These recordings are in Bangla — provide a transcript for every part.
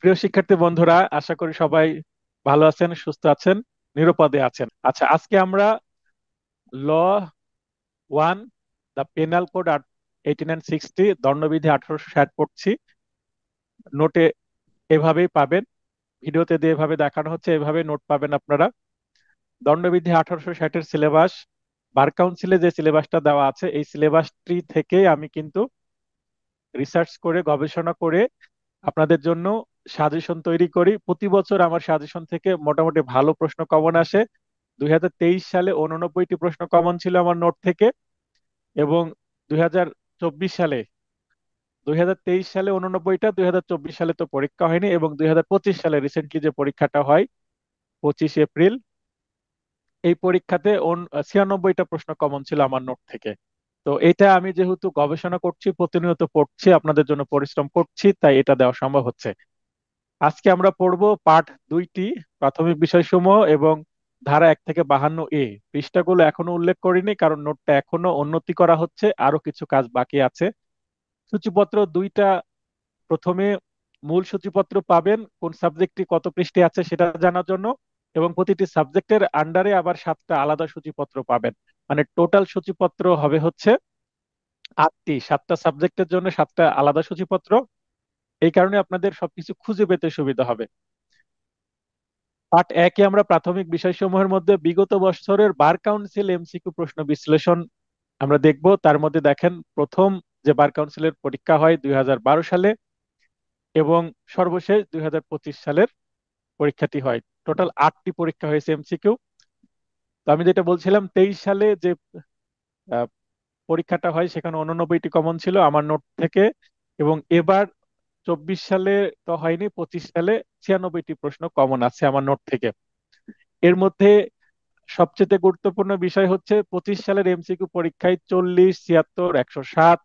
প্রিয় শিক্ষার্থী বন্ধুরা, আশা করি সবাই ভালো আছেন, সুস্থ আছেন, নিরাপদে আছেন। আচ্ছা, আজকে আমরা ল 1, দ্য পেনাল কোড 1860, দণ্ডবিধি 1860 পড়ছি। নোটে এভাবেই পাবেন, ভিডিওতে দিয়ে এভাবে দেখানো হচ্ছে, এভাবে নোট পাবেন আপনারা। দণ্ডবিধি 1860-এর সিলেবাস, বার কাউন্সিলে যে সিলেবাসটা দেওয়া আছে, এই সিলেবাসটি থেকে আমি কিন্তু রিসার্চ করে, গবেষণা করে আপনাদের জন্য সাজেশন তৈরি করি। প্রতি বছর আমার সাজেশন থেকে মোটামুটি ভালো প্রশ্ন কমন আসে। 2023 সালে 89টি প্রশ্ন কমন ছিল আমার নোট থেকে, এবং 2024 সালে 2023 সালে 89টা, 2024 সালে তো পরীক্ষা হয়নি, এবং 2025 সালে রিসেন্টলি যে পরীক্ষাটা হয় 25 এপ্রিল, এই পরীক্ষাতে 96টা প্রশ্ন কমন ছিল আমার নোট থেকে। তো এটা আমি যেহেতু গবেষণা করছি, প্রতিনিয়ত পড়ছি, আপনাদের জন্য পরিশ্রম করছি, তাই এটা দেওয়া সম্ভব হচ্ছে। আজকে আমরা পড়ব পাঠ 2টি, প্রাথমিক বিষয়সমূহ এবং ধারা 1 থেকে 52 পৃষ্ঠাগুলো এখনো উল্লেখ করিনি, কারণ নোটটা এখনো উন্নতি করা হচ্ছে, আরো কিছু কাজ বাকি আছে। সূচিপত্র 2টা, প্রথমে মূল সূচিপত্র পাবেন, কোন সাবজেক্টটি কত পৃষ্ঠাে আছে সেটা জানার জন্য, এবং প্রতিটি সাবজেক্টের আন্ডারে আবার 7টা আলাদা সূচিপত্র পাবেন। মানে টোটাল সূচিপত্র হবে হচ্ছে 8টি, 7টা সাবজেক্টের জন্য 7টা আলাদা সূচিপত্র। এই কারণে আপনাদের সবকিছু খুঁজে পেতে সুবিধা হবে। পার্ট 1-এ আমরা প্রাথমিক বিষয়সমূহের মধ্যে বিগত বছরের বার কাউন্সিল এমসিকিউ প্রশ্ন বিশ্লেষণ আমরা দেখব। তার মধ্যে দেখেন, প্রথম যে বার কাউন্সিলের পরীক্ষা হয় 2012 সালে, এবং সর্বশেষ 2025 সালের পরীক্ষাটি হয়। টোটাল 8টি পরীক্ষা হয়েছে এমসিকিউ। তো আমি যেটা বলছিলাম, 23 সালে যে আহ, পরীক্ষাটা হয় সেখানে 89টি কমন ছিল আমার নোট থেকে, এবং এবার 24 সালে তো হয়নি, 25 সালে 96টি প্রশ্ন কমন আছে আমার নোট থেকে। এর মধ্যে সবচেয়ে গুরুত্বপূর্ণ বিষয় হচ্ছে 25 সালের এমসিকিউ পরীক্ষায় 40, 76, 107,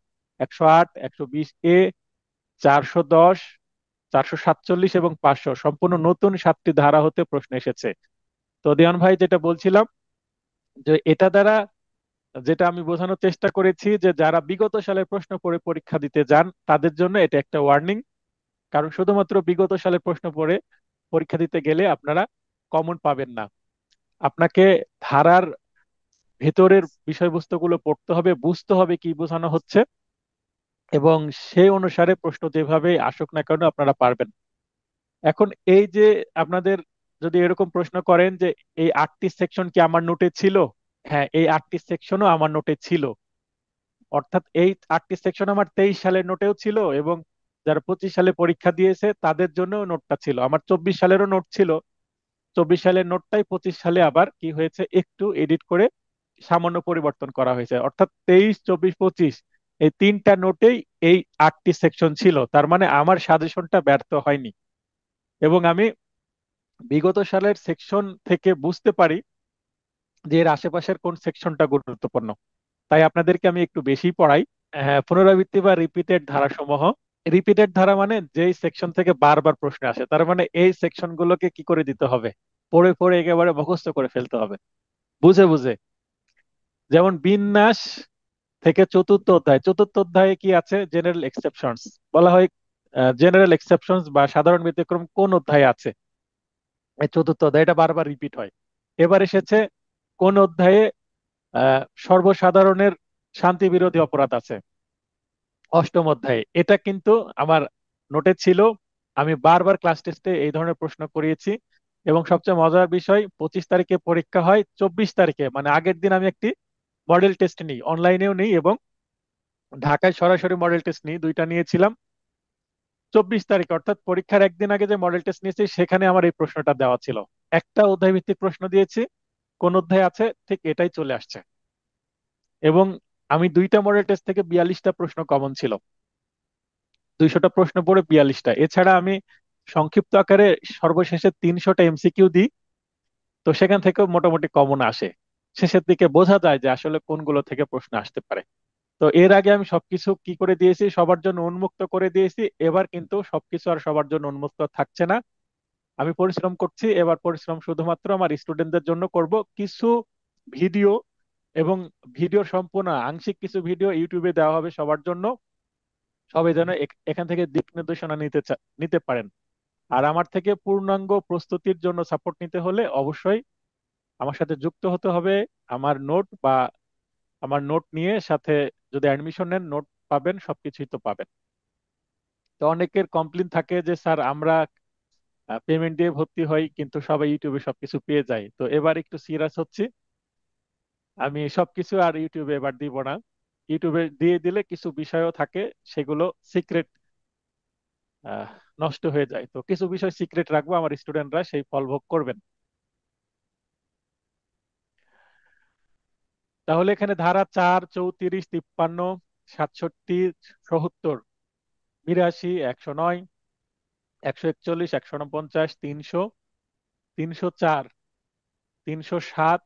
108, 120 410, 447 এবং 500 সম্পূর্ণ নতুন 7টি ধারা হতে প্রশ্ন এসেছে। তো দেওয়ান ভাই, যেটা বলছিলাম, যে এটা দ্বারা যেটা আমি বোঝানোর চেষ্টা করেছি, যে যারা বিগত সালের প্রশ্ন পড়ে পরীক্ষা দিতে যান তাদের জন্য এটা একটা ওয়ার্নিং। কারণ শুধুমাত্র বিগত সালের প্রশ্ন পড়ে পরীক্ষা দিতে গেলে আপনারা কমন পাবেন না। আপনাকে ধারার ভেতরের বিষয়বস্তুগুলো পড়তে হবে, বুঝতে হবে কি বোঝানো হচ্ছে, এবং সেই অনুসারে প্রশ্ন যেভাবে আসুক না কেন আপনারা পারবেন। এখন এই যে আপনাদের যদি এরকম প্রশ্ন করেন যে এই 8টি সেকশন কি আমার নোটে ছিল, হ্যাঁ, এই 8টি সেকশনও আমার নোটে ছিল। অর্থাৎ এই 8টি সেকশন আমার 23 সালের নোটেও ছিল, এবং যারা 25 সালে পরীক্ষা দিয়েছে তাদের জন্য নোটটা ছিল। আমার 24 সালেরও নোট ছিল। 24 সালের নোটটাই 25 সালে আবার কি হয়েছে, একটু এডিট করে সামান্য পরিবর্তন করা হয়েছে। অর্থাৎ 23, 24, 25 এই 3টা নোটেই এই 8টি সেকশন ছিল। তার মানে আমার সাজেশনটা ব্যর্থ হয়নি, এবং আমি বিগত সালের সেকশন থেকে বুঝতে পারি যে এর আশেপাশের কোন সেকশনটা গুরুত্বপূর্ণ। তাই আপনাদেরকে আমি একটু বেশি পড়াই। হ্যাঁ, পুনরাবৃত্তি বা রিপিটেড ধারাসমূহ। রিপিটেড ধারা মানে যেই সেকশন থেকে বারবার প্রশ্ন আসে, তার মানে এই সেকশন গুলোকে কি করে দিতে হবে, পড়ে পড়ে একেবারে মুখস্থ করে ফেলতে হবে, বুঝে বুঝে। যেমন বিন্যাস থেকে 4র্থ অধ্যায়, 4র্থ অধ্যায়ে কি আছে, জেনারেল এক্সেপশনস বলা হয়। জেনারেল এক্সেপশনস বা সাধারণ ব্যতিক্রম কোন অধ্যায়ে আছে, এই 4র্থ অধ্যায়, এটা বারবার রিপিট হয়। এবার এসেছে কোন অধ্যায়ে সর্বসাধারণের শান্তি বিরোধী অপরাধ আছে, 8ম অধ্যায়ে। এটা কিন্তু আমার নোটে ছিল। আমি বারবার ক্লাস টেস্টে এই ধরনের প্রশ্ন করিয়েছি, এবং সবচেয়ে মজার বিষয়, 25 তারিখে পরীক্ষা হয়, 24 তারিখে মানে আগের দিন আমি একটি মডেল টেস্ট নিই, অনলাইনেও নিই এবং ঢাকায় সরাসরি মডেল টেস্ট নিই, দুইটা নিয়েছিলাম। 24 তারিখ অর্থাৎ পরীক্ষার একদিন আগে যে মডেল টেস্ট নিয়েছি সেখানে আমার এই প্রশ্নটা দেওয়া ছিল। একটা অধ্যায় ভিত্তিক প্রশ্ন দিয়েছি, কোন অধ্যায় আছে ঠিক এটাই চলে আসছে। এবং আমি 2টা মডেল টেস্ট থেকে 42টা প্রশ্ন কমন ছিল, 200টা প্রশ্ন পড়ে 42টা। এছাড়া আমি সংক্ষিপ্ত আকারে সর্বশেষে 300টা এমসিকিউ দিই, তো সেখান থেকেও মোটামুটি কমন আসে। শেষের দিকে বোঝা যায় যে আসলে কোনগুলো থেকে প্রশ্ন আসতে পারে। তো এর আগে আমি সবকিছু কি করে দিয়েছি, সবার জন্য উন্মুক্ত করে দিয়েছি। এবার কিন্তু সবকিছু আর সবার জন্য উন্মুক্ত থাকছে না। আমি পরিশ্রম করছি, এবার পরিশ্রম শুধুমাত্র আমার স্টুডেন্টদের জন্য করব। কিছু ভিডিও এবং ভিডিওর সম্পূর্ণ আংশিক কিছু ভিডিও ইউটিউবে দেওয়া হবে সবার জন্য। সবাই যেন এখান থেকে দিক নির্দেশনা নিতে পারেন। আর আমার থেকে পূর্ণাঙ্গ প্রস্তুতির জন্য সাপোর্ট নিতে হলে অবশ্যই আমার সাথে যুক্ত হতে হবে। আমার নোট বা আমার নোট নিয়ে সাথে যদি অ্যাডমিশন নেন নোট পাবেন, সবকিছুই তো পাবেন। তো অনেকের কমপ্লেন থাকে যে স্যার আমরা পেমেন্ট দিয়ে ভর্তি হই কিন্তু সবাই ইউটিউবে সবকিছু পেয়ে যায়। তো এবার একটু সিরিয়াস হচ্ছি, আমি সবকিছু আর ইউটিউবে এবার দিব না। ইউটিউবে দিয়ে দিলে কিছু বিষয়ও থাকে, সেগুলো সিক্রেট নষ্ট হয়ে যায়। তো কিছু বিষয় সিক্রেট রাখবো, আমার স্টুডেন্টরা সেই ফল ভোগ করবেন। তাহলে এখানে ধারা 4, 34, 53, 67, 77, 82, 109, 141, 149, 300, 304, 307,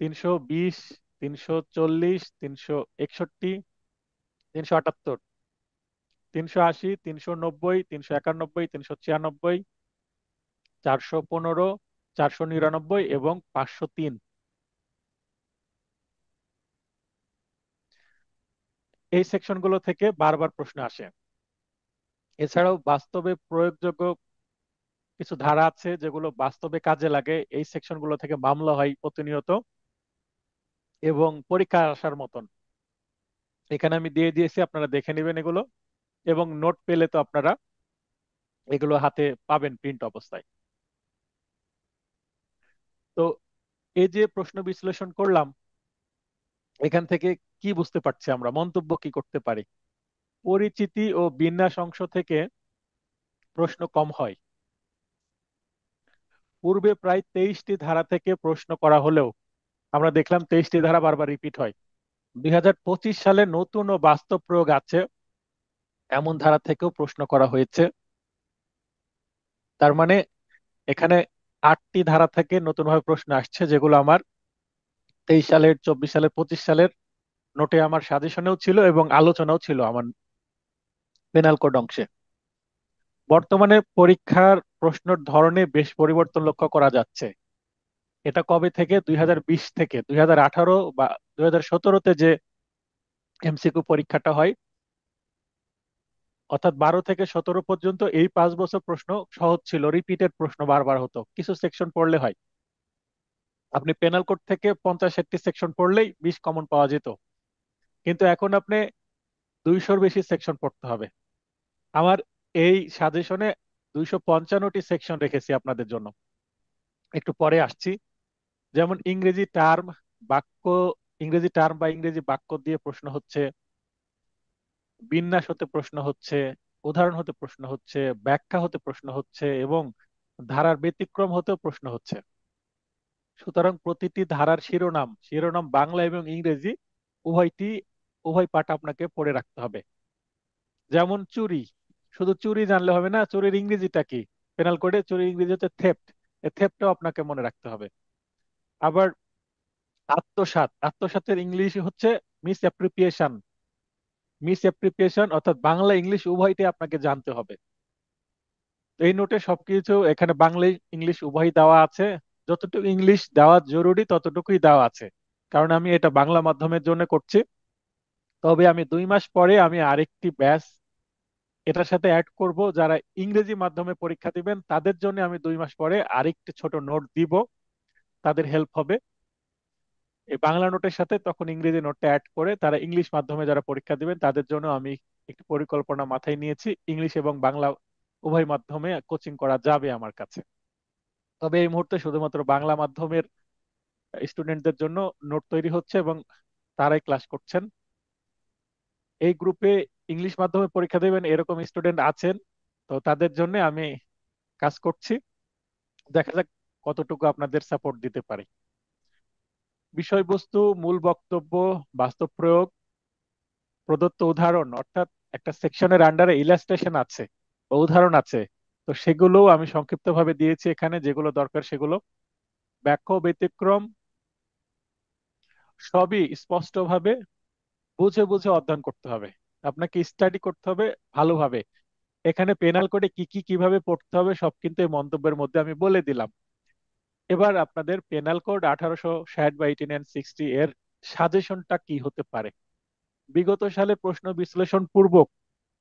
320, 340, 361, 378, 380, 390, 391, 396, 415, 499 এবং 503, এই সেকশনগুলো থেকে বারবার প্রশ্ন আসে। এছাড়াও বাস্তবে প্রয়োগযোগ্য কিছু ধারা আছে যেগুলো বাস্তবে কাজে লাগে, এই সেকশনগুলো থেকে মামলা হয় প্রতিনিয়ত এবং পরীক্ষা আসার মতন। এখানে আমি দিয়ে দিয়েছি, আপনারা দেখে নেবেন এগুলো, এবং নোট পেলে তো আপনারা এগুলো হাতে পাবেন প্রিন্ট অবস্থায়। তো এই যে প্রশ্ন বিশ্লেষণ করলাম, এখান থেকে কি বুঝতে পারছি, আমরা মন্তব্য কি করতে পারি? পরিচিতি ও বিন্যাস অংশ থেকে প্রশ্ন কম হয়। পূর্বে প্রায় 23টি ধারা থেকে প্রশ্ন করা হলেও আমরা দেখলাম 23টি ধারা বারবার রিপিট হয়। 2025 সালে নতুন ও বাস্তব প্রয়োগ আছে এমন ধারা থেকেও প্রশ্ন করা হয়েছে। তার মানে এখানে 8টি ধারা থেকে নতুন ভাবে প্রশ্ন আসছে, যেগুলো আমার 23 সালের, 24 সালের, 25 সালের নোটে আমার সাজেশনেও ছিল এবং আলোচনাও ছিল আমার পেনাল কোড অংশে। বর্তমানে পরীক্ষার প্রশ্নের ধরনে বেশ পরিবর্তন লক্ষ্য করা যাচ্ছে। এটা কবে থেকে? 2020 থেকে 2018 বা 2017-তে যে এমসিকিউ পরীক্ষাটা হয়, অর্থাৎ 12 থেকে 17 পর্যন্ত এই 5 বছর প্রশ্ন সহজ ছিল, রিপিটেড প্রশ্ন বারবার হতো, কিছু সেকশন পড়লে হয়। আপনি পেনাল কোড থেকে 50-60টি সেকশন পড়লেই 20 কমন পাওয়া যেত। কিন্তু এখন আপনি 200-র বেশি সেকশন পড়তে হবে। আমার এই সাজেশনে 255টি সেকশন রেখেছি আপনাদের জন্য, একটু পরে আসছি। যেমন বাক্য ইংরেজি টার্ম বা ইংরেজি বাক্য দিয়ে প্রশ্ন হচ্ছে, বিন্যাস হতে প্রশ্ন হচ্ছে, উদাহরণ হতে প্রশ্ন হচ্ছে, ব্যাখ্যা হতে প্রশ্ন হচ্ছে এবং ধারার ব্যতিক্রম হতেও প্রশ্ন হচ্ছে। সুতরাং প্রতিটি ধারার শিরোনাম শিরোনাম বাংলা এবং ইংরেজি উভয়টি উভয় পাঠ আপনাকে পড়ে রাখতে হবে। যেমন চুরি, শুধু চুরি জানলে হবে না, চুরির ইংরেজিটা কি? পেনাল কোডে চুরির ইংরেজি হচ্ছে থেফট, এই থেফটটাও আপনাকে মনে রাখতে হবে। আবার আত্মসাতের ইংলিশ হচ্ছে মিস অ্যাপ্রিপিয়েশন। মিস অ্যাপ্রিপিয়েশন অর্থাৎ বাংলা ইংলিশ উভয়টাই আপনাকে জানতে হবে। তো এই নোটে সবকিছু এখানে বাংলা ইংলিশ উভয় দেওয়া আছে। যতটুকু ইংলিশ দেওয়া জরুরি ততটুকুই দেওয়া আছে, কারণ আমি এটা বাংলা মাধ্যমের জন্য করছি। তবে আমি 2 মাস পরে আমি আরেকটি ব্যাচ এটার সাথে অ্যাড করব, যারা ইংরেজি মাধ্যমে পরীক্ষা দিবেন তাদের জন্য আমি 2 মাস পরে আরেকটি ছোট নোট দিব, তাদের হেল্প হবে। এই বাংলা নোটের সাথে তখন ইংরেজি নোটটা অ্যাড করে তারা ইংলিশ মাধ্যমে যারা পরীক্ষা দিবেন তাদের জন্য আমি একটি পরিকল্পনা মাথায় নিয়েছি, ইংলিশ এবং বাংলা উভয় মাধ্যমে কোচিং করা যাবে আমার কাছে। তবে এই মুহূর্তে শুধুমাত্র বাংলা মাধ্যমের স্টুডেন্টদের জন্য নোট তৈরি হচ্ছে এবং তারাই ক্লাস করছেন। এই গ্রুপে ইংলিশ মাধ্যমে পরীক্ষা দেবেন এরকম স্টুডেন্ট আছেন, তো তাদের জন্য আমি কাজ করছি। দেখা যাক কতটুকু আপনাদের সাপোর্ট দিতে পারি। বিষয়বস্তু, মূল বক্তব্য, বাস্তব প্রয়োগ, প্রদত্ত উদাহরণ, অর্থাৎ একটা সেকশনের আন্ডারে ইলাস্ট্রেশন আছে বা উদাহরণ আছে, তো সেগুলো আমি সংক্ষিপ্তভাবে দিয়েছি এখানে, যেগুলো দরকার সেগুলো। ব্যাখ্যা ও ব্যতিক্রম সবই স্পষ্টভাবে বুঝে বুঝে অধ্যয়ন করতে হবে, আপনাকে স্টাডি করতে হবে ভালোভাবে। এখানে পেনাল কোডে কি কি কিভাবে পড়তে হবে সব কিন্তু এই মন্তব্যের মধ্যে আমি বলে দিলাম। এবার আপনাদের পেনাল কোড 1860/18 and 60 এর সাজেশনটা কি হতে পারে? বিগত সালে প্রশ্ন বিশ্লেষণ পূর্বক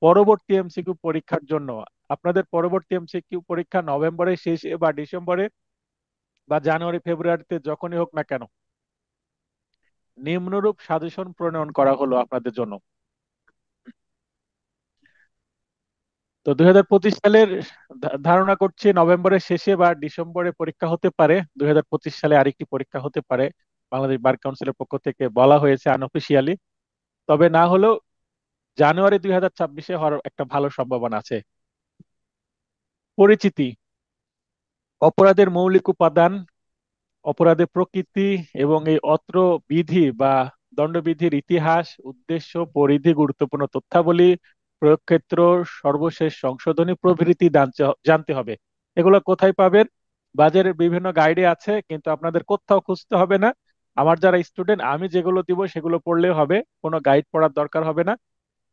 পরবর্তী এমসিকিউ পরীক্ষার জন্য আপনাদের পরবর্তী এমসিকিউ পরীক্ষা নভেম্বরের শেষে বা ডিসেম্বরে বা জানুয়ারি ফেব্রুয়ারিতে যখনই হোক না কেন, নিম্নরূপ সাজেশন প্রণয়ন করা হলো আপনাদের জন্য। তো 2025 সালের ধারণা করছি নভেম্বরের শেষে বা ডিসেম্বরে পরীক্ষা হতে পারে। 2025 সালে আরেকটি পরীক্ষা হতে পারে, বাংলাদেশ বার কাউন্সিলের পক্ষ থেকে বলা হয়েছে আনঅফিসিয়ালি। তবে না হলেও জানুয়ারি 2026-এ হওয়ার একটা ভালো সম্ভাবনা আছে। পরিচিতি: অপরাধের মৌলিক উপাদান, অপরাধের প্রকৃতি এবং এই অত্র বিধি বা দণ্ডবিধির ইতিহাস, উদ্দেশ্য, পরিধি, গুরুত্বপূর্ণ তথ্যাবলী, প্রয়োগ ক্ষেত্র, সর্বশেষ সংশোধনী প্রভৃতি জানতে হবে। এগুলো কোথায় পাবেন? বাজারের বিভিন্ন গাইডে আছে, কিন্তু আপনাদের কোথাও খুঁজতে হবে না। আমার যারা স্টুডেন্ট, আমি যেগুলো দিব সেগুলো পড়লেও হবে, কোনো গাইড পড়ার দরকার হবে না।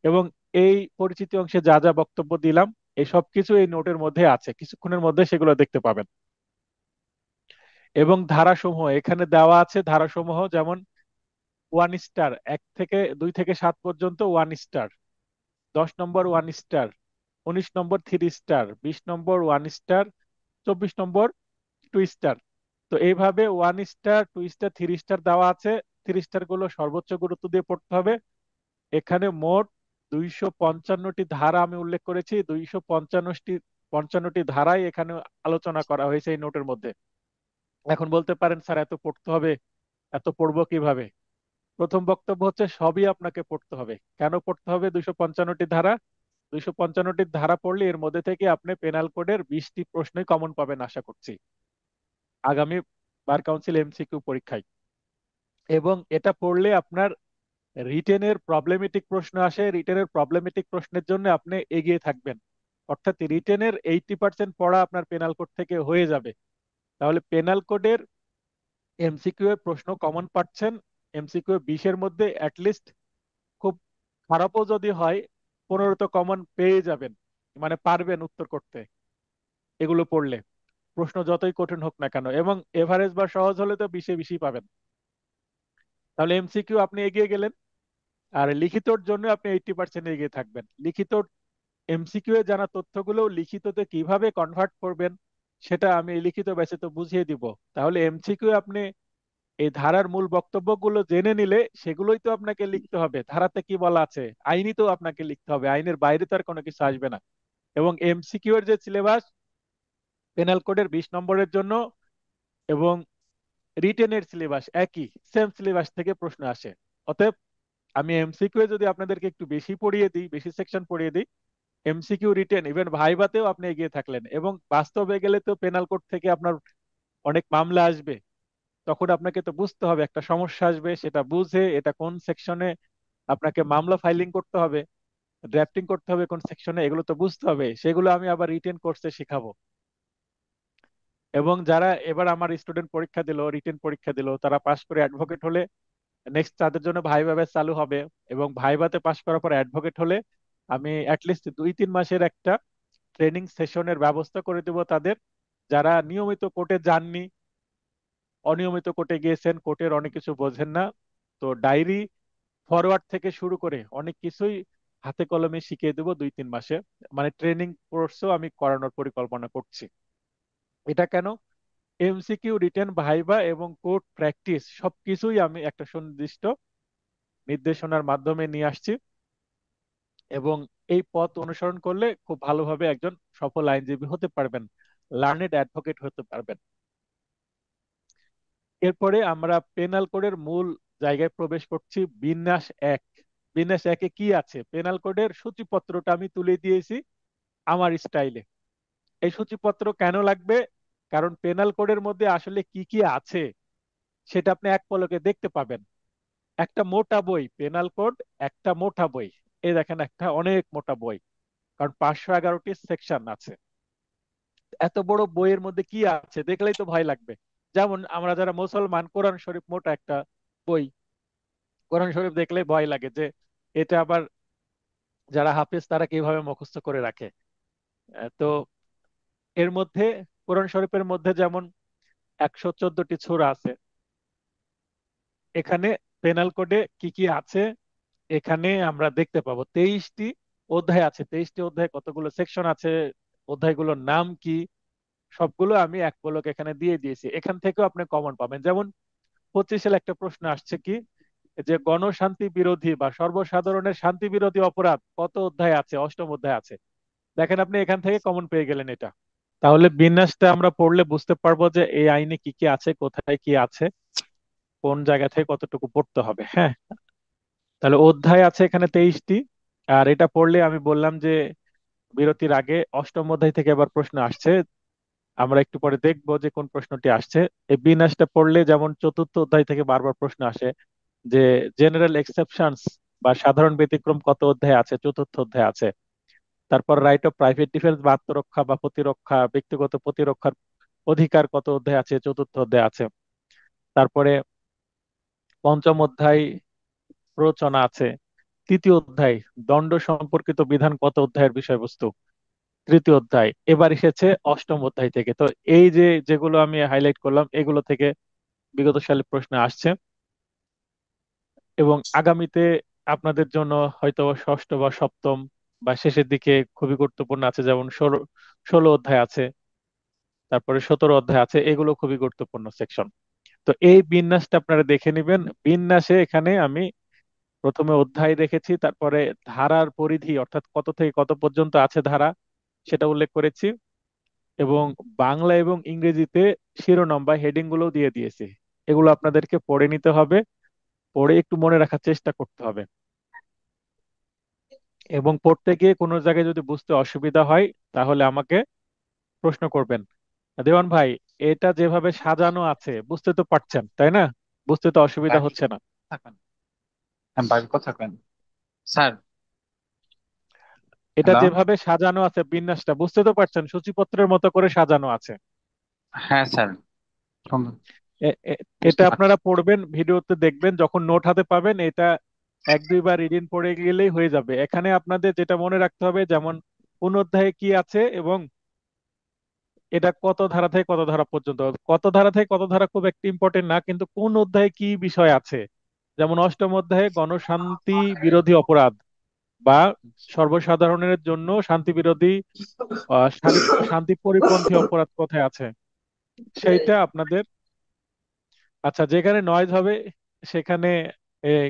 এবং এই পরিচিতি অংশে যা যা বক্তব্য দিলাম, এই সব কিছু এই নোটের মধ্যে আছে, কিছুক্ষণের মধ্যে সেগুলো দেখতে পাবেন। এবং ধারাসমূহ এখানে দেওয়া আছে, ধারাসমূহ যেমন 1 স্টার, 2 থেকে 7 পর্যন্ত 1 স্টার, 10 নম্বর 1 স্টার, 19 নম্বর 3 স্টার, 20 নম্বর 1 স্টার, 24 নম্বর 2 স্টার। তো এইভাবে 1 স্টার, 2 স্টার, 3 স্টার দেওয়া আছে। 3 স্টার গুলো সর্বোচ্চ গুরুত্ব দিয়ে পড়তে হবে। এখানে মোট 255টি ধারা আমি উল্লেখ করেছি, 255টি ধারায় এখানে আলোচনা করা হয়েছে এই নোটের মধ্যে। এখন বলতে পারেন, স্যার এত পড়তে হবে, এত পড়বো কিভাবে? প্রথম বক্তব্য হচ্ছে সবই আপনাকে পড়তে হবে। কেন পড়তে হবে 255টি ধারা? 255টি ধারা পড়লে এর মধ্যে থেকে আপনি পেনাল কোডের 20টি প্রশ্নই কমন পাবেন আশা করছি আগামী বার কাউন্সিল এমসিকিউ পরীক্ষায়। এবং এটা পড়লে আপনার রিটেনের প্রবলেমেটিক প্রশ্ন আসে, রিটেনের প্রবলেমেটিক প্রশ্নের জন্য আপনি এগিয়ে থাকবেন। অর্থাৎ রিটেনের 80% পড়া আপনার পেনাল কোড থেকে হয়ে যাবে। তাহলে পেনাল কোডের এমসিকিউ এর প্রশ্ন কমন পাচ্ছেন। এমসিকিউ 20-এর মধ্যে অ্যাটলিস্ট, খুব খারাপও যদি হয়, 15 তো কমন পেয়ে যাবেন, মানে পারবেন উত্তর করতে এগুলো পড়লে, প্রশ্ন যতই কঠিন হোক না কেন। এবং এভারেজ বা সহজ হলে তো 20-এ 20ই পাবেন। তাহলে এমসিকিউ আপনি এগিয়ে গেলেন। আর লিখিতর জন্য আপনি 80% এগিয়ে থাকবেন। লিখিত এমসিকিউ এ জানা তথ্যগুলো লিখিততে কিভাবে কনভার্ট করবেন সেটা আমি এই লিখিত ব্যাচে তো বুঝিয়ে দিব। তাহলে এমসিকিউ আপনি এই ধারার মূল বক্তব্যগুলো জেনে নিলে সেগুলোই তো আপনাকে লিখতে হবে। ধারাতে কি বলা আছে, আইনই তো আপনাকে লিখতে হবে, আইনের বাইরে তো আর কোনো কিছু আসবে না। এবং এমসিকিউ এর যে সিলেবাস, পেনাল কোডের 20 নম্বরের জন্য এবং রিটেনের সিলেবাস একই, সেম সিলেবাস থেকে প্রশ্ন আসে। অতএব আমি এমসিকিউ যদি আপনাদেরকে একটু বেশি পড়িয়ে দিই, বেশি সেকশন পড়িয়ে দিই, এমসিকিউ রিটেন ইভেন ভাইভাতেও আপনি এগিয়ে থাকলেন। এবং বাস্তবে গেলে তো পেনাল কোড থেকে আপনার অনেক মামলা আসবে, তখন আপনাকে তো বুঝতে হবে, একটা সমস্যা আসবে, সেটা বুঝে এটা কোন সেকশনে আপনাকে মামলা ফাইলিং করতে হবে, ড্রাফটিং করতে হবে কোন সেকশনে, এগুলো তো বুঝতে হবে। সেগুলো আমি আবার রিটেন কোর্সে শেখাবো। এবং যারা এবার আমার স্টুডেন্ট পরীক্ষা দিল, রিটেন পরীক্ষা দিল, তারা পাশ করে অ্যাডভোকেট হলে নেক্সট তাদের জন্য ভাইভা ব্যাচ চালু হবে। এবং ভাইভাতে পাশ করার পর অ্যাডভোকেট হলে আমি অ্যাটলিস্ট 2-3 মাসের একটা ট্রেনিং সেশনের ব্যবস্থা করে দেব তাদের, যারা নিয়মিত কোর্টে যাননি, অনিয়মিত কোর্টে গিয়েছেন, কোর্টের অনেক কিছু বোঝেন না। তো ডায়েরি ফরওয়ার্ড থেকে শুরু করে অনেক কিছুই হাতে কলমে শিখিয়ে দেবো 2-3 মাসে। মানে ট্রেনিং কোর্সও আমি করানোর পরিকল্পনা করছি। এটা কেন? এমসিকিউ, রিটেন, ভাইভা এবং কোর্ট প্র্যাকটিস সবকিছুই আমি একটা সুনির্দিষ্ট নির্দেশনার মাধ্যমে নিয়ে আসছি। এবং এই পথ অনুসরণ করলে খুব ভালোভাবে একজন সফল আইনজীবী হতে পারবেন, লার্নেড অ্যাডভোকেট হতে পারবেন। এরপরে আমরা পেনাল কোডের মূল জায়গায় প্রবেশ করছি, বিন্যাস এক। বিন্যাস একে কি আছে? পেনাল কোডের সূচিপত্রটা আমি তুলে দিয়েছি আমার স্টাইলে। এই সূচিপত্র কেন লাগবে? কারণ পেনাল কোডের মধ্যে আসলে কি কি আছে সেটা আপনি এক পলকে দেখতে পাবেন। একটা মোটা বই পেনাল কোড, একটা মোটা বই, এই দেখেন একটা অনেক মোটা বই, কারণ 511টি সেকশন আছে। এত বড় বইয়ের মধ্যে কি আছে দেখলেই তো ভয় লাগবে। যেমন আমরা যারা মুসলমান, কোরআন শরীফ মোটা একটা বই, কোরআন শরীফ দেখলে ভয় লাগে যে এটা আবার যারা হাফেজ তারা কিভাবে মুখস্থ করে রাখে। তো এর মধ্যে, কোরআন শরীফের মধ্যে যেমন 114টি সূরা আছে, এখানে পেনাল কোডে কি কি আছে এখানে আমরা দেখতে পাবো 23টি অধ্যায় আছে, 23টি অধ্যায়, কতগুলো সেকশন আছে, অধ্যায়গুলোর নাম কি, সবগুলো আমি এক পলক এখানে দিয়ে দিয়েছি। এখান থেকেও আপনি কমন পাবেন। যেমন 25 সালে একটা প্রশ্ন আসছে কি, যে গণশান্তি বিরোধী বা সর্বসাধারণের শান্তি বিরোধী অপরাধ কত অধ্যায় আছে, অষ্টম অধ্যায় আছে। দেখেন আপনি এখান থেকে কমন পেয়ে গেলেন এটা। তাহলে বিন্যাসটা আমরা পড়লে বুঝতে পারবো যে এই আইনে কি কি আছে, কোথায় কি আছে, কোন জায়গা থেকে কতটুকু পড়তে হবে। হ্যাঁ, তাহলে অধ্যায় আছে এখানে 23টি। আর এটা পড়লে আমি বললাম যে বিরতির আগে অষ্টম অধ্যায় থেকে আবার প্রশ্ন আসছে। আমরা একটু পরে দেখবো যে কোন প্রশ্নটি আসছে। এই বিন্যাসটা পড়লে যেমন চতুর্থ অধ্যায় থেকে বারবার প্রশ্ন আসে যে জেনারেল এক্সেপশনস বা সাধারণ ব্যতিক্রম কত অধ্যায় আছে, চতুর্থ অধ্যায় আছে। তারপর রাইট অফ প্রাইভেট ডিফেন্স বা আত্মরক্ষা বা প্রতিরক্ষা, ব্যক্তিগত প্রতিরক্ষার অধিকার কত অধ্যায় আছে, চতুর্থ অধ্যায় আছে। তারপরে পঞ্চম অধ্যায় প্ররোচনা আছে। তৃতীয় অধ্যায় দণ্ড সম্পর্কিত বিধান কত অধ্যায়ের বিষয়বস্তু, তৃতীয় অধ্যায়। এবার এসেছে অষ্টম অধ্যায় থেকে। তো এই যে যেগুলো আমি হাইলাইট করলাম এগুলো থেকে বিগত সালে প্রশ্ন আসছে, এবং আগামীতে আপনাদের জন্য হয়তো ষষ্ঠ বা সপ্তম বা শেষের দিকে খুবই গুরুত্বপূর্ণ আছে, যেমন ষোলো ষোলো অধ্যায় আছে, তারপরে 17 অধ্যায় আছে, এগুলো খুবই গুরুত্বপূর্ণ সেকশন। তো এই বিন্যাসটা আপনারা দেখে নেবেন। বিন্যাসে এখানে আমি প্রথমে অধ্যায় রেখেছি, তারপরে ধারার পরিধি অর্থাৎ কত থেকে কত পর্যন্ত আছে ধারা সেটা উল্লেখ করেছি, এবং বাংলা এবং ইংরেজিতে শিরোনাম বা হেডিং গুলো দিয়ে দিয়েছি। এগুলো আপনাদেরকে পড়ে নিতে হবে, পড়ে একটু মনে রাখার চেষ্টা করতে হবে, এবং পড়তে গিয়ে কোনো জায়গায় যদি বুঝতে অসুবিধা হয় তাহলে আমাকে প্রশ্ন করবেন। দেওয়ান ভাই, এটা যেভাবে সাজানো আছে বুঝতে তো পারছেন তাই না? বুঝতে তো অসুবিধা ভাই হচ্ছে না? থাকবেন। হ্যাঁ ভাই কথা থাকবেন স্যার। এটা হ্যালো। যেভাবে সাজানো আছে বিন্যাসটা বুঝতে তো পারছেন, সূচিপত্রের মতো করে সাজানো আছে। হ্যাঁ স্যার। এ- এ- এটা বুঝতে পারছি। আপনারা পড়বেন, ভিডিওতে দেখবেন, যখন নোট হাতে পাবেন এটা এক দুইবার রিডিং পড়ে গেলেই হয়ে যাবে। এখানে আপনাদের যেটা মনে রাখতে হবে, যেমন কোন অধ্যায়ে কি আছে এবং এটা কত ধারা থেকে কত ধারা পর্যন্ত। কত ধারা থেকে কত ধারা খুব একটা ইম্পর্টেন্ট না, কিন্তু কোন অধ্যায়ে কি বিষয় আছে। যেমন অষ্টম অধ্যায়ে গণশান্তি বিরোধী অপরাধ বা সর্বসাধারণের জন্য শান্তি বিরোধী শান্তি পরিপন্থী অপরাধ কোথায় আছে সেইটা আপনাদের। আচ্ছা, যেখানে নয়েজ হবে সেখানে এই,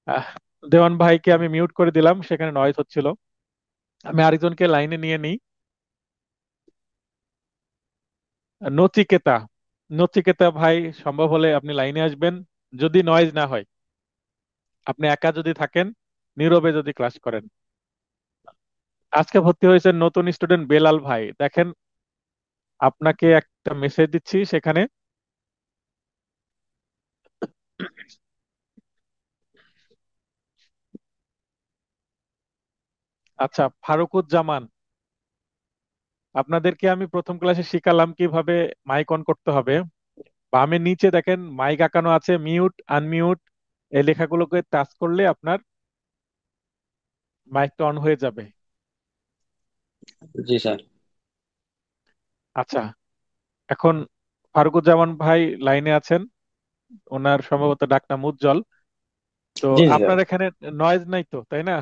আহ, দেওয়ান ভাইকে আমি মিউট করে দিলাম, সেখানে নয়েজ হচ্ছিল। আমি আরেকজনকে লাইনে নিয়ে নিই। নচিকেতা, নচিকেতা ভাই, সম্ভব হলে আপনি লাইনে আসবেন, যদি নয়েজ না হয়। আপনি একা যদি থাকেন, নীরবে যদি ক্লাস করেন। আজকে ভর্তি হয়েছে নতুন স্টুডেন্ট বেলাল ভাই, দেখেন আপনাকে একটা মেসেজ দিচ্ছি সেখানে। আচ্ছা, ফারুকুজ্জামান, আপনাদেরকে আমি প্রথম ক্লাসে শিখালাম কিভাবে মাইক অন করতে হবে। বামে নিচে দেখেন মাইক আঁকানো আছে, মিউট আনমিউট, এই লেখাগুলোকে টাচ করলে আপনার মাইকটা অন হয়ে যাবে। জি স্যার। আচ্ছা, এখন ফারুকুজ্জামান ভাই লাইনে আছেন, ওনার সম্ভবত ডাকনাম উজ্জ্বল। তো জি জি স্যার। আপনার এখানে নয়েজ নাই তো, তাই না?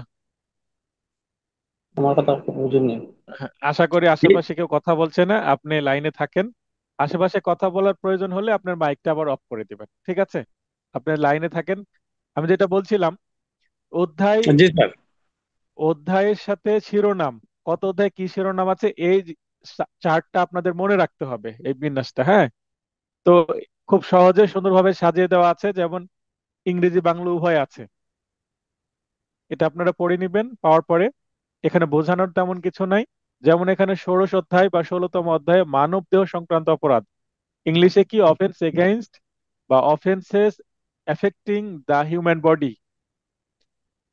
আমার কথা আপনি বুঝেননি। হ্যাঁ, আশা করি জি। আশেপাশে কেউ কথা বলছে না, আপনি লাইনে থাকেন। আশেপাশে কথা বলার প্রয়োজন হলে আপনার মাইকটা আবার অফ করে দিবেন, ঠিক আছে? আপনি লাইনে থাকেন। আমি যেটা বলছিলাম, অধ্যায়, জি স্যার। অধ্যায়ের সাথে শিরোনাম, কত অধ্যায় কি শিরোনাম আছে, এই চার্টটা আপনাদের মনে রাখতে হবে, এই বিন্যাসটা। হ্যাঁ, তো খুব সহজে সুন্দরভাবে সাজিয়ে দেওয়া আছে, যেমন ইংরেজি বাংলা উভয় আছে। এটা আপনারা পড়ে নিবেন পাওয়ার পরে। এখানে বোঝানোর তেমন কিছু নাই। যেমন এখানে ষোড়শ অধ্যায় বা 16তম অধ্যায়ে মানব দেহ সংক্রান্ত অপরাধ, ইংলিশে কি অফেন্স এগেইনস্ট বা offences affecting the human body.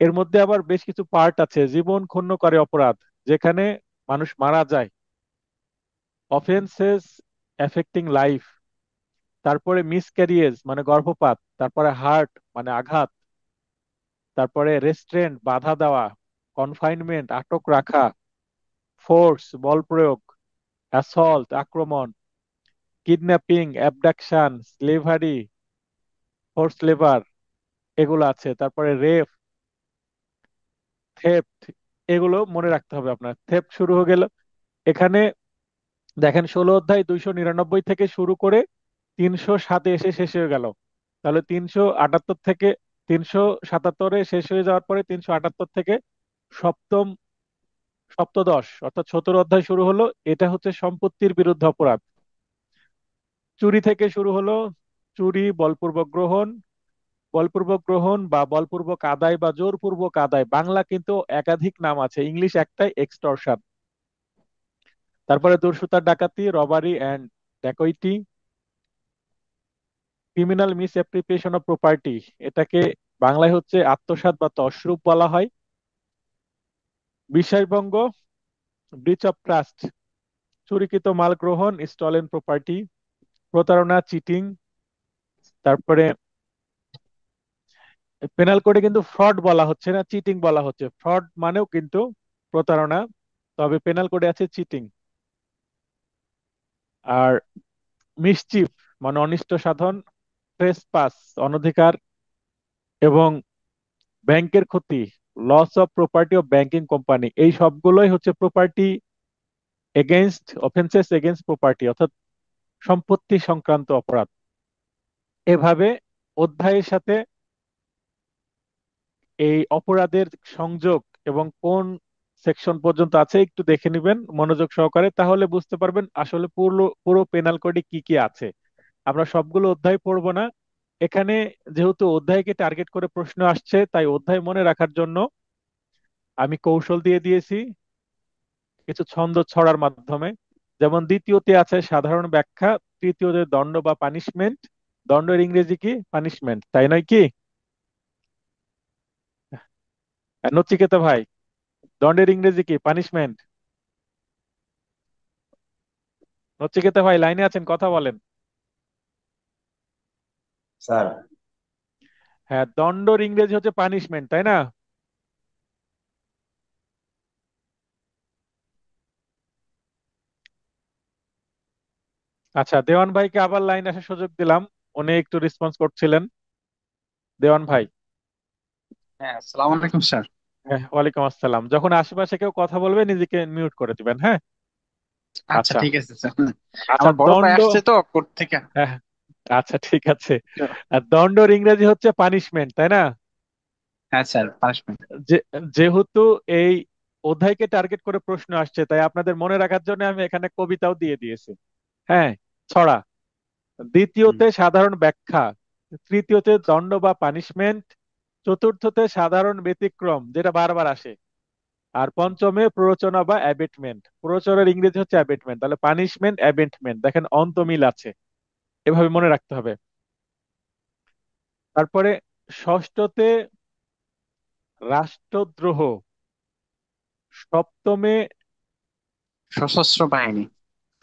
এর মধ্যে আবার বেশ কিছু পার্ট আছে, জীবন ক্ষুণ্ণকারী অপরাধ, যেখানে মানুষ মারা যায়, অফেন্সেস এফেক্টিং লাইফ। তারপরে মিসক্যারিয়েজ মানে গর্ভপাত, তারপরে হার্ট মানে আঘাত, তারপরে রেস্ট্রেন্ট বাধা দেওয়া, কনফাইনমেন্ট আটক রাখা, ফোর্স বল প্রয়োগ, অ্যাসল্ট আক্রমণ, kidnapping abduction, slavery, force labour, এগুলো আছে। তারপরে রেপ, থেফট, এগুলো মনে রাখতে হবে আপনার। থেফট শুরু হয়ে গেল এখানে। দেখেন 16 অধ্যায় 299 থেকে শুরু করে 307-এ এসে শেষ হয়ে গেল। তাহলে 378 থেকে 377-এ শেষ হয়ে যাওয়ার পরে 378 থেকে সপ্তম সপ্তদশ অর্থাৎ 17 অধ্যায় শুরু হলো। এটা হচ্ছে সম্পত্তির বিরুদ্ধে অপরাধ। চুরি থেকে শুরু হলো। চুরি, বলপূর্বক গ্রহণ, বলপূর্বক গ্রহণ বা বলপূর্বক আদায় বা জোরপূর্বক আদায়, বাংলা কিন্তু একাধিক নাম আছে, ইংলিশ একটাই, এক্সটর্শন। তারপরে দস্যুতা, ডাকাতি, robbery and dacoity. Criminal misappropriation of property, এটাকে বাংলায় হচ্ছে আত্মসাৎ বা তছরূপ বলা হয়। বিষয়ভঙ্গ, ব্রিচ অফ ট্রাস্ট, চুরিকৃত মাল গ্রহণ, স্টলেন প্রপার্টি। প্রতারণা, চিটিং। তারপরে পেনাল কোডে কিন্তু ফ্রড বলা হচ্ছে না, চিটিং বলা হচ্ছে। ফ্রড মানেও কিন্তু প্রতারণা, তবে পেনাল কোডে আছে চিটিং। আর মিসচিফ মানে অনিষ্ট সাধন, ট্রেসপাস অনধিকার, এবং ব্যাংকের ক্ষতি, loss of property of banking company, এই সবগুলোই হচ্ছে property against, offences against property, অর্থাৎ সম্পত্তি সংক্রান্ত অপরাধ। এভাবে অধ্যায়ের সাথে এই অপরাধের সংযোগ এবং কোন সেকশন পর্যন্ত আছে একটু দেখে নেবেন মনোযোগ সহকারে, তাহলে বুঝতে পারবেন আসলে পুরো পুরো পেনাল কোডে কি কি আছে। আমরা সবগুলো অধ্যায় পড়বো না এখানে, যেহেতু অধ্যায়কে টার্গেট করে প্রশ্ন আসছে, তাই অধ্যায় মনে রাখার জন্য আমি কৌশল দিয়ে দিয়েছি কিছু ছন্দ ছড়ার মাধ্যমে। যেমন দ্বিতীয়তে আছে সাধারণ ব্যাখ্যা, তৃতীয়তে দণ্ড বা পানিশমেন্ট। দণ্ডের ইংরেজি কি? পানিশমেন্ট, তাই নয় কি? নচিকেতা ভাই, দণ্ডের ইংরেজি কি? পানিশমেন্ট। নচিকেতা ভাই লাইনে আছেন, কথা বলেন। স্যার। হ্যাঁ, দণ্ডর ইংরেজি হচ্ছে পানিশমেন্ট, তাই না? আচ্ছা, দেওয়ান ভাইকে আবার লাইন আসার সুযোগ দিলাম, উনি একটু রেসপন্স করছিলেন। দেওয়ান ভাই। হ্যাঁ, আসসালামু আলাইকুম স্যার। হ্যাঁ, ওয়ালাইকুম আসসালাম। যখন আশেপাশে কেউ কথা বলবে নিজেকে মিউট করে দিবেন, হ্যাঁ? আচ্ছা, আচ্ছা। ঠিক আছে স্যার। আচ্ছা, আমার বড় ভাই দণ্ড। আসছে তো কোর্ট থেকে। হ্যাঁ, আচ্ছা ঠিক আছে। আর দণ্ডর ইংরেজি হচ্ছে পানিশমেন্ট, তাই না? হ্যাঁ স্যার, পানিশমেন্ট। যেহেতু এই অধ্যায়কে টার্গেট করে প্রশ্ন আসছে, তাই আপনাদের মনে রাখার জন্য আমি এখানে কবিতাও দিয়ে দিয়েছি। হ্যাঁ, ছড়া। দ্বিতীয়তে সাধারণ ব্যাখ্যা, তৃতীয়তে দণ্ড বা পানিশমেন্ট, চতুর্থতে সাধারণ ব্যতিক্রম যেটা বারবার আসে, আর পঞ্চমে প্ররোচনা বা অ্যাবেটমেন্ট। প্ররোচনার ইংরেজি হচ্ছে অ্যাবেটমেন্ট, তাহলে পানিশমেন্ট, অ্যাবেটমেন্ট, দেখেন অন্ত মিল আছে, এভাবে মনে রাখতে হবে। তারপরে ষষ্ঠতে রাষ্ট্রদ্রোহ, সপ্তমে সশস্ত্র বাহিনী।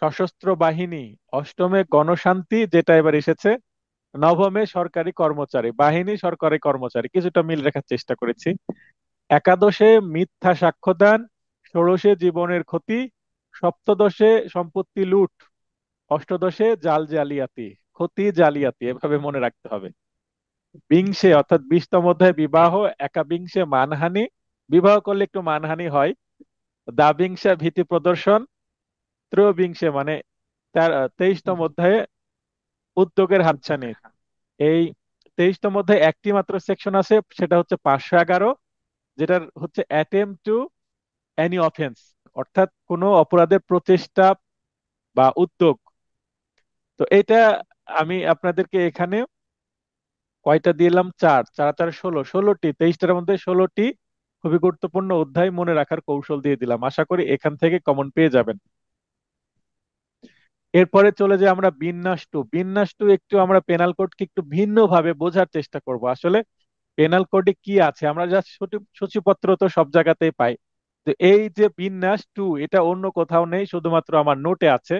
সশস্ত্র বাহিনী, অষ্টমে গণশান্তি যেটা এবার এসেছে, নবমে সরকারি কর্মচারী। বাহিনী, সরকারি কর্মচারী, কিছুটা মিল রাখার চেষ্টা করেছি। একাদশে মিথ্যা সাক্ষ্যদান, ষোড়শে জীবনের ক্ষতি, সপ্তদশে সম্পত্তি লুট, অষ্টদশে জাল জালিয়াতি, ক্ষতি জালিয়াতি, এভাবে মনে রাখতে হবে। বিংশে অর্থাৎ 20তম অধ্যায় বিবাহ, একাবিংশে মানহানি, বিবাহ করলে একটু মানহানি হয়। দ্বাবিংশে ভীতি প্রদর্শন, ত্রয়োবিংশে মানে 23তম অধ্যায়ে উদ্যোগের হাতছানি। এই 23তম অধ্যায়ে একটি মাত্র সেকশন আছে, সেটা হচ্ছে 511, যেটার হচ্ছে অ্যাটেম্প টু এনি অফেন্স, অর্থাৎ কোনো অপরাধের প্রচেষ্টা বা উদ্যোগ। তো এটা আমি আপনাদেরকে এখানে কয়টা দিলাম? চার, চার চার 16, 16টি, 23টার মধ্যে 16টি খুবই গুরুত্বপূর্ণ অধ্যায় মনে রাখার কৌশল দিয়ে দিলাম, আশা করি এখান থেকে কমন পেয়ে যাবেন। এরপরে চলে যাই আমরা বিন্যাস টু। বিন্যাস টু একটু আমরা পেনাল কোডকে একটু ভিন্ন ভাবে বোঝার চেষ্টা করব। আসলে পেনাল কোডে কি আছে, আমরা যা সূচিপত্র তো সব জায়গাতেই পাই, তো এই যে বিন্যাস টু, এটা অন্য কোথাও নেই, শুধুমাত্র আমার নোটে আছে।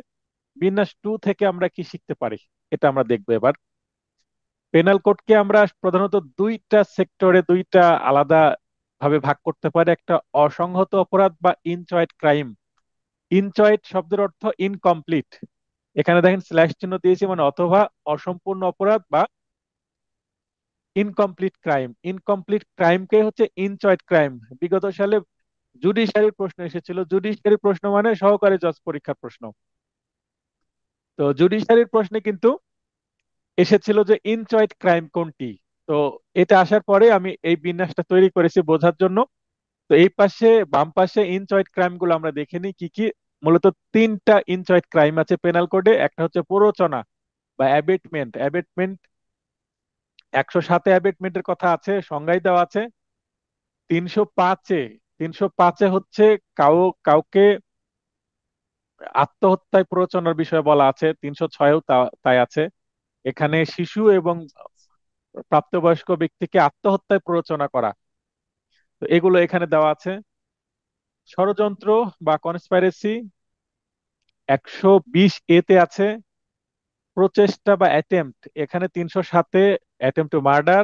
বিন্যাস টু থেকে আমরা কি শিখতে পারি, এটা আমরা দেখবো এবার। পেনাল কোডকে আমরা প্রধানত দুইটা সেক্টরে, দুইটা আলাদা ভাবে ভাগ করতে পারি। একটা অসংহত অপরাধ বা ইনচয়েড ক্রাইম। ইনচয়েড শব্দের অর্থ ইনকমপ্লিট, এখানে দেখেন স্ল্যাশ চিহ্ন দিয়েছি, মানে অথবা অসম্পূর্ণ অপরাধ বা ইনকমপ্লিট ক্রাইম। ইনকমপ্লিট ক্রাইমকে হচ্ছে ইনচয়েড ক্রাইম বিগত সালে জুডিশিয়ারি প্রশ্ন এসেছিল। জুডিশিয়ারি প্রশ্ন মানে সহকারী জজ পরীক্ষার প্রশ্ন। তো জুডিশিয়ারির প্রশ্নে কিন্তু এসেছিল যে ইনচয়েড ক্রাইম কোনটি। তো এটা আসার পরে আমি এই বিন্যাসটা তৈরি করেছি বোঝার জন্য। তো এই পাশে বাম পাশে ইনচয়েড ক্রাইম গুলো আমরা দেখে নিই কি কি। মূলত তিনটা ইনচয়েড ক্রাইম আছে পেনাল কোডে। একটা হচ্ছে প্ররোচনা বা অ্যাবেটমেন্ট। অ্যাবেটমেন্ট 107-এ অ্যাবেটমেন্টের কথা আছে, সংজ্ঞায় দেওয়া আছে। 305-এ, 305-এ হচ্ছে কাউকে আত্মহত্যায় প্ররোচনার বিষয়ে বলা আছে। 306-এও তাই আছে। এখানে শিশু এবং প্রাপ্তবয়স্ক ব্যক্তিকে আত্মহত্যায় প্ররোচনা করা, তো এগুলো এখানে দেওয়া আছে। ষড়যন্ত্র বা কনস্পাইরেসি 120-এ তে আছে। প্রচেষ্টা বা অ্যাটেম্পট এখানে 307-এ অ্যাটেম্পট টু মার্ডার,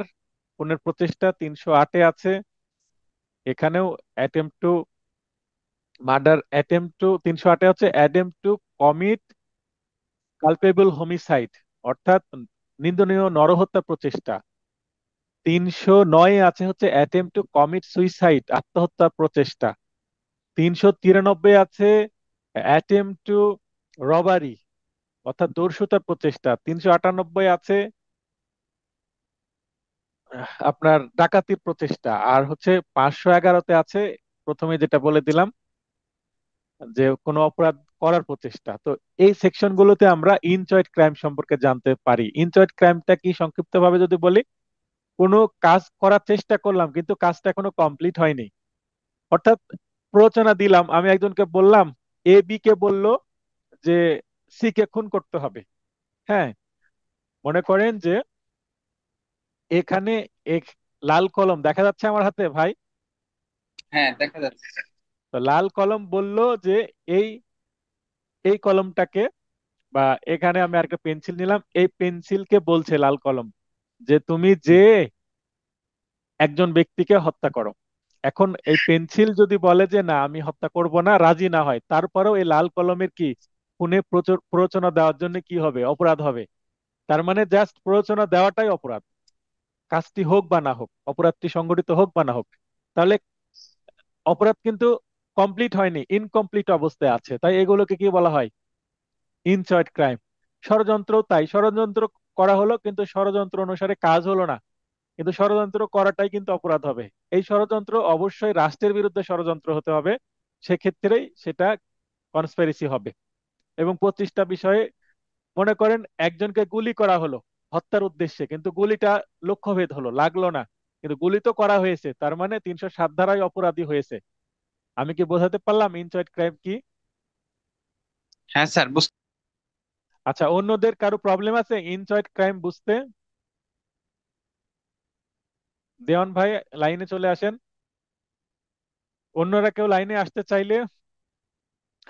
খুনের প্রচেষ্টা 308-এ আছে। এখানেও attempt to murder, attempt to 308-এ হচ্ছে attempt to commit culpable homicide, অর্থাৎ নিন্দনীয় নরহত্যা প্রচেষ্টা। 309-এ আছে হচ্ছে অ্যাটেম্পট টু কমিট সুইসাইড, আত্মহত্যা প্রচেষ্টা। 393 আছে অ্যাটেম্পট টু রবারি, অর্থাৎ দস্যুতার প্রচেষ্টা। 398 আছে আপনার ডাকাতির প্রচেষ্টা। আর হচ্ছে 511-তে আছে প্রথমে যেটা বলে দিলাম, যে কোনো অপরাধ করার প্রচেষ্টা। তো এই সেকশন গুলোতে আমরা ইনচয়েড ক্রাইম সম্পর্কে জানতে পারি। ইনচয়েড ক্রাইমটা কি সংক্ষিপ্ত ভাবে যদি বলি, কোনো কাজ করার চেষ্টা করলাম কিন্তু কাজটা এখনো কমপ্লিট হয়নি। অর্থাৎ প্ররোচনা দিলাম, আমি একজনকে বললাম, এ বি কে বলল যে সি কে খুন করতে হবে। হ্যাঁ, মনে করেন যে এখানে এক লাল কলম দেখা যাচ্ছে আমার হাতে ভাই। হ্যাঁ, দেখা যাচ্ছে। তো লাল কলম বলল যে এই এই কলমটাকে, বা এখানে আমি আর একটা পেন্সিল নিলাম, এই পেন্সিলকে বলছে লাল কলম যে তুমি যে একজন ব্যক্তিকে হত্যা করো। এখন এই পেন্সিল যদি বলে যে না আমি হত্যা করব না, রাজি না হয়, তারপরেও এই লাল কলমের কি খুনে প্ররোচনা দেওয়ার জন্য কি হবে, অপরাধ হবে। তার মানে জাস্ট প্ররোচনা দেওয়াটাই অপরাধ, কাজটি হোক বা না হোক, অপরাধটি সংগঠিত হোক বা না হোক। তাহলে অপরাধ কিন্তু কমপ্লিট হয়নি, ইনকমপ্লিট অবস্থায় আছে, তাই এগুলোকে কি বলা হয়, ইনচয়েড ক্রাইম। ষড়যন্ত্র তাই, ষড়যন্ত্র করা হলো কিন্তু ষড়যন্ত্র অনুসারে কাজ হলো না, কিন্তু ষড়যন্ত্র করাটাই কিন্তু অপরাধ হবে। এই ষড়যন্ত্র অবশ্যই রাষ্ট্রের বিরুদ্ধে ষড়যন্ত্র হতে হবে, সেক্ষেত্রেই সেটা কনস্পিরেসি হবে। এবং 25টা বিষয়ে মনে করেন একজনকে গুলি করা হলো হত্যার উদ্দেশ্যে, কিন্তু গুলিটা লক্ষ্যভেদ হলো, লাগলো না, কিন্তু গুলি তো করা হয়েছে, তার মানে 307 ধারায় অপরাধী হয়েছে। আমি কি বোঝাতে পারলাম ইনচয়েড ক্রাইম কি? হ্যাঁ স্যার, বুঝতে। আচ্ছা, অন্যদের কারো প্রবলেম আছে ইনচয়েড ক্রাইম বুঝতে? দেওয়ান ভাই, লাইনে চলে আসেন। অন্যরা কেউ লাইনে আসতে চাইলে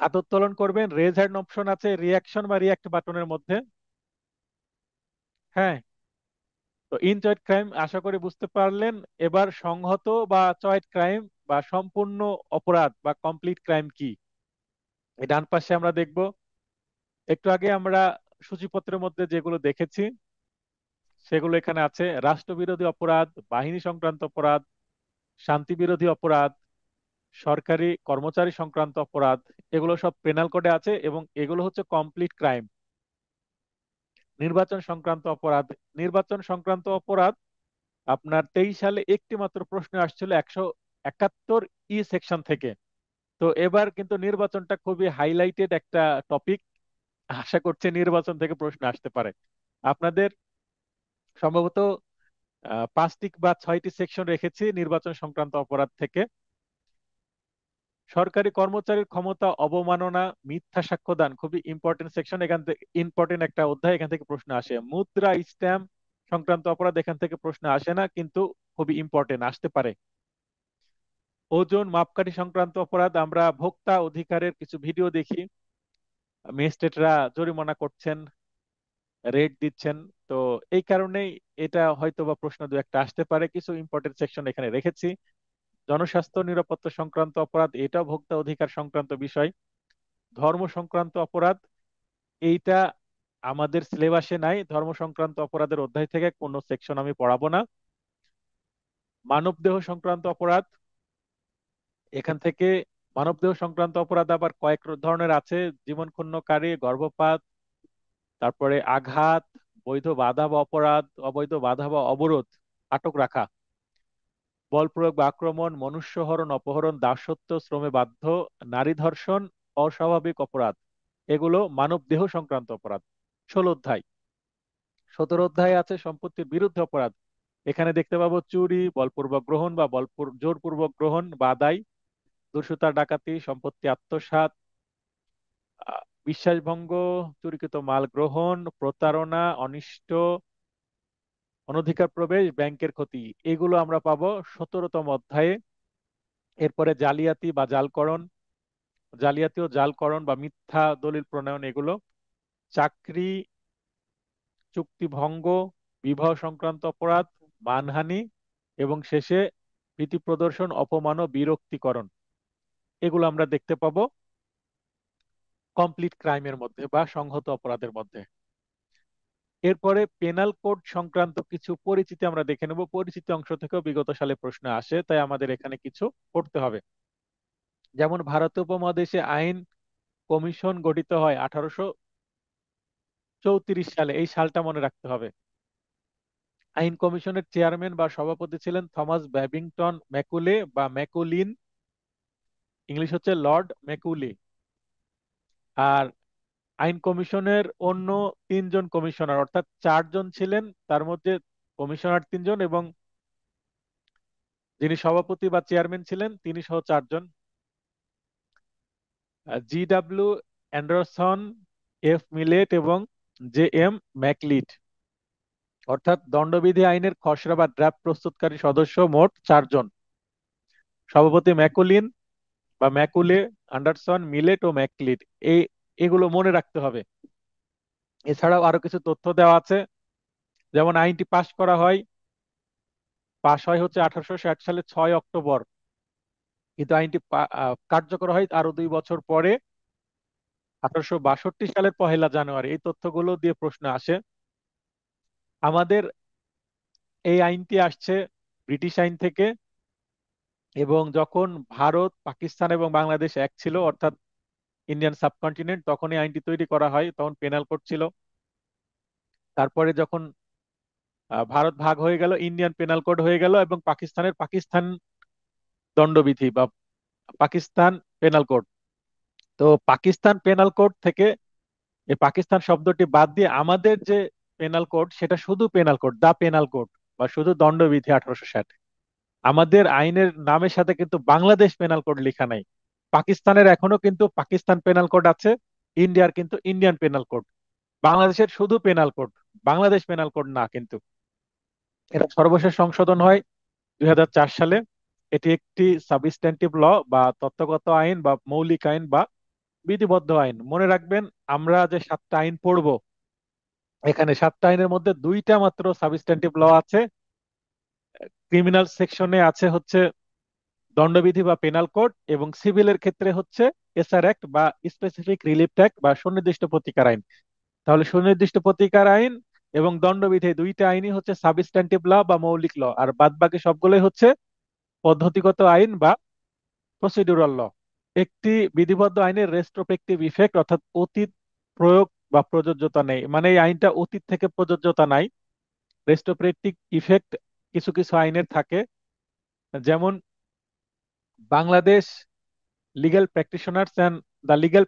হাত উত্তোলন করবেন। রেজ হ্যান্ড অপশন আছে রিয়াকশন বা রিয়াক্ট বাটনের মধ্যে। হ্যাঁ, তো ইনচয়েড ক্রাইম আশা করি বুঝতে পারলেন। এবার সংহত বা চয়েড ক্রাইম বা সম্পূর্ণ অপরাধ বা কমপ্লিট ক্রাইম কি, এই ডান পাশে আমরা দেখব। একটু আগে আমরা সূচিপত্রের মধ্যে যেগুলো দেখেছি সেগুলো এখানে আছে। রাষ্ট্রবিরোধী অপরাধ, বাহিনী সংক্রান্ত অপরাধ, শান্তি বিরোধী অপরাধ, সরকারি কর্মচারী সংক্রান্ত অপরাধ, এগুলো সব পেনাল কোডে আছে এবং এগুলো হচ্ছে কমপ্লিট ক্রাইম। নির্বাচন সংক্রান্ত অপরাধ, নির্বাচন সংক্রান্ত অপরাধ আপনার 23 সালে একটি মাত্র প্রশ্ন আসছিল 171 সেকশন থেকে। তো এবার কিন্তু নির্বাচনটা খুবই হাইলাইটেড একটা টপিক, আশা করছি নির্বাচন থেকে প্রশ্ন আসতে পারে। আপনাদের সম্ভবত 5টি বা 6টি সেকশন রেখেছি নির্বাচন সংক্রান্ত অপরাধ থেকে। সরকারি কর্মচারীর ক্ষমতা অবমাননা, মিথ্যা সাক্ষ্যদান খুবই ইম্পর্টেন্ট সেকশন, এখান থেকে ইম্পর্টেন্ট একটা অধ্যায়, এখান থেকে প্রশ্ন আসে। মুদ্রা স্ট্যাম্প সংক্রান্ত অপরাধ এখান থেকে প্রশ্ন আসে না, কিন্তু খুবই ইম্পর্টেন্ট, আসতে পারে। ওজন মাপকাঠি সংক্রান্ত অপরাধ, আমরা ভোক্তা অধিকারের কিছু ভিডিও দেখি, ম্যাজিস্ট্রেটরা জরিমানা করছেন, রেট দিচ্ছেন। তো এই কারণেই এটা হয়তো বা প্রশ্ন দু একটা আসতে পারে, কিছু ইম্পর্টেন্ট সেকশন এখানে রেখেছি। জনস্বাস্থ্য নিরাপত্তা সংক্রান্ত অপরাধ, এটাও ভোক্তা অধিকার সংক্রান্ত বিষয়। ধর্ম সংক্রান্ত অপরাধ, এইটা আমাদের সিলেবাসে নাই, ধর্ম সংক্রান্ত অপরাধের অধ্যায় থেকে কোনো সেকশন আমি পড়াবো না। মানবদেহ সংক্রান্ত অপরাধ, এখান থেকে মানবদেহ সংক্রান্ত অপরাধ আবার কয়েক ধরনের আছে: জীবন খূর্ণকারী, গর্ভপাত, তারপরে আঘাত, বৈধ বাধা বা অপরাধ, অবৈধ বাধা বা অবরোধ, আটক রাখা, বল প্রয়োগ বা আক্রমণ, মনুষ্যহরণ, অপহরণ, দাসত্ব, শ্রমে বাধ্য, নারী ধর্ষণ, অস্বাভাবিক অপরাধ। এগুলো মানব দেহ সংক্রান্ত অপরাধ। 16 অধ্যায়। 17 অধ্যায় আছে সম্পত্তির বিরুদ্ধে অপরাধ। এখানে দেখতে পাবো চুরি, বলপূর্বক গ্রহণ বা জোরপূর্বক গ্রহণ বা আদায়, দস্যুতা, ডাকাতি, সম্পত্তি আত্মসাৎ, বিশ্বাসভঙ্গ, চুরিকৃত মাল গ্রহণ, প্রতারণা, অনিষ্ট, অনধিকার প্রবেশ, ব্যাংকের ক্ষতি। এগুলো আমরা পাবো 17তম অধ্যায়ে। এরপরে জালিয়াতি বা জালকরণ, জালিয়াতি ও জালকরণ বা মিথ্যা দলিল প্রণয়ন, এগুলো চাকরি চুক্তি ভঙ্গ, বিবাহ সংক্রান্ত অপরাধ, মানহানি, এবং শেষে ভীতি প্রদর্শন, অপমান ও বিরক্তিকরণ। এগুলো আমরা দেখতে পাবো কমপ্লিট ক্রাইমের মধ্যে বা সংহত অপরাধের মধ্যে। এরপরে পেনাল কোড সংক্রান্ত কিছু পরিচিতি আমরা দেখে নেব। পরিচিতি অংশ থেকেও বিগত সালে প্রশ্ন আসে, তাই আমাদের এখানে কিছু পড়তে হবে। যেমন ভারতীয় উপমহাদেশে আইন কমিশন গঠিত হয় 1834 সালে, এই সালটা মনে রাখতে হবে। আইন কমিশনের চেয়ারম্যান বা সভাপতি ছিলেন থমাস ব্যাবিংটন ম্যাকুলে বা ম্যাকুলিন, ইংলিশ হচ্ছে লর্ড ম্যাকুলি। আর আইন কমিশনের অন্য 3জন কমিশনার, অর্থাৎ 4জন ছিলেন, তার মধ্যে কমিশনার 3জন এবং যিনি সভাপতি বা চেয়ারম্যান ছিলেন তিনি সহ 4জন: জি.ডব্লিউ অ্যান্ডারসন, এফ মিলেট এবং জে এম ম্যাকলিড। অর্থাৎ দণ্ডবিধি আইনের খসড়া বা ড্রাফট প্রস্তুতকারী সদস্য মোট 4জন: সভাপতি ম্যাকুলিন বা ম্যাকুলে, অ্যান্ডারসন, মিলেট ও ম্যাকলিড। এই এগুলো মনে রাখতে হবে। এছাড়াও আরো কিছু তথ্য দেওয়া আছে। যেমন আইনটি পাশ হয় হচ্ছে 1860 সালে 6 অক্টোবর, কিন্তু আইনটি কার্যকর হয় আরো 2 বছর পরে, 1862 সালের 1 জানুয়ারি। এই তথ্যগুলো দিয়ে প্রশ্ন আসে। আমাদের এই আইনটি আসছে ব্রিটিশ আইন থেকে, এবং যখন ভারত, পাকিস্তান এবং বাংলাদেশ এক ছিল, অর্থাৎ ইন্ডিয়ান সাবকন্টিনেন্ট, তখন এই আইনটি তৈরি করা হয়, তখন পেনাল কোড ছিল। তারপরে যখন ভারত ভাগ হয়ে গেল, ইন্ডিয়ান পেনাল কোড হয়ে গেল, এবং পাকিস্তান দণ্ডবিধি বা পাকিস্তান পেনাল কোড। তো পাকিস্তান পেনাল কোড থেকে এই পাকিস্তান শব্দটি বাদ দিয়ে আমাদের যে পেনাল কোড, সেটা শুধু পেনাল কোড, দা পেনাল কোড বা শুধু দণ্ডবিধি 1860। আমাদের আইনের নামের সাথে কিন্তু বাংলাদেশ পেনাল কোড লেখা নাই। পাকিস্তানের এখনো কিন্তু পাকিস্তান পেনাল কোড আছে, ইন্ডিয়ার কিন্তু ইন্ডিয়ান পেনাল কোড। বাংলাদেশের শুধু penal code, Bangladesh penal code না কিন্তু। এটা সর্বশেষ সংশোধন হয় 2004 সালে। এটি একটি সাবস্ট্যান্টিভ ল বা তত্ত্বগত আইন বা মৌলিক আইন বা বিধিবদ্ধ আইন। মনে রাখবেন, আমরা যে 7টা আইন পড়বো, এখানে 7টা আইনের মধ্যে 2টা মাত্র সাবস্ট্যান্টিভ ল আছে। ক্রিমিনাল সেকশনে আছে হচ্ছে দণ্ডবিধি বা পেনাল কোড, এবং সিভিলের ক্ষেত্রে হচ্ছে এসআর অ্যাক্ট বা স্পেসিফিক রিলিফ অ্যাক্ট বা সুনির্দিষ্ট প্রতিকার আইন। তাহলে সুনির্দিষ্ট প্রতিকার আইন এবং দণ্ডবিধি, এই 2টা আইনই হচ্ছে সাবস্ট্যান্টিভ ল বা মৌলিক ল, আর বাদ বাকি সবগুলোই হচ্ছে পদ্ধতিগত আইন বা প্রসিডিউরাল ল। একটি বিধিবদ্ধ আইনের রেস্ট্রোস্পেক্টিভ ইফেক্ট, অর্থাৎ অতীত প্রয়োগ বা প্রযোজ্যতা নেই, মানে এই আইনটা অতীত থেকে প্রযোজ্যতা নাই। রেস্ট্রোস্পেক্টিভ ইফেক্ট কিছু কিছু আইনের থাকে। যেমন Bangladesh legal practitioners and the legal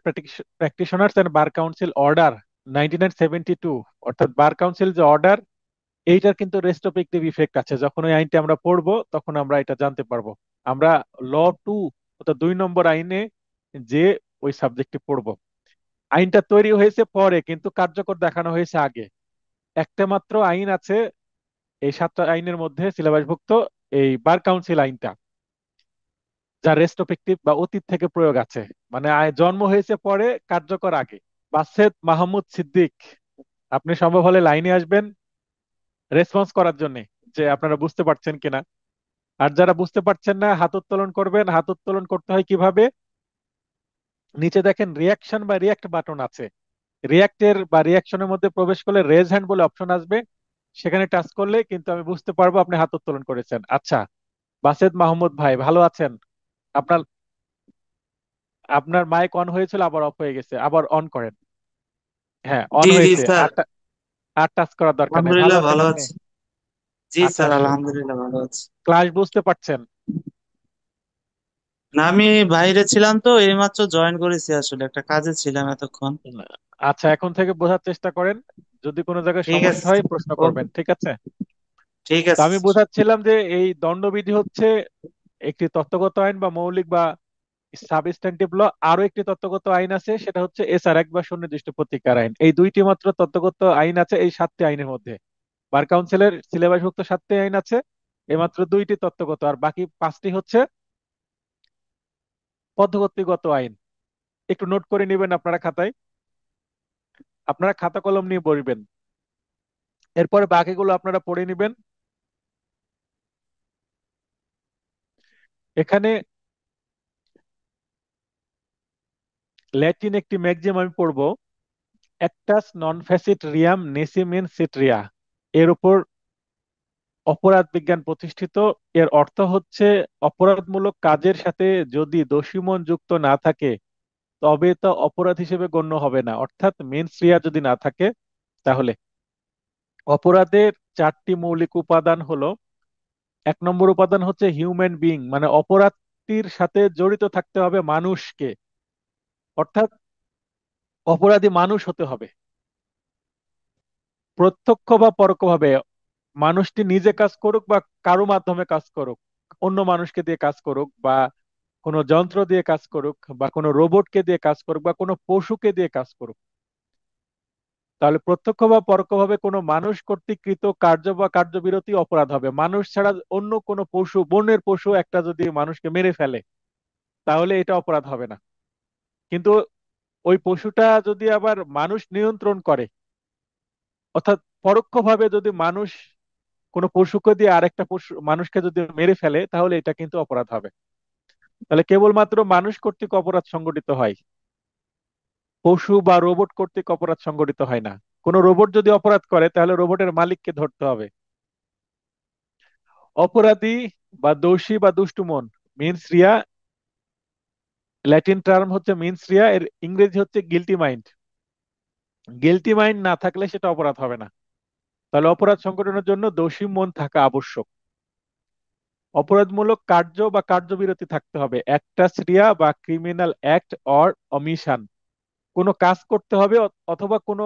practitioners and bar council order 1972, অর্থাৎ বার কাউন্সিল যে অর্ডার, এইটার কিন্তু রেস্ট্রোস্পেক্টিভ ইফেক্ট আছে। যখন ওই আইনটি আমরা পড়বো তখন আমরা এটা জানতে পারবো। আমরা ল 2, অর্থাৎ 2 নম্বর আইনে যে ওই সাবজেক্টটি পড়বো। আইনটা তৈরি হয়েছে পরে, কিন্তু কার্যকর দেখানো হয়েছে আগে। একটা মাত্র আইন আছে এই 7টা আইনের মধ্যে সিলেবাসভুক্ত, এই বার কাউন্সিল আইনটা, যার রেস্ট্রোস্পেক্টিভ বা অতীত থেকে প্রয়োগ আছে, মানে জন্ম হয়েছে পরে, কার্যকর আগে। বাসেদ মাহমুদ সিদ্দিক, আপনি সম্ভব হলে লাইনে আসবেন রেসপন্স করার জন্য, যে আপনারা বুঝতে পারছেন কিনা। আর যারা বুঝতে পারছেন না, হাত উত্তোলন করবেন। হাত উত্তোলন করতে হয় কিভাবে? নিচে দেখেন রিয়াকশন বা রিয়াক্ট বাটন আছে। রিয়াক্টের বা রিয়াকশনের মধ্যে প্রবেশ করলে রেজ হ্যান্ড বলে অপশন আসবে, সেখানে টাচ করলে কিন্তু আমি বুঝতে পারবো আপনি হাত উত্তোলন করেছেন। আচ্ছা, বাসেদ মাহমুদ ভাই ভালো আছেন? আপনার আপনার মাইক অন হয়েছিল, আবার অফ হয়ে গেছে, আবার অন করেন। হ্যাঁ, অন জি জি হয়েছে। স্যার। আর টাচ করার দরকার নেই। ভালো আলহামদুলিল্লাহ আছেন ভালো আপনি? আছি। জি আচ্ছা, স্যার, আলহামদুলিল্লাহ ভালো আছি। ক্লাস বুঝতে পারছেন? না, আমি বাইরে ছিলাম তো, এইমাত্র জয়েন করেছি, আসলে একটা কাজে ছিলাম এতক্ষণ। না। আচ্ছা, এখন থেকে বোঝার চেষ্টা করেন। যদি কোনো জায়গায় ঠিক আছে। সমস্যা হয় প্রশ্ন ওকে। করবেন, ঠিক আছে? ঠিক তো আছে আমি স্যার। বোঝাচ্ছিলাম যে এই দণ্ডবিধি হচ্ছে একটি তত্ত্বগত আইন বা মৌলিক বা সাবস্ট্যান্টিভ ল। আরো একটি তত্ত্বগত আইন আছে, সেটা হচ্ছে এসআর এক বা সুনির্দিষ্ট প্রতিকার আইন। এই দুইটি মাত্র তত্ত্বগত আইন আছে এই 7টি আইনের মধ্যে। বার কাউন্সিলের সিলেবাসভুক্ত 7টি আইন আছে, এই মাত্র দুইটি তত্ত্বগত, আর বাকি 5টি হচ্ছে পদ্ধতিগত আইন। একটু নোট করে নেবেন আপনারা খাতায়। আপনারা খাতা কলম নিয়ে বসবেন, এরপরে বাকিগুলো আপনারা পড়ে নেবেন। এখানে ল্যাটিন একটি ম্যাগজিম আমি পড়বো, অ্যাক্টাস নন ফ্যাসিট রিয়াম নেসি মেন সিট্রিয়া। এর উপর অপরাধ বিজ্ঞান প্রতিষ্ঠিত। এর অর্থ হচ্ছে অপরাধমূলক কাজের সাথে যদি দোষী মন যুক্ত না থাকে তবে তা অপরাধ হিসেবে গণ্য হবে না। অর্থাৎ মেন শ্রিয়া যদি না থাকে, তাহলে অপরাধের 4টি মৌলিক উপাদান হলো, 1 নম্বর উপাদান হচ্ছে হিউম্যান বিইং, মানে অপরাধটির সাথে জড়িত থাকতে হবে মানুষকে, অর্থাৎ অপরাধী মানুষ হতে হবে। প্রত্যক্ষ বা পরোক্ষভাবে মানুষটি নিজে কাজ করুক বা কারো মাধ্যমে কাজ করুক, অন্য মানুষকে দিয়ে কাজ করুক বা কোনো যন্ত্র দিয়ে কাজ করুক বা কোনো রোবটকে দিয়ে কাজ করুক বা কোনো পশুকে দিয়ে কাজ করুক, তাহলে প্রত্যক্ষ বা পরোক্ষভাবে কোনো মানুষ কর্তৃক কৃত কার্য বা কার্যবিরতি অপরাধ হবে। মানুষ ছাড়া অন্য কোনো পশু, বনের পশু একটা যদি মানুষকে মেরে ফেলে তাহলে এটা অপরাধ হবে না। কিন্তু ওই পশুটা যদি আবার মানুষ নিয়ন্ত্রণ করে, অর্থাৎ পরোক্ষভাবে যদি মানুষ কোনো পশুকে দিয়ে আরেকটা পশু মানুষকে যদি মেরে ফেলে, তাহলে এটা কিন্তু অপরাধ হবে। তাহলে কেবলমাত্র মানুষ কর্তৃক অপরাধ সংগঠিত হয়, পশু বা রোবট কর্তৃক অপরাধ সংগঠিত হয় না। কোনো রোবট যদি অপরাধ করে তাহলে রোবটের মালিককে ধরতে হবে। অপরাধী বা দোষী বা দুষ্টু মন, মিনস রিয়া, ল্যাটিন টার্ম হচ্ছে মিনস রিয়া, এর ইংরেজি হচ্ছে গিলটি মাইন্ড। গিলটি মাইন্ড না থাকলে সেটা অপরাধ হবে না। তাহলে অপরাধ সংগঠনের জন্য দোষী মন থাকা আবশ্যক। অপরাধমূলক কার্য বা কার্যবিরতি থাকতে হবে, একটা ক্রিয়া বা ক্রিমিনাল অ্যাক্ট অর অমিশন। কোনো কাজ করতে হবে অথবা কোনো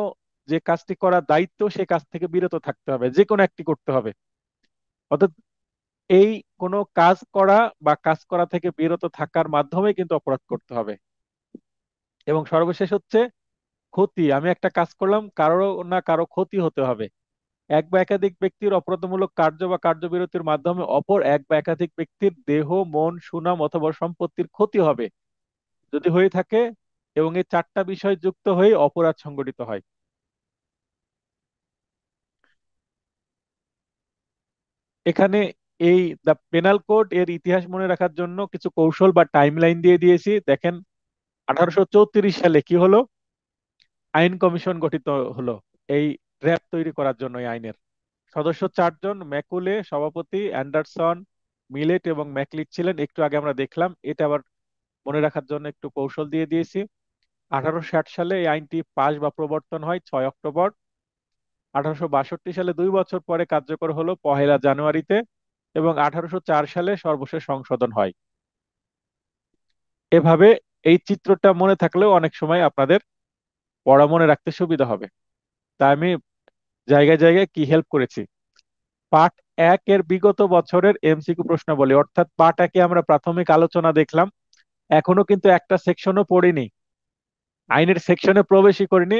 যে কাজটি করার দায়িত্ব সে কাজ থেকে বিরত থাকতে হবে, যে কোনো একটি করতে হবে। অর্থাৎ এই কোনো কাজ করা বা কাজ করা থেকে বিরত থাকার মাধ্যমে কিন্তু অপরাধ করতে হবে। এবং সর্বশেষ হচ্ছে ক্ষতি। আমি একটা কাজ করলাম, কারো না কারো ক্ষতি হতে হবে। এক বা একাধিক ব্যক্তির অপরাধমূলক কার্য বা কার্যবিরতির মাধ্যমে অপর এক বা একাধিক ব্যক্তির দেহ, মন, সুনাম অথবা সম্পত্তির ক্ষতি হবে যদি হয়ে থাকে, এবং এই 4টা বিষয় যুক্ত হয়ে অপরাধ সংগঠিত হয়। এখানে এই দ্য পেনাল কোড এর ইতিহাস মনে রাখার জন্য কিছু কৌশল বা টাইমলাইন দিয়ে দিয়েছি। দেখেন, 1834 সালে কি হলো, আইন কমিশন গঠিত হলো এই ড্রাফট তৈরি করার জন্য। এই আইনের সদস্য 4 জন, ম্যাকুলে সভাপতি, অ্যান্ডারসন, মিলেট এবং ম্যাকলিট ছিলেন। একটু আগে আমরা দেখলাম, এটা আবার মনে রাখার জন্য একটু কৌশল দিয়ে দিয়েছি। 1860 সালে এই আইনটি পাশ বা প্রবর্তন হয় 6 অক্টোবর। 1862 সালে 2 বছর পরে কার্যকর হলো 1 জানুয়ারিতে, এবং 1804 সালে সর্বশেষ সংশোধন হয়। এভাবে এই চিত্রটা মনে থাকলেও অনেক সময় আপনাদের পড়া মনে রাখতে সুবিধা হবে। তাই আমি জায়গায় জায়গায় কি হেল্প করেছি। পার্ট 1 এর বিগত বছরের এমসিকিউ প্রশ্নাবলী, অর্থাৎ পার্ট 1-এ আমরা প্রাথমিক আলোচনা দেখলাম, এখনো কিন্তু একটা সেকশনও পড়িনি, আইনের সেকশনে প্রবেশই করিনি।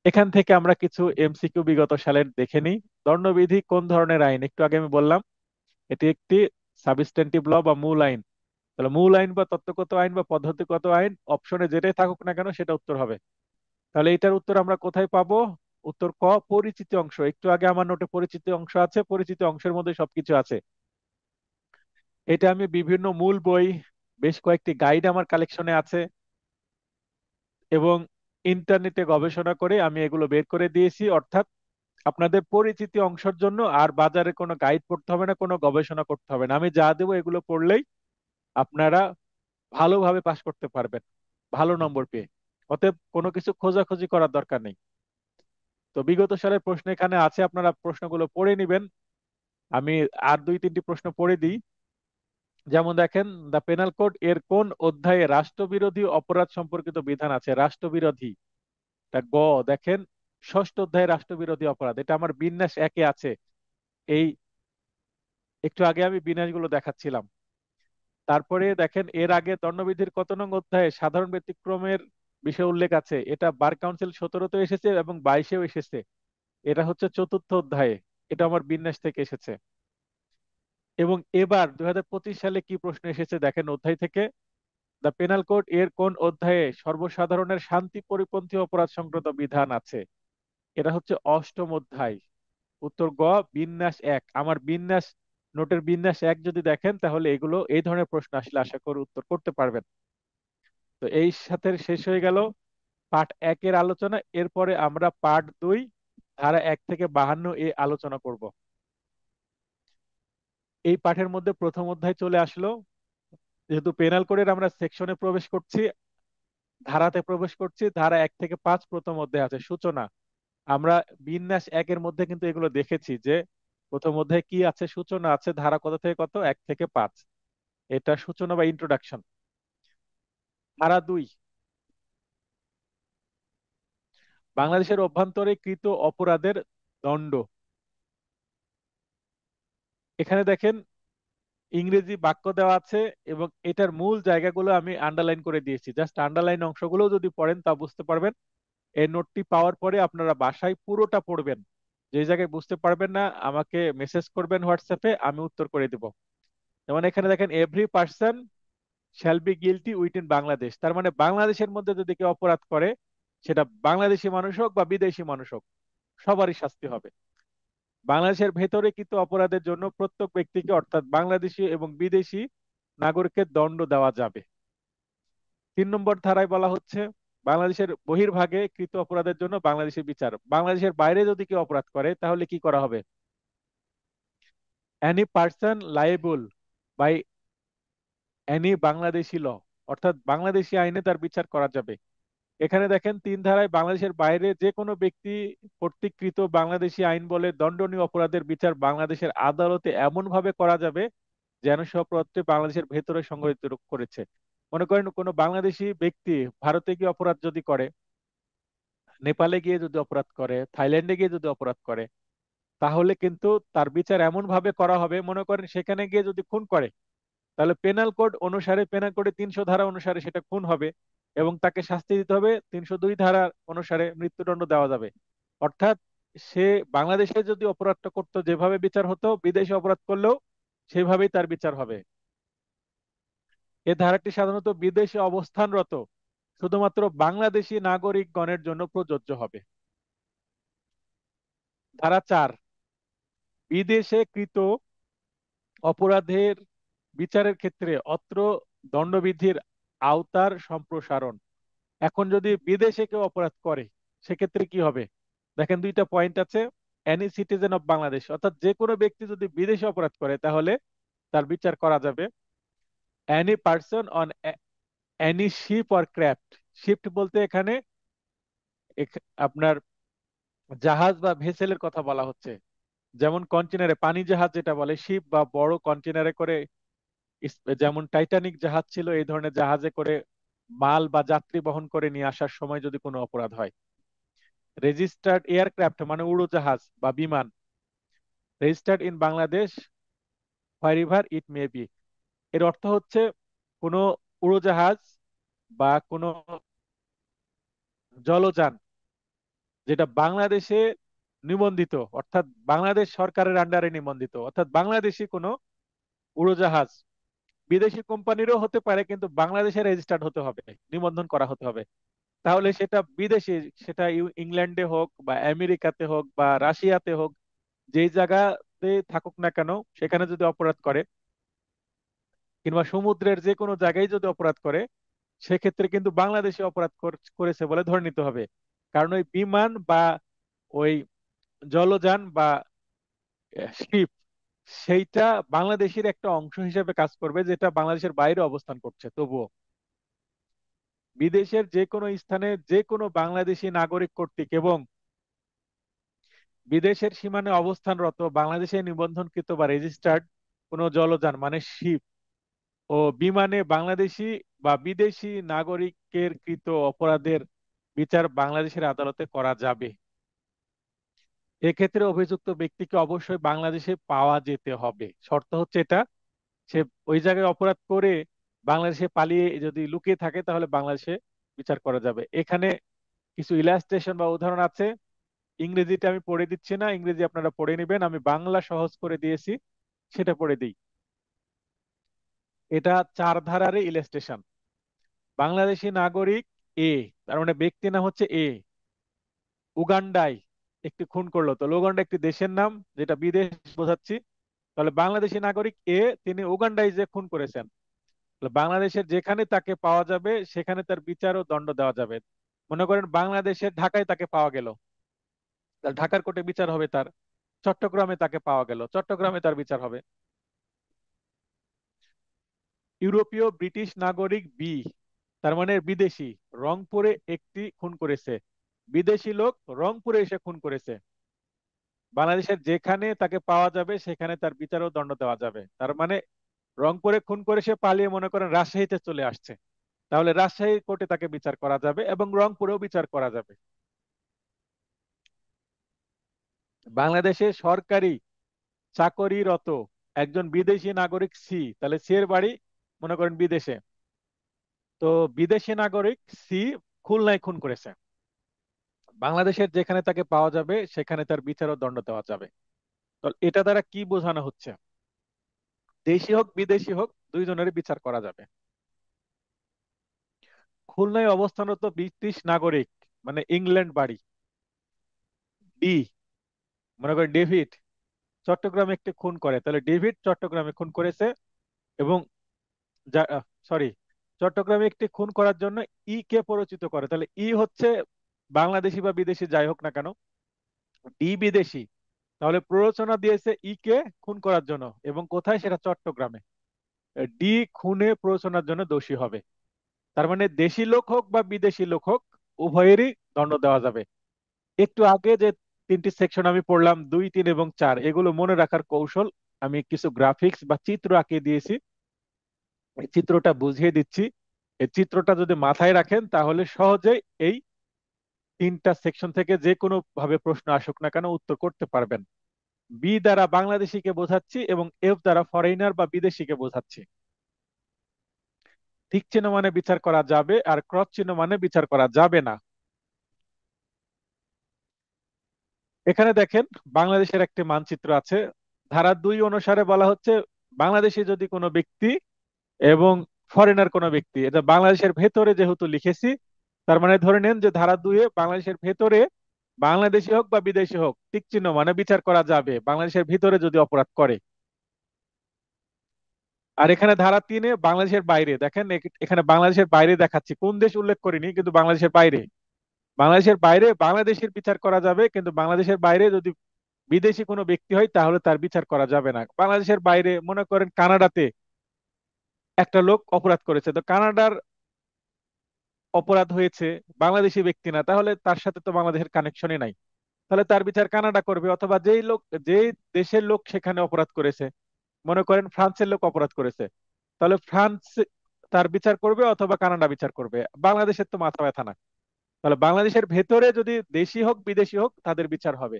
এখান থেকে আমরা কিছু এমসিকিউ বিগত সালের দেখে নিই। দণ্ডবিধি কোন ধরনের আইন? একটু আগে আমি বললাম এটি একটি সাবস্টেন্টিভ ল বা মূল আইন। তাহলে মূল আইন বা তত্ত্বগত আইন বা পদ্ধতিগত আইন, অপশনে যেটাই থাকুক না কেন সেটা উত্তর হবে। তাহলে এটার উত্তর আমরা কোথায় পাবো? উত্তর ক, পরিচিতি অংশ। একটু আগে আমার নোটে পরিচিতি অংশ আছে, পরিচিতি অংশের মধ্যে সবকিছু আছে। এটা আমি বিভিন্ন মূল বই, বেশ কয়েকটি গাইড আমার কালেকশনে আছে, এবং ইন্টারনেটে গবেষণা করে আমি এগুলো বের করে দিয়েছি। অর্থাৎ আপনাদের পরিচিতি অংশের জন্য আর বাজারে কোনো গাইড পড়তে হবে না, কোনো গবেষণা করতে হবে না। আমি যা দেবো এগুলো পড়লেই আপনারা ভালোভাবে পাশ করতে পারবেন। ভালো নম্বর পেয়ে। অতএব কোনো কিছু খোঁজাখুঁজি করার দরকার নেই। তো বিগত সালের প্রশ্ন এখানে আছে, আপনারা প্রশ্নগুলো পড়ে নিবেন। আমি আর দুই তিনটি প্রশ্ন পড়ে দিই। যেমন দেখেন, দ্য পেনাল কোড এর কোন অধ্যায়ে রাষ্ট্রবিরোধী অপরাধ সম্পর্কিত বিধান আছে? রাষ্ট্রবিরোধী, তা গ দেখেন, ষষ্ঠ অধ্যায়ে রাষ্ট্রবিরোধী অপরাধ, এটা আমার বিন্যাস একে আছে। এই একটু আগে আমি বিন্যাসগুলো দেখাচ্ছিলাম। তারপরে দেখেন, এর আগে দণ্ডবিধির কত নং অধ্যায়ে সাধারণ ব্যতিক্রমের বিষয় উল্লেখ আছে? এটা বার কাউন্সিল 17-তে এসেছে এবং 22-এও এসেছে। এটা হচ্ছে চতুর্থ অধ্যায়ে। এটা আমার বিন্যাস থেকে এসেছে। এবং এবার 2025 সালে কি প্রশ্ন এসেছে দেখেন অধ্যায় থেকে, দ্য পেনাল কোড এর কোন অধ্যায়ে সর্বসাধারণের শান্তি পরিপন্থী অপরাধ সংক্রান্ত বিধান আছে? এটা হচ্ছে অষ্টম অধ্যায়। উত্তর গ, বিন্যাস এক। আমার বিন্যাস, নোটের বিন্যাস এক যদি দেখেন তাহলে এগুলো, এই ধরনের প্রশ্ন আসলে আশা করি উত্তর করতে পারবেন। তো এই সাথে শেষ হয়ে গেল পার্ট একের আলোচনা। এরপরে আমরা পার্ট দুই, ধারা 1 থেকে 52 এ আলোচনা করব। এই পাঠের মধ্যে প্রথম অধ্যায় চলে আসলো। যেহেতু পেনাল কোডের আমরা সেকশনে প্রবেশ করছি, ধারাতে প্রবেশ করছি, ধারা 1 থেকে 5 প্রথম অধ্যায় আছে সূচনা। আমরা বিন্যাস একের মধ্যে কিন্তু এগুলো দেখেছি যে প্রথম অধ্যায়ে কি আছে, সূচনা আছে, ধারা কত থেকে কত, 1 থেকে 5। এটা সূচনা বা ইন্ট্রোডাকশন। ধারা 2, বাংলাদেশের অভ্যন্তরে কৃত অপরাধের দণ্ড। এখানে দেখেন ইংরেজি বাক্য দেওয়া আছে এবং এটার মূল জায়গাগুলো আমি আন্ডারলাইন করে দিয়েছি। জাস্ট আন্ডারলাইন অংশগুলো যদি পড়েন তা বুঝতে পারবেন। এই নোটটি পাওয়ার পরে আপনারা বাসায় পুরোটা পড়বেন। যে জায়গায় বুঝতে পারবেন না আমাকে মেসেজ করবেন হোয়াটসঅ্যাপে, আমি উত্তর করে দিব। যেমন এখানে দেখেন, every person shall be guilty with in Bangladesh, তার মানে বাংলাদেশের মধ্যে যদি কেউ অপরাধ করে, সেটা বাংলাদেশি মানুষ হোক বা বিদেশি মানুষ হোক, সবারই শাস্তি হবে। বাংলাদেশের ভেতরে কিন্তু অপরাধের জন্য প্রত্যেক ব্যক্তিকে, অর্থাৎ বাংলাদেশি এবং বিদেশি নাগরিককে দণ্ড দেওয়া যাবে। 3 নম্বর ধারায় বলা হচ্ছে, বাংলাদেশের বহির্ভাগে কৃত অপরাধের জন্য বাংলাদেশের বিচার। বাংলাদেশের বাইরে যদি কেউ অপরাধ করে তাহলে কি করা হবে? Any person liable by any Bangladeshi law, অর্থাৎ বাংলাদেশি আইনে তার বিচার করা যাবে। এখানে দেখেন 3 ধারায়, বাংলাদেশের বাইরে যে কোনো ব্যক্তি কর্তৃকৃত বাংলাদেশি আইন বলে দণ্ডনীয় অপরাধের বিচার বাংলাদেশের আদালতে এমন ভাবে করা যাবে যেন সে অপরাধটি বাংলাদেশের ভেতরে সংঘটিত করেছে। মনে করেন কোনো বাংলাদেশি ব্যক্তি ভারতে গিয়ে অপরাধ যদি করে, নেপালে গিয়ে যদি অপরাধ করে, থাইল্যান্ডে গিয়ে যদি অপরাধ করে, তাহলে কিন্তু তার বিচার এমন ভাবে করা হবে, মনে করেন সেখানে গিয়ে যদি খুন করে, তাহলে পেনাল কোড অনুসারে, পেনাল কোডে 300 ধারা অনুসারে সেটা খুন হবে এবং তাকে শাস্তি দিতে হবে 302 ধারা অনুসারে, মৃত্যুদণ্ড দেওয়া যাবে। অর্থাৎ সে বাংলাদেশে যদি অপরাধটা করতো যেভাবে বিচার হতো, বিদেশে অপরাধ করলেও সেভাবেই তার বিচার হবে। এ ধারাটি সাধারণত বিদেশে অবস্থানরত শুধুমাত্র বাংলাদেশি নাগরিকগণের জন্য প্রযোজ্য হবে। ধারা 4, বিদেশে কৃত অপরাধের বিচারের ক্ষেত্রে অত্র দণ্ডবিধির আওতার সম্প্রসারণ। এখন যদি বিদেশে কেউ অপরাধ করে সেক্ষেত্রে কি হবে? দেখেন 2টা পয়েন্ট আছে। এনি সিটিজেন অফ বাংলাদেশ, অর্থাৎ যে কোনো ব্যক্তি যদি বিদেশে অপরাধ করে তাহলে তার বিচার করা যাবে। Any person on any ship or craft, shift বলতে এখানে আপনার জাহাজ বা ভেসেলের কথা বলা হচ্ছে। যেমন কন্টেনারে, পানি জাহাজ যেটা বলে শিপ, বা বড় কন্টেনারে করে, যেমন টাইটানিক জাহাজ ছিল, এই ধরনের জাহাজে করে মাল বা যাত্রী বহন করে নিয়ে আসার সময় যদি কোনো অপরাধ হয়। রেজিস্টার্ড এয়ারক্রাফট মানে উড়োজাহাজ বা বিমান, registered in Bangladesh where ever it may be. এর অর্থ হচ্ছে কোনো উড়োজাহাজ বা কোনো জলযান যেটা বাংলাদেশে নিবন্ধিত, অর্থাৎ বাংলাদেশ সরকারের আন্ডারে নিবন্ধিত, অর্থাৎ বাংলাদেশি কোনো উড়োজাহাজ, বিদেশি কোম্পানিরও হতে পারে কিন্তু বাংলাদেশে রেজিস্টার্ড হতে হবে, নিবন্ধন করা হতে হবে। তাহলে সেটা বিদেশি, সেটা ইংল্যান্ডে হোক বা আমেরিকাতে হোক বা রাশিয়াতে হোক, যেই জায়গাতে থাকুক না কেন, সেখানে যদি অপরাধ করে, কিংবা সমুদ্রের যে কোনো জায়গায় যদি অপরাধ করে, সেক্ষেত্রে কিন্তু বাংলাদেশে অপরাধ করেছে বলে ধরে নিতে হবে। কারণ ওই বিমান বা ওই জলযান বা শিপ, সেইটা বাংলাদেশের একটা অংশ হিসেবে কাজ করবে, যেটা বাংলাদেশের বাইরে অবস্থান করছে তবুও। বিদেশের যে কোনো স্থানে যে কোনো বাংলাদেশি নাগরিক কর্তৃক এবং বিদেশের সীমানে অবস্থানরত বাংলাদেশে নিবন্ধনকৃত বা রেজিস্টার্ড কোনো জলযান মানে শিপ ও বিমানে বাংলাদেশি বা বিদেশি নাগরিকের কৃত অপরাধের বিচার বাংলাদেশের আদালতে করা যাবে। এক্ষেত্রে অভিযুক্ত ব্যক্তিকে অবশ্যই বাংলাদেশে পাওয়া যেতে হবে, শর্ত হচ্ছে এটা। সে ওই জায়গায় অপরাধ করে বাংলাদেশে পালিয়ে যদি লুকিয়ে থাকে তাহলে বাংলাদেশে বিচার করা যাবে। এখানে কিছু ইলাস্ট্রেশন বা উদাহরণ আছে, ইংরেজিটা আমি পড়ে দিচ্ছি না, ইংরেজি আপনারা পড়ে নেবেন, আমি বাংলা সহজ করে দিয়েছি, সেটা পড়ে দিই। এটা 4 ধারার ইলাস্ট্রেশন। বাংলাদেশি নাগরিক এ, তার মানে ব্যক্তি নাম হচ্ছে এ, উগান্ডায় একটি খুন করলো, তো উগান্ডা একটি দেশের নাম যেটা বিদেশ বোঝাচ্ছি। তাহলে বাংলাদেশি নাগরিক এ তিনি উগান্ডায় যে খুন করেছেন, তাহলে বাংলাদেশের যেখানে তাকে পাওয়া যাবে সেখানে তার বিচার ও দণ্ড দেওয়া যাবে। মনে করেন বাংলাদেশের ঢাকায় তাকে পাওয়া গেল, তাহলে ঢাকার কোর্টে বিচার হবে তার। চট্টগ্রামে তাকে পাওয়া গেল, চট্টগ্রামে তার বিচার হবে। ইউরোপীয় ব্রিটিশ নাগরিক বি, তার মানে বিদেশি, রংপুরে একটি খুন করেছে, বিদেশি লোক রংপুরে এসে খুন করেছে, বাংলাদেশের যেখানে তাকে পাওয়া যাবে সেখানে তার বিচার ও দণ্ড দেওয়া যাবে। তার মানে রংপুরে খুন করে সে পালিয়ে মনে করেন রাজশাহীতে চলে আসছে, তাহলে রাজশাহী কোর্টে তাকে বিচার করা যাবে এবং রংপুরেও বিচার করা যাবে। বাংলাদেশে সরকারি চাকরিরত একজন বিদেশি নাগরিক সি, তাহলে সি এর বাড়ি মনে করেন বিদেশে, তো বিদেশি নাগরিক সি খুলনায় খুন করেছে, বাংলাদেশের যেখানে তাকে পাওয়া যাবে সেখানে তার বিচার ও দণ্ড দেওয়া যাবে। তো এটা দ্বারা কি বোঝানো হচ্ছে, দেশি হোক বিদেশি হোক দুইজনেরই বিচার করা যাবে। খুলনায় অবস্থানরত ব্রিটিশ নাগরিক মানে ইংল্যান্ড বাড়ি ডি, মনে করেন ডেভিড চট্টগ্রামে একটি খুন করে, তাহলে ডেভিড চট্টগ্রামে খুন করেছে এবং সরি, চট্টগ্রামে একটি খুন করার জন্য ই কে পরিচিত করে, তাহলে ই হচ্ছে বাংলাদেশি বা বিদেশি যাই হোক না কেন, ডি বিদেশি, তাহলে প্ররোচনা দিয়েছে ই কে খুন করার জন্য এবং কোথায়, সেটা চট্টগ্রামে, ডি খুনে প্ররোচনার জন্য দোষী হবে। তার মানে দেশি লোক হোক বা বিদেশি লোক হোক উভয়েরই দণ্ড দেওয়া যাবে। একটু আগে যে 3টি সেকশন আমি পড়লাম 2, 3 এবং 4, এগুলো মনে রাখার কৌশল আমি কিছু গ্রাফিক্স বা চিত্র আঁকিয়ে দিয়েছি, এই চিত্রটা বুঝিয়ে দিচ্ছি। এই চিত্রটা যদি মাথায় রাখেন তাহলে সহজেই এই 3টা সেকশন থেকে যে কোনো ভাবে প্রশ্ন আসুক না কেন উত্তর করতে পারবেন। বি দ্বারা বাংলাদেশিকে বোঝাচ্ছি এবং এফ দ্বারা ফরেইনার বা বিদেশিকে বোঝাচ্ছি। টিক চিহ্ন মানে বিচার করা যাবে আর ক্রস চিহ্ন মানে বিচার করা যাবে না। এখানে দেখেন বাংলাদেশের একটি মানচিত্র আছে, ধারা 2 অনুসারে বলা হচ্ছে বাংলাদেশে যদি কোনো ব্যক্তি এবং ফরেনার কোনো ব্যক্তি, এটা বাংলাদেশের ভেতরে যেহেতু লিখেছি, তার মানে ধরে নেন যে ধারা 2 বাংলাদেশের ভেতরে বাংলাদেশি হোক বা বিদেশি হোক টিক চিহ্ন মানে বিচার করা যাবে বাংলাদেশের ভিতরে যদি অপরাধ করে। আর এখানে ধারা 3 বাংলাদেশের বাইরে, দেখেন এখানে বাংলাদেশের বাইরে দেখাচ্ছি, কোন দেশ উল্লেখ করিনি কিন্তু বাংলাদেশের বাইরে, বাংলাদেশের বাইরে বাংলাদেশের বিচার করা যাবে, কিন্তু বাংলাদেশের বাইরে যদি বিদেশি কোনো ব্যক্তি হয় তাহলে তার বিচার করা যাবে না। বাংলাদেশের বাইরে মনে করেন কানাডাতে একটা লোক অপরাধ করেছে, তো কানাডার অপরাধ হয়েছে, বাংলাদেশি ব্যক্তি না, তাহলে তার সাথে তো বাংলাদেশের কানেকশনই নাই, তাহলে তার বিচার কানাডা করবে। অথবা যেই লোক, যেই দেশের লোক সেখানে অপরাধ করেছে, মনে করেন ফ্রান্সের লোক অপরাধ করেছে, তাহলে ফ্রান্স তার বিচার করবে অথবা কানাডা বিচার করবে, বাংলাদেশের তো মাথা ব্যথা না। তাহলে বাংলাদেশের ভেতরে যদি দেশি হোক বিদেশি হোক তাদের বিচার হবে।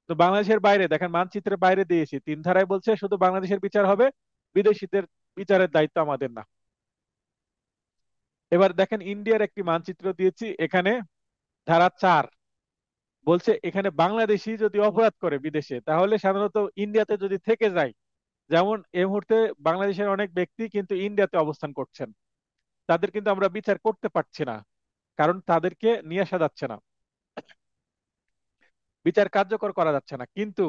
তো বাংলাদেশের বাইরে দেখেন মানচিত্রের বাইরে দিয়েছি, 3 ধারায় বলছে শুধু বাংলাদেশের বিচার হবে, বিদেশিদের বিচারের দায়িত্ব আমাদের না। এবার দেখেন ইন্ডিয়ার একটি মানচিত্র দিয়েছি, এখানে ধারা 4 বলছে এখানে বাংলাদেশি যদি অপরাধ করে বিদেশে তাহলে সাধারণত ইন্ডিয়াতে যদি থেকে যায়, যেমন এই মুহূর্তে বাংলাদেশের অনেক ব্যক্তি কিন্তু ইন্ডিয়াতে অবস্থান করছেন, তাদের কিন্তু আমরা বিচার করতে পারছি না, কারণ তাদেরকে নিয়ে আসা যাচ্ছে না, বিচার কার্যকর করা যাচ্ছে না। কিন্তু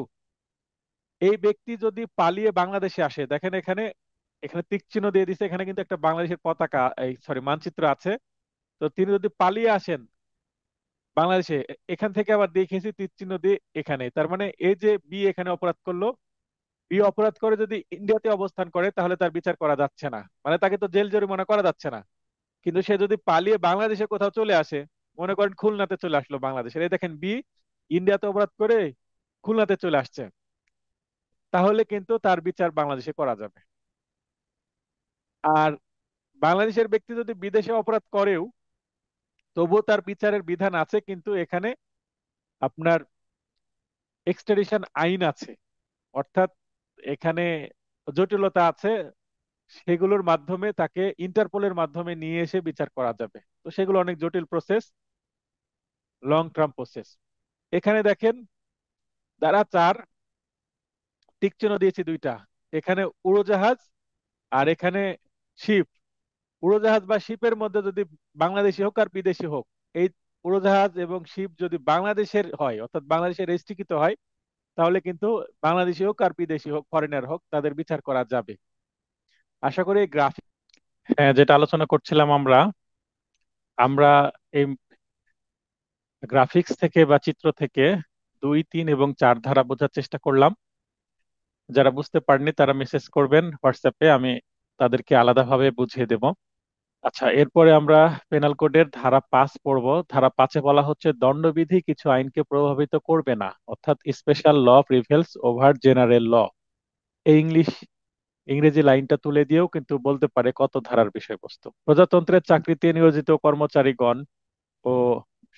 এই ব্যক্তি যদি পালিয়ে বাংলাদেশে আসে, দেখেন এখানে এখানে তীর চিহ্ন দিয়ে দিছে, এখানে কিন্তু একটা বাংলাদেশের পতাকা, এই সরি মানচিত্র আছে, তো তিনি যদি পালিয়ে আসেন বাংলাদেশে, এখান থেকে আবার দেখেছি তীর চিহ্ন দিয়ে এখানে, তার মানে এই যে বি এখানে অপরাধ করলো, বি অপরাধ করে যদি ইন্ডিয়াতে অবস্থান করে তাহলে তার বিচার করা যাচ্ছে না, মানে তাকে তো জেল জরিমানা করা যাচ্ছে না। কিন্তু সে যদি পালিয়ে বাংলাদেশে কোথাও চলে আসে, মনে করেন খুলনাতে চলে আসলো বাংলাদেশের, এই দেখেন বি ইন্ডিয়াতে অপরাধ করে খুলনাতে চলে আসছে, তাহলে কিন্তু তার বিচার বাংলাদেশে করা যাবে। আর বাংলাদেশের ব্যক্তি যদি বিদেশে অপরাধ করেও, তবুও তার বিচারের বিধান আছে, কিন্তু এখানে আপনার এক্সট্রাডিশন আইন আছে। অর্থাৎ এখানে জটিলতা আছে, সেগুলোর মাধ্যমে তাকে ইন্টারপোলের মাধ্যমে নিয়ে এসে বিচার করা যাবে। তো সেগুলো অনেক জটিল প্রসেস, লং টার্ম প্রসেস। এখানে দেখেন ধারা 4 টিক চিহ্ন দিয়েছি দুইটা, এখানে উড়োজাহাজ আর এখানে শিপ। উড়োজাহাজ বা শিপের মধ্যে যদি বাংলাদেশি হোক আর বিদেশি হোক, এই উড়োজাহাজ এবং শিপ যদি বাংলাদেশের হয় অর্থাৎ বাংলাদেশের রেজিস্ট্রিকৃত হয়, তাহলে কিন্তু বাংলাদেশি হোক আর বিদেশি হোক, ফরেনার হোক, তাদের বিচার করা যাবে। আশা করি এই গ্রাফিক, হ্যাঁ, যেটা আলোচনা করছিলাম আমরা আমরা এই গ্রাফিক্স থেকে বা চিত্র থেকে 2, 3 এবং 4 ধারা বোঝার চেষ্টা করলাম। যারা বুঝতে পারেননি তারা মেসেজ করবেন হোয়াটসঅ্যাপে, আমি তাদেরকে আলাদাভাবে বুঝিয়ে দেব। আচ্ছা, এরপরে আমরা পেনাল কোডের ধারা 5 পড়ব। ধারা 5-এ বলা হচ্ছে দণ্ডবিধি কিছু আইনকে প্রভাবিত করবে না, অর্থাৎ special law prevails over general law. এই ইংরেজি লাইনটা তুলে দিয়েও কিন্তু বলতে পারে কত ধারার বিষয়বস্তু। প্রজাতন্ত্রের চাকরিতে নিয়োজিত কর্মচারীগণ ও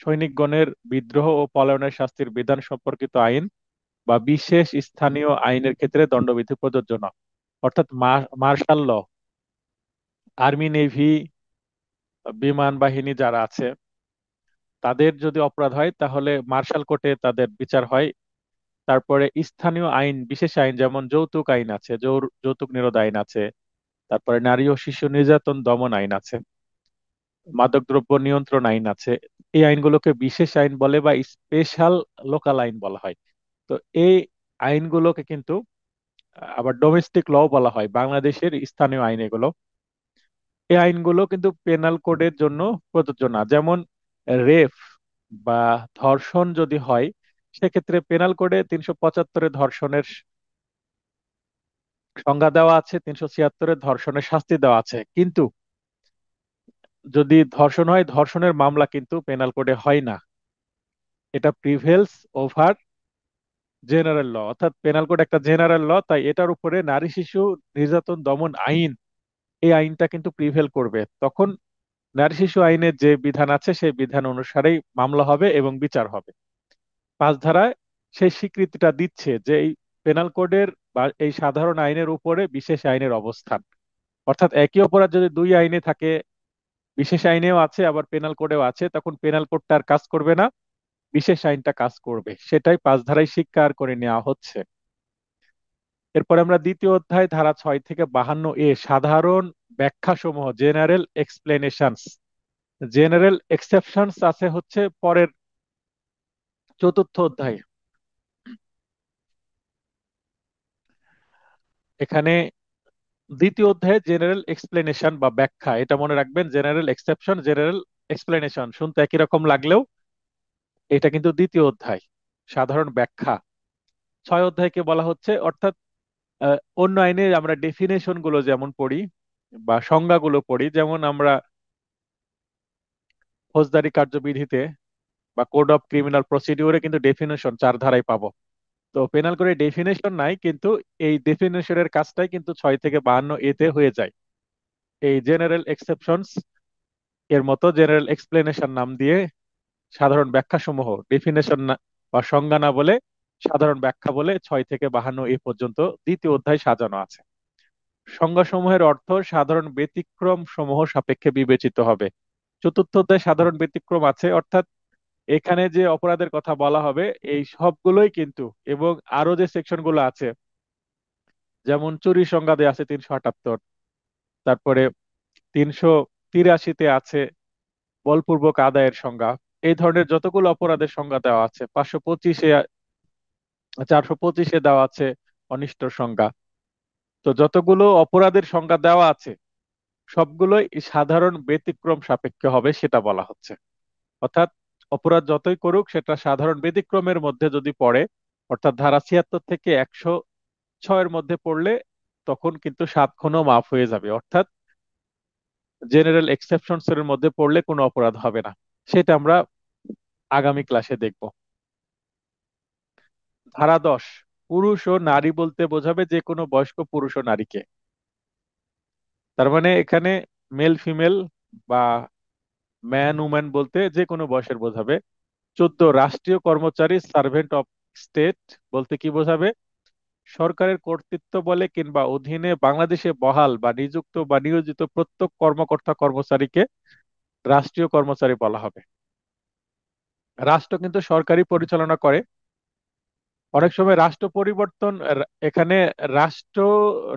সৈনিকগণের বিদ্রোহ ও পলায়নের শাস্তির বিধান সম্পর্কিত আইন বা বিশেষ স্থানীয় আইনের ক্ষেত্রে দণ্ডবিধি প্রযোজ্য নয়। অর্থাৎ মার্শাল ল, আর্মি নেভি, বিমান বাহিনী যারা আছে, তাদের যদি অপরাধ হয় তাহলে মার্শাল কোর্টে তাদের বিচার হয়। তারপরে স্থানীয় আইন, বিশেষ আইন, যেমন যৌতুক আইন আছে, যৌতুক নিরোধ আইন আছে, তারপরে নারী ও শিশু নির্যাতন দমন আইন আছে, মাদকদ্রব্য নিয়ন্ত্রণ আইন আছে। এই আইনগুলোকে বিশেষ আইন বলে বা স্পেশাল লোকাল আইন বলা হয়। তো এই আইনগুলোকে কিন্তু আবার ডোমেস্টিক ল বলা হয়, বাংলাদেশের স্থানীয় আইন এগুলো। এই আইনগুলো কিন্তু পেনাল কোডের জন্য প্রযোজ্য না। যেমন রেপ বা ধর্ষণ যদি হয়, সেক্ষেত্রে পেনাল কোডে 375-এ ধর্ষণের সংজ্ঞা দেওয়া আছে, 376-এ ধর্ষণের শাস্তি দেওয়া আছে। কিন্তু যদি ধর্ষণ হয়, ধর্ষণের মামলা কিন্তু পেনাল কোডে হয় না। এটা প্রিভেলস ওভার জেনারেল ল, অর্থাৎ পেনাল কোড একটা জেনারেল ল, তাই এটার উপরে নারী শিশু নির্যাতন দমন আইন, এই আইনটা কিন্তু প্রিভেল করবে। তখন নারী শিশু আইনের যে বিধান আছে সেই বিধান অনুসারেই মামলা হবে এবং বিচার হবে। 5 ধারায় সেই স্বীকৃতিটা দিচ্ছে যে এই পেনাল কোডের বা এই সাধারণ আইনের উপরে বিশেষ আইনের অবস্থান। অর্থাৎ একই অপরাধ যদি দুই আইনে থাকে, বিশেষ আইনেও আছে আবার পেনাল কোডেও আছে, তখন পেনাল কোডটা আর কাজ করবে না, বিশেষ আইনটা কাজ করবে। সেটাই 5 ধারায় স্বীকার করে নেওয়া হচ্ছে। এরপর আমরা দ্বিতীয় অধ্যায় ধারা 6 থেকে 52 সাধারণ ব্যাখ্যা সমূহ, জেনারেল এক্সপ্লেনেশনস, জেনারেল এক্সেপশনস আছে হচ্ছে পরের চতুর্থ অধ্যায়। এখানে দ্বিতীয় অধ্যায়ে জেনারেল এক্সপ্লেনেশন বা ব্যাখ্যা, এটা মনে রাখবেন, জেনারেল এক্সেপশন, জেনারেল এক্সপ্লেনেশন শুনতে একই রকম লাগলেও এটা কিন্তু দ্বিতীয় অধ্যায়, সাধারণ ব্যাখ্যা। 6 অধ্যায়কে বলা হচ্ছে, অর্থাৎ অন্য আইনে আমরা ডেফিনেশন গুলো যেমন পড়ি বা সংজ্ঞাগুলো পড়ি, যেমন আমরা ফৌজদারি কার্যবিধিতে বা কোড অফ ক্রিমিনাল প্রসিডিওরে কিন্তু ডেফিনেশন 4 ধারায় পাবো। তো পেনাল কোডে ডেফিনেশন নাই, কিন্তু এই ডেফিনেশনের কাজটাই কিন্তু 6 থেকে 52 তে হয়ে যায়। এই জেনারেল এক্সেপশনস এর মতো জেনারেল এক্সপ্লেনেশন নাম দিয়ে সাধারণ ব্যাখ্যা সমূহ, ডেফিনেশন বা সংজ্ঞা না বলে সাধারণ ব্যাখ্যা বলে 6 থেকে 52 পর্যন্ত দ্বিতীয় অধ্যায় সাজানো আছে। সংজ্ঞা সমূহের অর্থ সাধারণ ব্যতিক্রম সমূহ সাপেক্ষে বিবেচিত হবে। চতুর্থ অধ্যায় সাধারণ ব্যতিক্রম আছে, অর্থাৎ এখানে যে অপরাধের কথা বলা হবে এই সবগুলোই কিন্তু, এবং আরো যে সেকশন গুলো আছে, যেমন চুরি সংজ্ঞা দেয়া আছে 378, তারপরে 383-তে আছে বলপূর্বক আদায়ের সংজ্ঞা। এই ধরনের যতগুলো অপরাধের সংজ্ঞা দেওয়া আছে, 525-এ, 425-এ দেওয়া আছে অনিষ্টর সংজ্ঞা। তো যতগুলো অপরাধের সংজ্ঞা দেওয়া আছে সবগুলোই সাধারণ ব্যতিক্রম সাপেক্ষে হবে সেটা বলা হচ্ছে। অর্থাৎ অপরাধ যতই করুক সেটা সাধারণ ব্যতিক্রমের মধ্যে যদি পড়ে, অর্থাৎ ধারা 76 থেকে 106-এর মধ্যে পড়লে তখন কিন্তু 7 খুনও মাফ হয়ে যাবে। অর্থাৎ জেনারেল এক্সেপশনস এর মধ্যে পড়লে কোনো অপরাধ হবে না। সেটা আমরা আগামী ক্লাসে দেখব। ধারা 10, পুরুষ ও নারী বলতে বোঝাবে যে কোনো বয়স্ক পুরুষ ও নারীকে। তার মানে এখানে মেল ফিমেল বা ম্যান উম্যান বলতে যে কোনো বয়সের বোঝাবে। 14, রাষ্ট্রীয় কর্মচারী সার্ভেন্ট অফ স্টেট বলতে কি বোঝাবে? সরকারের কর্তৃত্ব বলে কিংবা অধীনে বাংলাদেশে বহাল বা নিযুক্ত বা নিয়োজিত প্রত্যেক কর্মকর্তা কর্মচারীকে রাষ্ট্রীয় কর্মচারী বলা হবে। রাষ্ট্র কিন্তু সরকারি পরিচালনা করে। অনেক সময় রাষ্ট্র পরিবর্তন এখানে রাষ্ট্র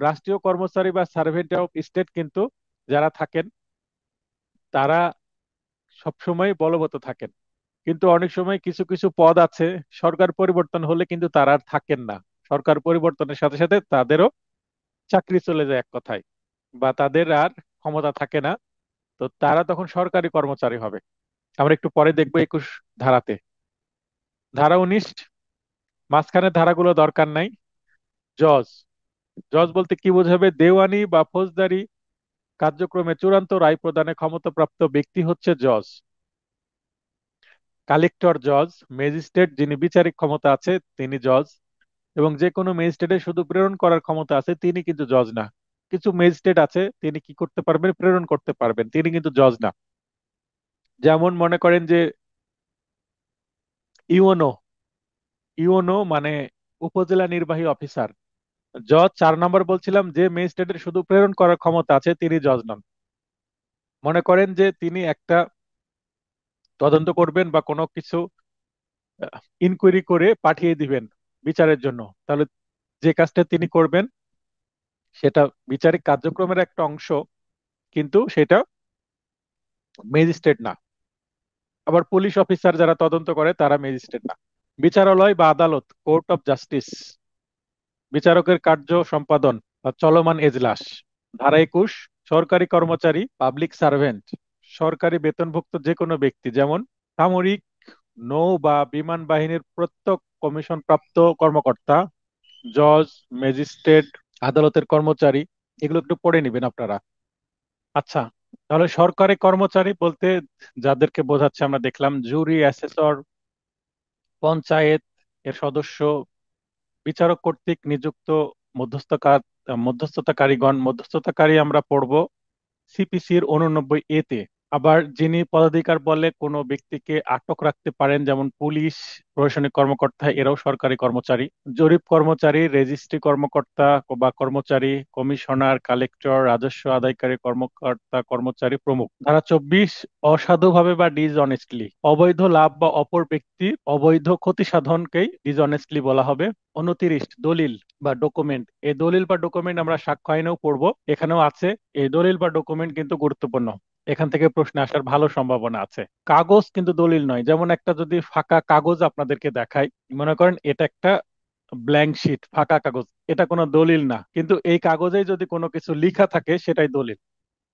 রাষ্ট্রীয় কর্মচারী বা সার্ভেন্ট অফ স্টেট কিন্তু যারা থাকেন তারা সবসময় বলবৎ থাকেন। কিন্তু অনেক সময় কিছু কিছু পদ আছে, সরকার পরিবর্তন হলে কিন্তু তারা আর থাকেন না। সরকার পরিবর্তনের সাথে সাথে তাদেরও চাকরি চলে যায় এক কথায়, বা তাদের আর ক্ষমতা থাকে না। তো তারা তখন সরকারি কর্মচারী হবে। আমরা একটু পরে দেখবো 21 ধারাতে। ধারা 19, মাঝখানে ধারাগুলো দরকার নাই। জজ, জজ বলতে কি বোঝাবে? দেওয়ানি বা ফৌজদারি কার্যক্রমে চূড়ান্ত রায় প্রদানে ক্ষমতাপ্রাপ্ত ব্যক্তি হচ্ছে জজ। কালেক্টর জজ, ম্যাজিস্ট্রেট যিনি বিচারিক ক্ষমতা আছে তিনি জজ। এবং যে কোনো ম্যাজিস্ট্রেটের শুধু প্রেরণ করার ক্ষমতা আছে, তিনি কিন্তু জজ না। কিছু ম্যাজিস্ট্রেট আছে তিনি কি করতে পারবেন? প্রেরণ করতে পারবেন, তিনি কিন্তু জজ না। যেমন মনে করেন যে ইউনো, ইউনো মানে উপজেলা নির্বাহী অফিসার। জজ 4 নম্বর বলছিলাম, যে ম্যাজিস্ট্রেটের শুধু প্রেরণ করার ক্ষমতা আছে তিনি জজ নন। মনে করেন যে তিনি একটা তদন্ত করবেন বা কোনো কিছু ইনকোয়ারি করে পাঠিয়ে দিবেন বিচারের জন্য, তাহলে যে কাজটা তিনি করবেন সেটা বিচারিক কার্যক্রমের একটা অংশ, কিন্তু সেটা ম্যাজিস্ট্রেট না। আবার পুলিশ অফিসার যারা তদন্ত করে তারা ম্যাজিস্ট্রেট না। বিচারালয় বা আদালত, কোর্ট অফ জাস্টিস, বিচারকের কার্য সম্পাদন বা চলমান এজলাস। ধারা 21, সরকারি কর্মচারী পাবলিক সার্ভেন্ট, সরকারি বেতনভুক্ত যে কোনো ব্যক্তি, যেমন সামরিক, নৌ বা বিমান বাহিনীর প্রত্যেক কমিশন প্রাপ্ত কর্মকর্তা, জজ, ম্যাজিস্ট্রেট, আদালতের কর্মচারী। এগুলো একটু পড়ে নিবেন আপনারা। আচ্ছা, তাহলে সরকারি কর্মচারী বলতে যাদেরকে বোঝাচ্ছে আমরা দেখলাম জুরি, অ্যাসেসর, পঞ্চায়েত এর সদস্য, বিচারক কর্তৃক নিযুক্ত মধ্যস্থকার মধ্যস্থতাকারীগণ। মধ্যস্থতাকারী আমরা পড়বো সিপিসির 89 তে। আবার যিনি পদাধিকার বলে কোনো ব্যক্তিকে আটক রাখতে পারেন, যেমন পুলিশ, প্রশাসনিক কর্মকর্তা, এরাও সরকারি কর্মচারী। জরিপ কর্মচারী, রেজিস্ট্রি কর্মকর্তা বা কর্মচারী, কমিশনার, কালেক্টর, রাজস্ব আদায়কারী কর্মকর্তা কর্মচারী প্রমুখ। ধারা 24, অসাধুভাবে বা ডিসঅনেস্টলি, অবৈধ লাভ বা অপর ব্যক্তির অবৈধ ক্ষতি সাধনকেই ডিসঅনেস্টলি বলা হবে। 29, দলিল বা ডকুমেন্ট। এই দলিল বা ডকুমেন্ট আমরা সাক্ষ্য আইনেও পড়বো, এখানেও আছে। এই দলিল বা ডকুমেন্ট কিন্তু গুরুত্বপূর্ণ, এখান থেকে প্রশ্ন আসার ভালো সম্ভাবনা আছে। কাগজ কিন্তু দলিল নয়। যেমন একটা যদি ফাঁকা কাগজ আপনাদেরকে দেখাই, মনে করেন এটা একটা ব্ল্যাঙ্ক শিট, ফাঁকা কাগজ, এটা কোনো দলিল না। কিন্তু এই কাগজেই যদি কোনো কিছু লেখা থাকে সেটাই দলিল।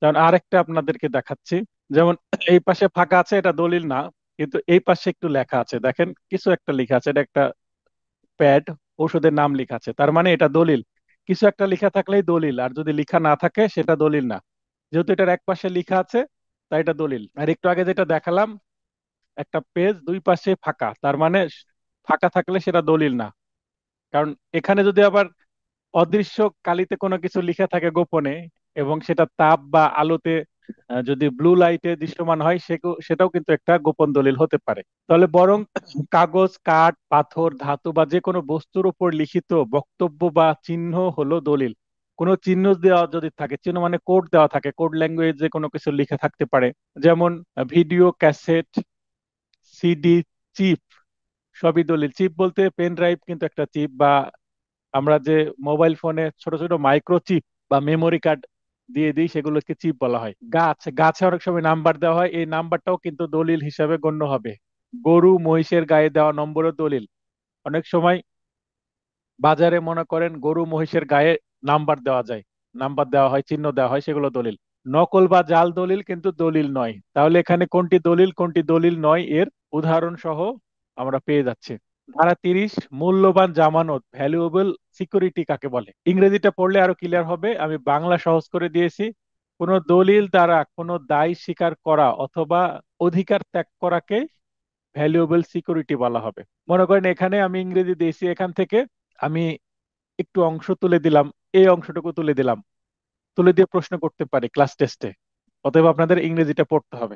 যেমন আরেকটা আপনাদেরকে দেখাচ্ছি, যেমন এই পাশে ফাঁকা আছে, এটা দলিল না। কিন্তু এই পাশে একটু লেখা আছে, দেখেন কিছু একটা লেখা আছে, এটা একটা প্যাড, ওষুধের নাম লেখা আছে, তার মানে এটা দলিল। কিছু একটা লেখা থাকলেই দলিল, আর যদি লেখা না থাকে সেটা দলিল না। যেহেতু এটার এক পাশে লেখা আছে তাই এটা দলিল। আর একটু আগে যেটা দেখালাম, একটা পেজ দুই পাশে ফাঁকা, তার মানে ফাঁকা থাকলে সেটা দলিল না। কারণ এখানে যদি আবার অদৃশ্য কালিতে কোনো কিছু লিখে থাকে গোপনে, এবং সেটা তাপ বা আলোতে যদি ব্লু লাইটে দৃশ্যমান হয়, সেটাও কিন্তু একটা গোপন দলিল হতে পারে। তাহলে বরং কাগজ, কাঠ, পাথর, ধাতু বা যে কোনো বস্তুর উপর লিখিত বক্তব্য বা চিহ্ন হলো দলিল। কোনো চিহ্ন দেওয়া যদি থাকে, চিহ্ন মানে কোড দেওয়া থাকে, কোড ল্যাঙ্গুয়েজে কোনো কিছু লিখে থাকতে পারে। যেমন ভিডিও ক্যাসেট, সিডি, চিপ, সবই দলিল। চিপ বলতে পেন ড্রাইভ কিন্তু একটা চিপ, বা আমরা যে মোবাইল ফোনে ছোট ছোট মাইক্রো চিপ বা মেমোরি কার্ড দিয়ে দিই, সেগুলোকে চিপ বলা হয়। গাছ, গাছে অনেক সময় নাম্বার দেওয়া হয়, এই নাম্বারটাও কিন্তু দলিল হিসাবে গণ্য হবে। গরু মহিষের গায়ে দেওয়া নম্বরও দলিল। অনেক সময় বাজারে মনে করেন গরু মহিষের গায়ে নাম্বার দেওয়া যায়, নাম্বার দেওয়া হয়, চিহ্ন দেওয়া হয়, সেগুলো দলিল। নকল বা জাল দলিল কিন্তু দলিল নয়। তাহলে এখানে কোনটি দলিল কোনটি দলিল নয় এর উদাহরণ সহ আমরা পেয়ে যাচ্ছি। ধারা 30, মূল্যবান জামানত, ভ্যালুয়েবল সিকিউরিটি কাকে বলে? ইংরেজিটা পড়লে আরো ক্লিয়ার হবে, আমি বাংলা সহজ করে দিয়েছি। কোনো দলিল দ্বারা কোনো দায় স্বীকার করা অথবা অধিকার ত্যাগ করাকে ভ্যালুয়েবল সিকিউরিটি বলা হবে। মনে করেন এখানে আমি ইংরেজি দিয়েছি, এখান থেকে আমি একটু অংশ তুলে দিলাম, এই অংশটুকু তুলে দিলাম, তুলে দিয়ে প্রশ্ন করতে পারি ক্লাস টেস্টে। অতএব আপনাদের ইংরেজিটা পড়তে হবে।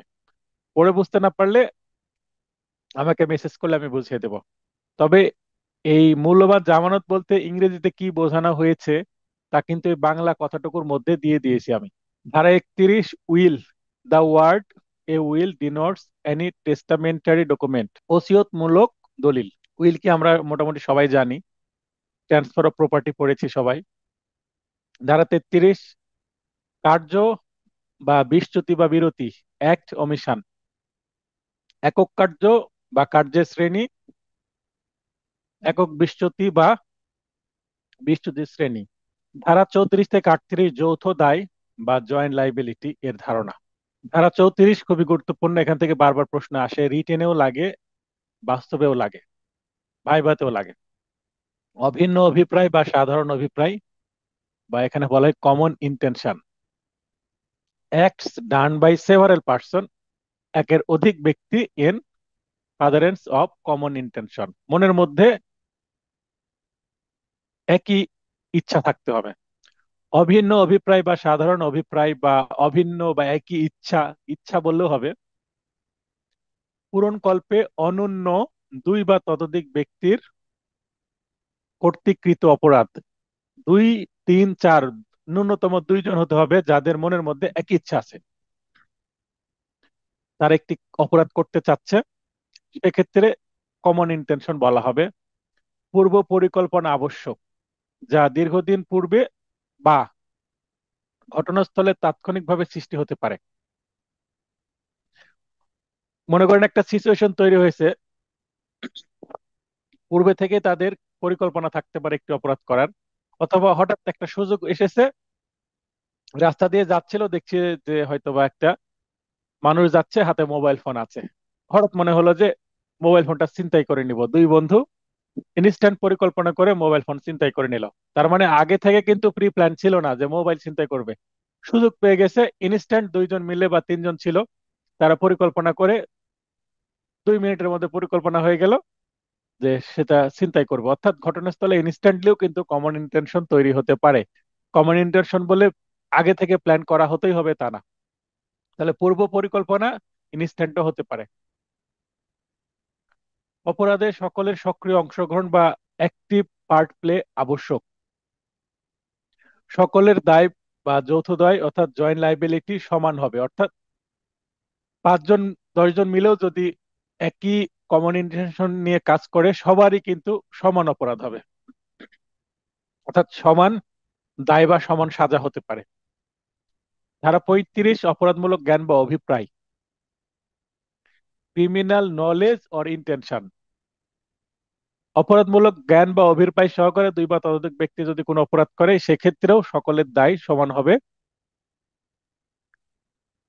পড়ে বুঝতে না পারলে আমাকে মেসেজ করলে আমি বুঝিয়ে দেব। তবে এই মূল্যবান জামানত বলতে ইংরেজিতে কি বোঝানো হয়েছে তা কিন্তু এই বাংলা কথাটুকুর মধ্যে দিয়ে দিয়েছি আমি। ধারা 31, will. The word a will denotes any testamentary document, ওসিয়ত মূলক দলিল। উইল কি আমরা মোটামুটি সবাই জানি, ট্রান্সফার অফ প্রপার্টি পড়েছি সবাই। ধারা 33, কার্য বা বিচ্যুতি বা বিরতি, অ্যাক্ট অমিশন, একক কার্য বা কার্যের শ্রেণী, একক বিচ্যুতি বা বিচ্যুতির শ্রেণী। ধারা 34 থেকে 38, যৌথ দায় বা জয়েন্ট লাইবিলিটি এর ধারণা। ধারা 34 খুবই গুরুত্বপূর্ণ, এখান থেকে বারবার প্রশ্ন আসে, রিটেনেও লাগে, বাস্তবেও লাগে, ভাইভাতেও লাগে। অভিন্ন অভিপ্রায় বা সাধারণ অভিপ্রায়, বা এখানে বলা হয় common intention, acts done by several person, একের অধিক ব্যক্তি in furtherance of common intention, মনের মধ্যে একই ইচ্ছা থাকতে হবে। অভিন্ন অভিপ্রায় বা সাধারণ অভিপ্রায় বা অভিন্ন বা একই ইচ্ছা, ইচ্ছা বললেও হবে, পূরণকল্পে অনন্য দুই বা ততোধিক ব্যক্তির কর্তৃকৃত অপরাধ। দুই, তিন, চার, ন্যূনতম দুইজন হতে হবে যাদের মনের মধ্যে একই ইচ্ছা আছে, তার একটি অপরাধ করতে চাচ্ছে, সেক্ষেত্রে কমন ইন্টেনশন বলা হবে। পূর্ব পরিকল্পনা আবশ্যক, যা দীর্ঘদিন পূর্বে বা ঘটনাস্থলে তাৎক্ষণিকভাবে সৃষ্টি হতে পারে। মনে করেন একটা সিচুয়েশন তৈরি হয়েছে, পূর্বে থেকে তাদের পরিকল্পনা থাকতে পারে একটি অপরাধ করার, অথবা হঠাৎ একটা সুযোগ এসেছে, রাস্তা দিয়ে যাচ্ছিল, দেখছে যে হয়তোবা একটা মানুষ যাচ্ছে, হাতে মোবাইল ফোন আছে, হঠাৎ মনে হলো যে মোবাইল ফোনটা ছিনতাই করে নিব। দুই বন্ধু ইনস্ট্যান্ট পরিকল্পনা করে মোবাইল ফোন ছিনতাই করে নিল। তার মানে আগে থেকে কিন্তু প্রি প্ল্যান ছিল না যে মোবাইল ছিনতাই করবে, সুযোগ পেয়ে গেছে, ইনস্ট্যান্ট দুইজন মিলে বা তিনজন ছিল, তারা পরিকল্পনা করে 2 মিনিটের মধ্যে পরিকল্পনা হয়ে গেল যে সেটা ছিনতাই করবে। অর্থাৎ ঘটনাস্থলে ইনস্ট্যান্টলিও কিন্তু কমন ইন্টেনশন তৈরি হতে পারে। কমন ইন্টেনশন বলে আগে থেকে প্ল্যান করা হতেই হবে তা না। তাহলে পূর্ব পরিকল্পনা ইনস্ট্যান্টও হতে পারে। অপরাধে সকলের সক্রিয় অংশগ্রহণ বা অ্যাক্টিভ পার্ট প্লে আবশ্যক। সকলের দায় বা যৌথ দায় অর্থাৎ জয়েন্ট লাইবিলিটি সমান হবে। অর্থাৎ 5 জন 10 জন মিলেও যদি একই কমন ইন্টেনশন নিয়ে কাজ করে, সবারই কিন্তু সমান অপরাধ হবে, অর্থাৎ সমান দায় বা সমান সাজা হতে পারে। ধারা 35, অপরাধমূলক জ্ঞান বা অভিপ্রায়, ক্রিমিনাল নলেজ অর ইন্টেনশন। অপরাধমূলক জ্ঞান বা অভিপ্রায় সহকারে দুই বা ততোধিক ব্যক্তি যদি কোনো অপরাধ করে, সেক্ষেত্রেও সকলের দায় সমান হবে।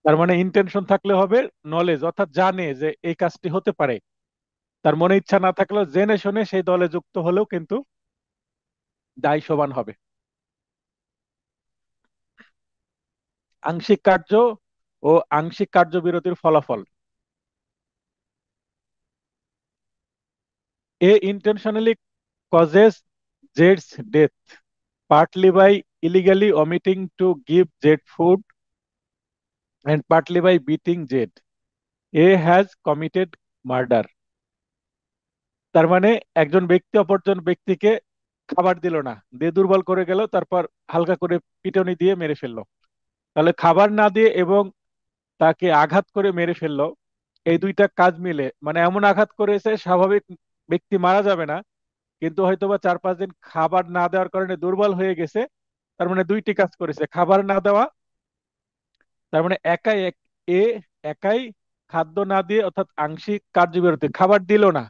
তার মানে ইন্টেনশন থাকলে হবে নলেজ, অর্থাৎ জানে যে এই কাজটি হতে পারে, তার মনে ইচ্ছা না থাকলেও জেনে শুনে সেই দলে যুক্ত হলেও কিন্তু দায় সমান হবে। আংশিক কার্য ও আংশিক কার্যবিরতির ফলাফল, এ ইন্টেনশনালি কজেস জেডস death, partly by illegally omitting to give Jed food and partly by beating Jed. A has committed murder. তার মানে একজন ব্যক্তি অপরজন ব্যক্তিকে খাবার দিল না, দিয়ে দুর্বল করে গেল, তারপর হালকা করে পিটুনি দিয়ে মেরে ফেললো। তাহলে খাবার না দিয়ে এবং তাকে আঘাত করে মেরে ফেললো, এই দুইটা কাজ মিলে মানে এমন আঘাত করেছে, স্বাভাবিক ব্যক্তি মারা যাবে না, কিন্তু হয়তোবা 4-5 দিন খাবার না দেওয়ার কারণে দুর্বল হয়ে গেছে। তার মানে দুইটি কাজ করেছে, খাবার না দেওয়া, তার মানে এ একাই খাদ্য না দিয়ে, অর্থাৎ আংশিক কার্যবিরতি, খাবার দিল না,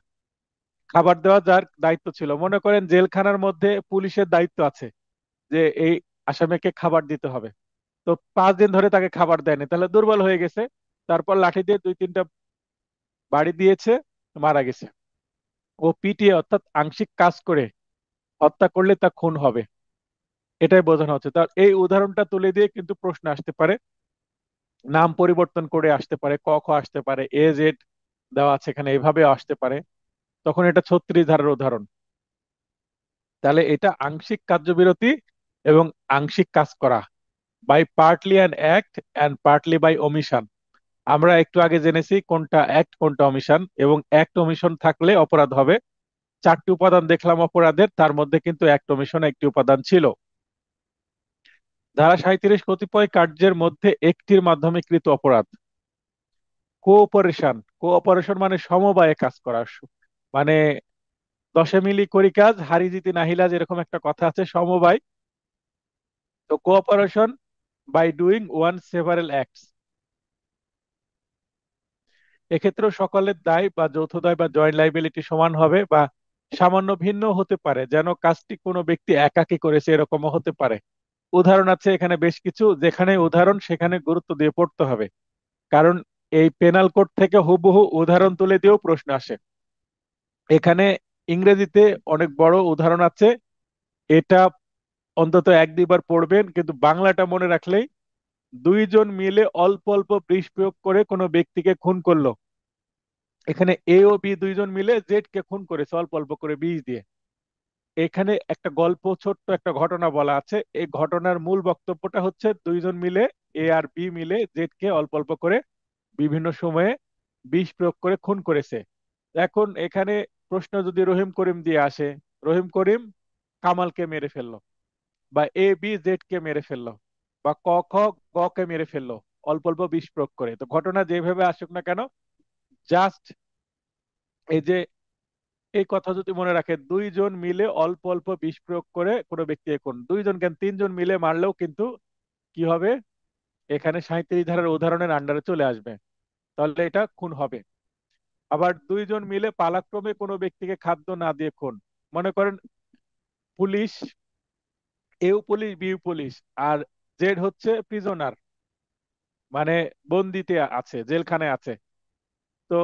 খাবার দেওয়া যার দায়িত্ব ছিল, মনে করেন জেলখানার মধ্যে পুলিশের দায়িত্ব আছে যে এই আসামিকে খাবার দিতে হবে, তো 5 দিন ধরে তাকে খাবার দেয়নি, তাহলে দুর্বল হয়ে গেছে, তারপর লাঠি দিয়ে 2-3টা বাড়ি দিয়েছে, মারা গেছে। ও পিটিয়ে অর্থাৎ আংশিক কাজ করে হত্যা করলে তা খুন হবে, এটাই বোঝানো হচ্ছে। তার এই উদাহরণটা তুলে দিয়ে কিন্তু প্রশ্ন আসতে পারে নাম পরিবর্তন করে আসতে পারে, ক খ আসতে পারে, এ জেড দেওয়া আছে এখানে, এভাবে আসতে পারে, তখন এটা 36 ধারার উদাহরণ। তাহলে এটা আংশিক কার্যবিরতি এবং আংশিক কাজ করা, by partly an act and partly by omission. আমরা একটু আগে জেনেছি কোনটা অ্যাক্ট কোনটা অমিশন, এবং অ্যাক্ট অমিশন থাকলে অপরাধ হবে। 4টি উপাদান দেখলাম অপরাধের, তার মধ্যে কিন্তু অ্যাক্ট অমিশন একটি উপাদান ছিল। ধারা 37 কতিপয় কার্যের মধ্যে একটির মাধ্যমে কৃত অপরাধ। কোঅপারেশন, কোঅপারেশন মানে সমবায়ে কাজ করা, মানে দশে মিলি করি কাজ হারি জিতি নাহিলাজ, এরকম একটা কথা আছে, সমবায়। তো cooperation by doing one several acts, এক্ষেত্রেও সকলের দায় বা যৌথ দায় বা জয়েন্ট লাইবিলিটি সমান হবে, বা সামান্য ভিন্ন হতে পারে, যেন কাজটি কোনো ব্যক্তি একাকী করেছে এরকমও হতে পারে। উদাহরণ আছে এখানে বেশ কিছু, যেখানে উদাহরণ সেখানে গুরুত্ব দিয়ে পড়তে হবে, কারণ এই পেনাল কোড থেকে হুবহু উদাহরণ তুলে দিয়েও প্রশ্ন আসে। এখানে ইংরেজিতে অনেক বড় উদাহরণ আছে, এটা অন্তত এক দুইবার পড়বেন, কিন্তু বাংলাটা মনে রাখলেই, দুইজন মিলে অল্প অল্প বিষ প্রয়োগ করে কোনো ব্যক্তিকে খুন করলো। এখানে এ ও বি দুইজন মিলে জেড কে খুন করেছে অল্প অল্প করে বিষ দিয়ে। এখানে একটা গল্প, ছোট্ট একটা ঘটনা বলা আছে, এই ঘটনার মূল বক্তব্যটা হচ্ছে দুইজন মিলে, এ আর বি মিলে জেড কে অল্প অল্প করে বিভিন্ন সময়ে বিষ প্রয়োগ করে খুন করেছে। এখন এখানে প্রশ্ন যদি রহিম করিম দিয়ে আসে, রহিম করিম কামালকে মেরে ফেললো, বা এ বি জেড কে মেরে ফেললো, বা ক খ গ কে মেরে ফেললো অল্প অল্প বিষ প্রয়োগ করে, তো ঘটনা যেভাবে আসুক না কেন, জাস্ট এই যে এই কথা যদি মনে রাখে, দুইজন মিলে অল্প অল্প বিষ প্রয়োগ করে কোনো ব্যক্তি খুন, দুইজন কেন তিনজন মিলে মারলেও কিন্তু কি হবে, এখানে 37 ধারার উদাহরণের আন্ডারে চলে আসবে, তাহলে এটা খুন হবে। আবার দুইজন মিলে পালাক্রমে কোনো ব্যক্তিকে খাদ্য না দিয়ে খুন, মনে করেন পুলিশ, এও পুলিশ বিউ পুলিশ, আর জেড হচ্ছে প্রিজনার, মানে বন্দিতে আছে, জেলখানায় আছে। তো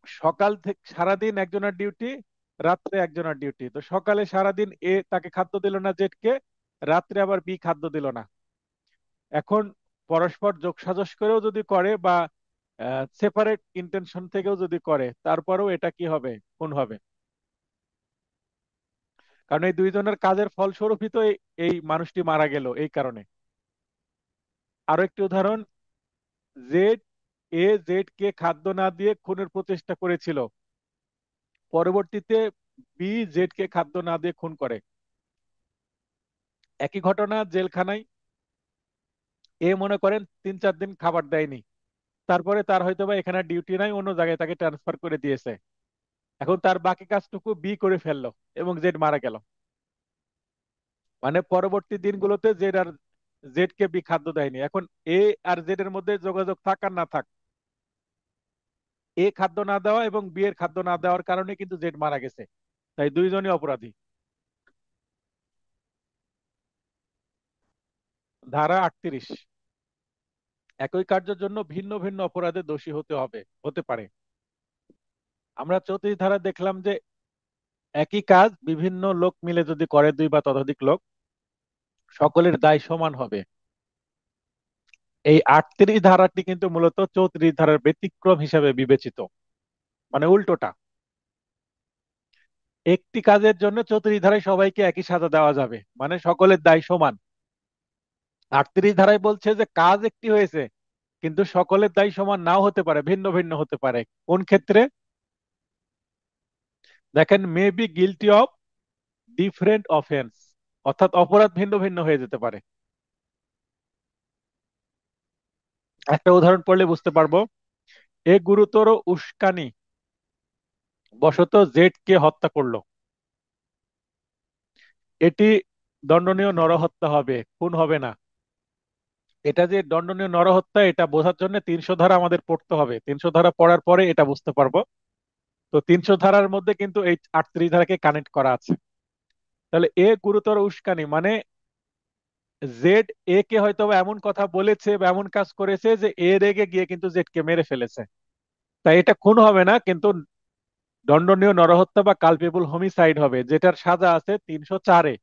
সকাল থেকে সারাদিন একজনের ডিউটি, রাত্রে একজনের ডিউটি, তো সকালে সারাদিন এ তাকে খাদ্য দিল না জেডকে, রাত্রে আবার বি খাদ্য দিল না। এখন পরস্পর যোগসাজশ করেও যদি করে, বা সেপারেট ইন্টেনশন থেকেও যদি করে, তারপরেও এটা কি হবে, খুন হবে। কারণ এই দুইজনের কাজের ফলস্বরূপই তো এই মানুষটি মারা গেল এই কারণে। আরো একটি উদাহরণ, জেড এ জেড কে খাদ্য না দিয়ে খুনের প্রচেষ্টা করেছিল, পরবর্তীতে বি জেড কে খাদ্য না দিয়ে খুন করে। একই ঘটনা জেলখানায়, এ মনে করেন 3-4 দিন খাবার দেয়নি, তারপরে তার হয়তো বা এখানে ডিউটি নাই, অন্য জায়গায় তাকে ট্রান্সফার করে দিয়েছে, এখন তার বাকি কাজটুকু বি করে ফেললো এবং জেড মারা গেল। মানে পরবর্তী দিনগুলোতে জেড আর জেড কে বি খাদ্য দেয়নি। এখন এ আর জেড এর মধ্যে যোগাযোগ থাক আর না থাক, এ খাদ্য না দেওয়া এবং বি এর খাদ্য না দেওয়ার কারণে কিন্তু জেড মারা গেছে, তাই দুইজনই অপরাধী। ধারা 38, একই কার্যের জন্য ভিন্ন ভিন্ন অপরাধে দোষী হতে পারে। আমরা 34 ধারা দেখলাম যে একই কাজ বিভিন্ন লোক মিলে যদি করে, দুই বা ততোধিক লোক, সকলের দায় সমান হবে। এই 38 ধারাটি কিন্তু মূলত 34 ধারার ব্যতিক্রম হিসেবে বিবেচিত, মানে উল্টোটা। একটি কাজের জন্য 34 ধারায় সবাইকে একই সাজা দেওয়া যাবে, মানে সকলের দায় সমান। 38 ধারায় বলছে যে কাজ একটি হয়েছে, কিন্তু সকলের দায় সমান নাও হতে পারে, ভিন্ন ভিন্ন হতে পারে। কোন ক্ষেত্রে? দেখেন, may be guilty of different offence, অর্থাৎ অপরাধ ভিন্ন ভিন্ন হয়ে যেতে পারে। একটা উদাহরণ পড়লে বুঝতে পারবো। এ গুরুতর উস্কানি বশত জেড কে হত্যা করলো, এটি দণ্ডনীয় নরহত্যা হবে, খুন হবে না। এটা যে দণ্ডনীয় নরহত্যা, এটা বোঝার জন্য 300 ধারা আমাদের পড়তে হবে, 300 ধারা পড়ার পরে এটা বুঝতে পারবো। তো 300 ধারার মধ্যে কিন্তু এই 38 ধারাকে কানেক্ট করা আছে। তাহলে এ গুরুতর উস্কানি মানে জেড এ কে হয়তো বা এমন কথা বলেছে বা এমন কাজ করেছে যে এ রেগে গিয়ে কিন্তু জেড কে মেরে ফেলেছে, তাই এটা খুন হবে না, কিন্তু দণ্ডনীয় নরহত্যা বা কালপেবল হোমিসাইড হবে, যেটার সাজা আছে 304-এ।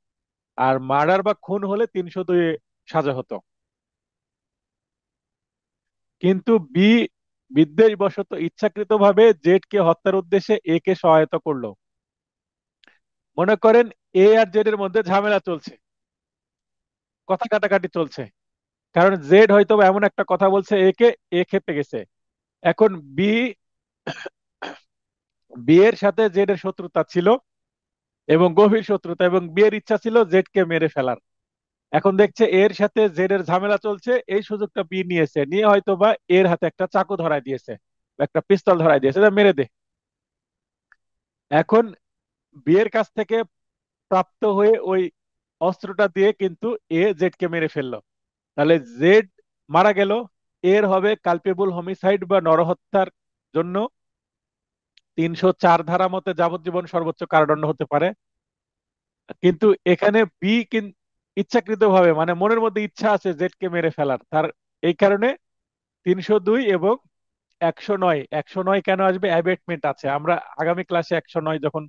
আর মার্ডার বা খুন হলে 302-এ সাজা হতো। কিন্তু বি বিদ্বেষবশত ইচ্ছাকৃতভাবে জেড কে হত্যার উদ্দেশ্যে এ কে সহায়তা করলো। মনে করেন এ আর জেড এর মধ্যে ঝামেলা চলছে, কথা কাটাকাটি চলছে, কারণ জেড হয়তো বা এমন একটা কথা বলছে এ কে, এ খেপে গেছে। এখন বি বি এর সাথে জেড এর শত্রুতা ছিল, এবং গভীর শত্রুতা, এবং বি এর ইচ্ছা ছিল জেড কে মেরে ফেলার। এখন দেখছে এর সাথে জেড এর ঝামেলা চলছে, এই সুযোগটা বি নিয়েছে, নিয়ে হয়তো বা এর হাতে একটা চাকু ধরায় দিয়েছে বা একটা পিস্তল ধরায় দিয়েছে, "যা মেরে দে"। এখন বি এর কাছ থেকে প্রাপ্ত হয়ে ওই অস্ত্রটা দিয়ে কিন্তু এ জেড কে মেরে ফেললো। তাহলে জেড মারা গেল, এর হবে কালপেবল হোমিসাইড বা নরহত্যার জন্য 304 ধারা মতে যাবজ্জীবন সর্বোচ্চ কারাদণ্ড হতে পারে। কিন্তু এখানে বি ইচ্ছাকৃত ভাবে, মানে মনের মধ্যে ইচ্ছা আছে জেড কে মেরে ফেলার, তার এই কারণে 302 এবং 109। 109 কেন আসবে? অ্যাবেটমেন্ট আছে, আমরা আগামী ক্লাসে 109 যখন,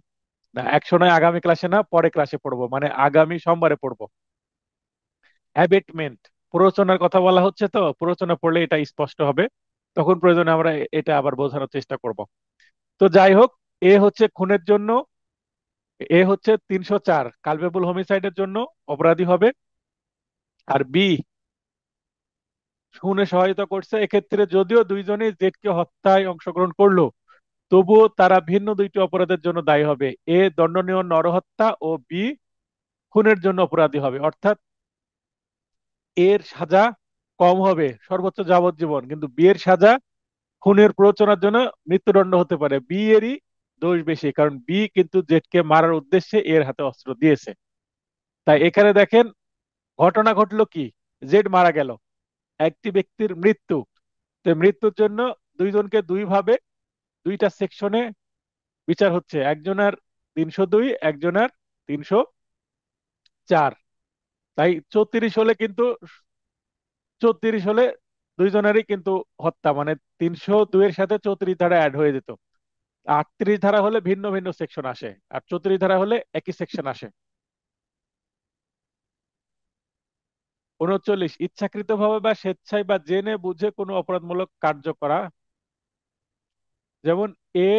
না 109 আগামী ক্লাসে না, পরে ক্লাসে পড়বো, মানে আগামী সোমবারে পড়বো। অ্যাবেটমেন্ট, প্ররোচনার কথা বলা হচ্ছে, তো প্ররোচনা পড়লে এটা স্পষ্ট হবে, তখন প্রয়োজনে আমরা এটা আবার বোঝানোর চেষ্টা করব। তো যাই হোক, এ হচ্ছে খুনের জন্য, এ হচ্ছে 304 কালপেবল হোমিসাইডের জন্য অপরাধী হবে, আর বি খুনে সহায়তা করছে। এক্ষেত্রে যদিও দুইজনেই জেডকে হত্যায় অংশগ্রহণ করলো, তবুও তারা ভিন্ন দুইটি অপরাধের জন্য দায়ী হবে। এ দণ্ডনীয় নরহত্যা ও বি খুনের জন্য অপরাধী হবে। অর্থাৎ এর সাজা কম হবে, সর্বোচ্চ যাবজ্জীবন, কিন্তু বি এর সাজা খুনের প্ররোচনার জন্য মৃত্যুদণ্ড হতে পারে। বি এরই দোষ বেশি, কারণ বি কিন্তু জেডকে মারার উদ্দেশ্যে এর হাতে অস্ত্র দিয়েছে। তাই এখানে দেখেন ঘটনা ঘটলো কি, জেড মারা গেল, একটি ব্যক্তির মৃত্যু। তো মৃত্যুর জন্য দুইজনকে দুই ভাবে, দুইটা সেকশনে বিচার হচ্ছে, একজনের 302, একজনের 304। তাই 34 হলে কিন্তু, 34 হলে দুইজনেরই কিন্তু হত্যা, মানে 302 এর সাথে 34 ধারা অ্যাড হয়ে যেত। 38 ধারা হলে ভিন্ন ভিন্ন সেকশন আসে, আর 34 ধারা হলে একই সেকশন আসে। 39 ইচ্ছাকৃতভাবে বা স্বেচ্ছায় বা জেনে বুঝে কোনো অপরাধমূলক কার্য করা, যেমন এ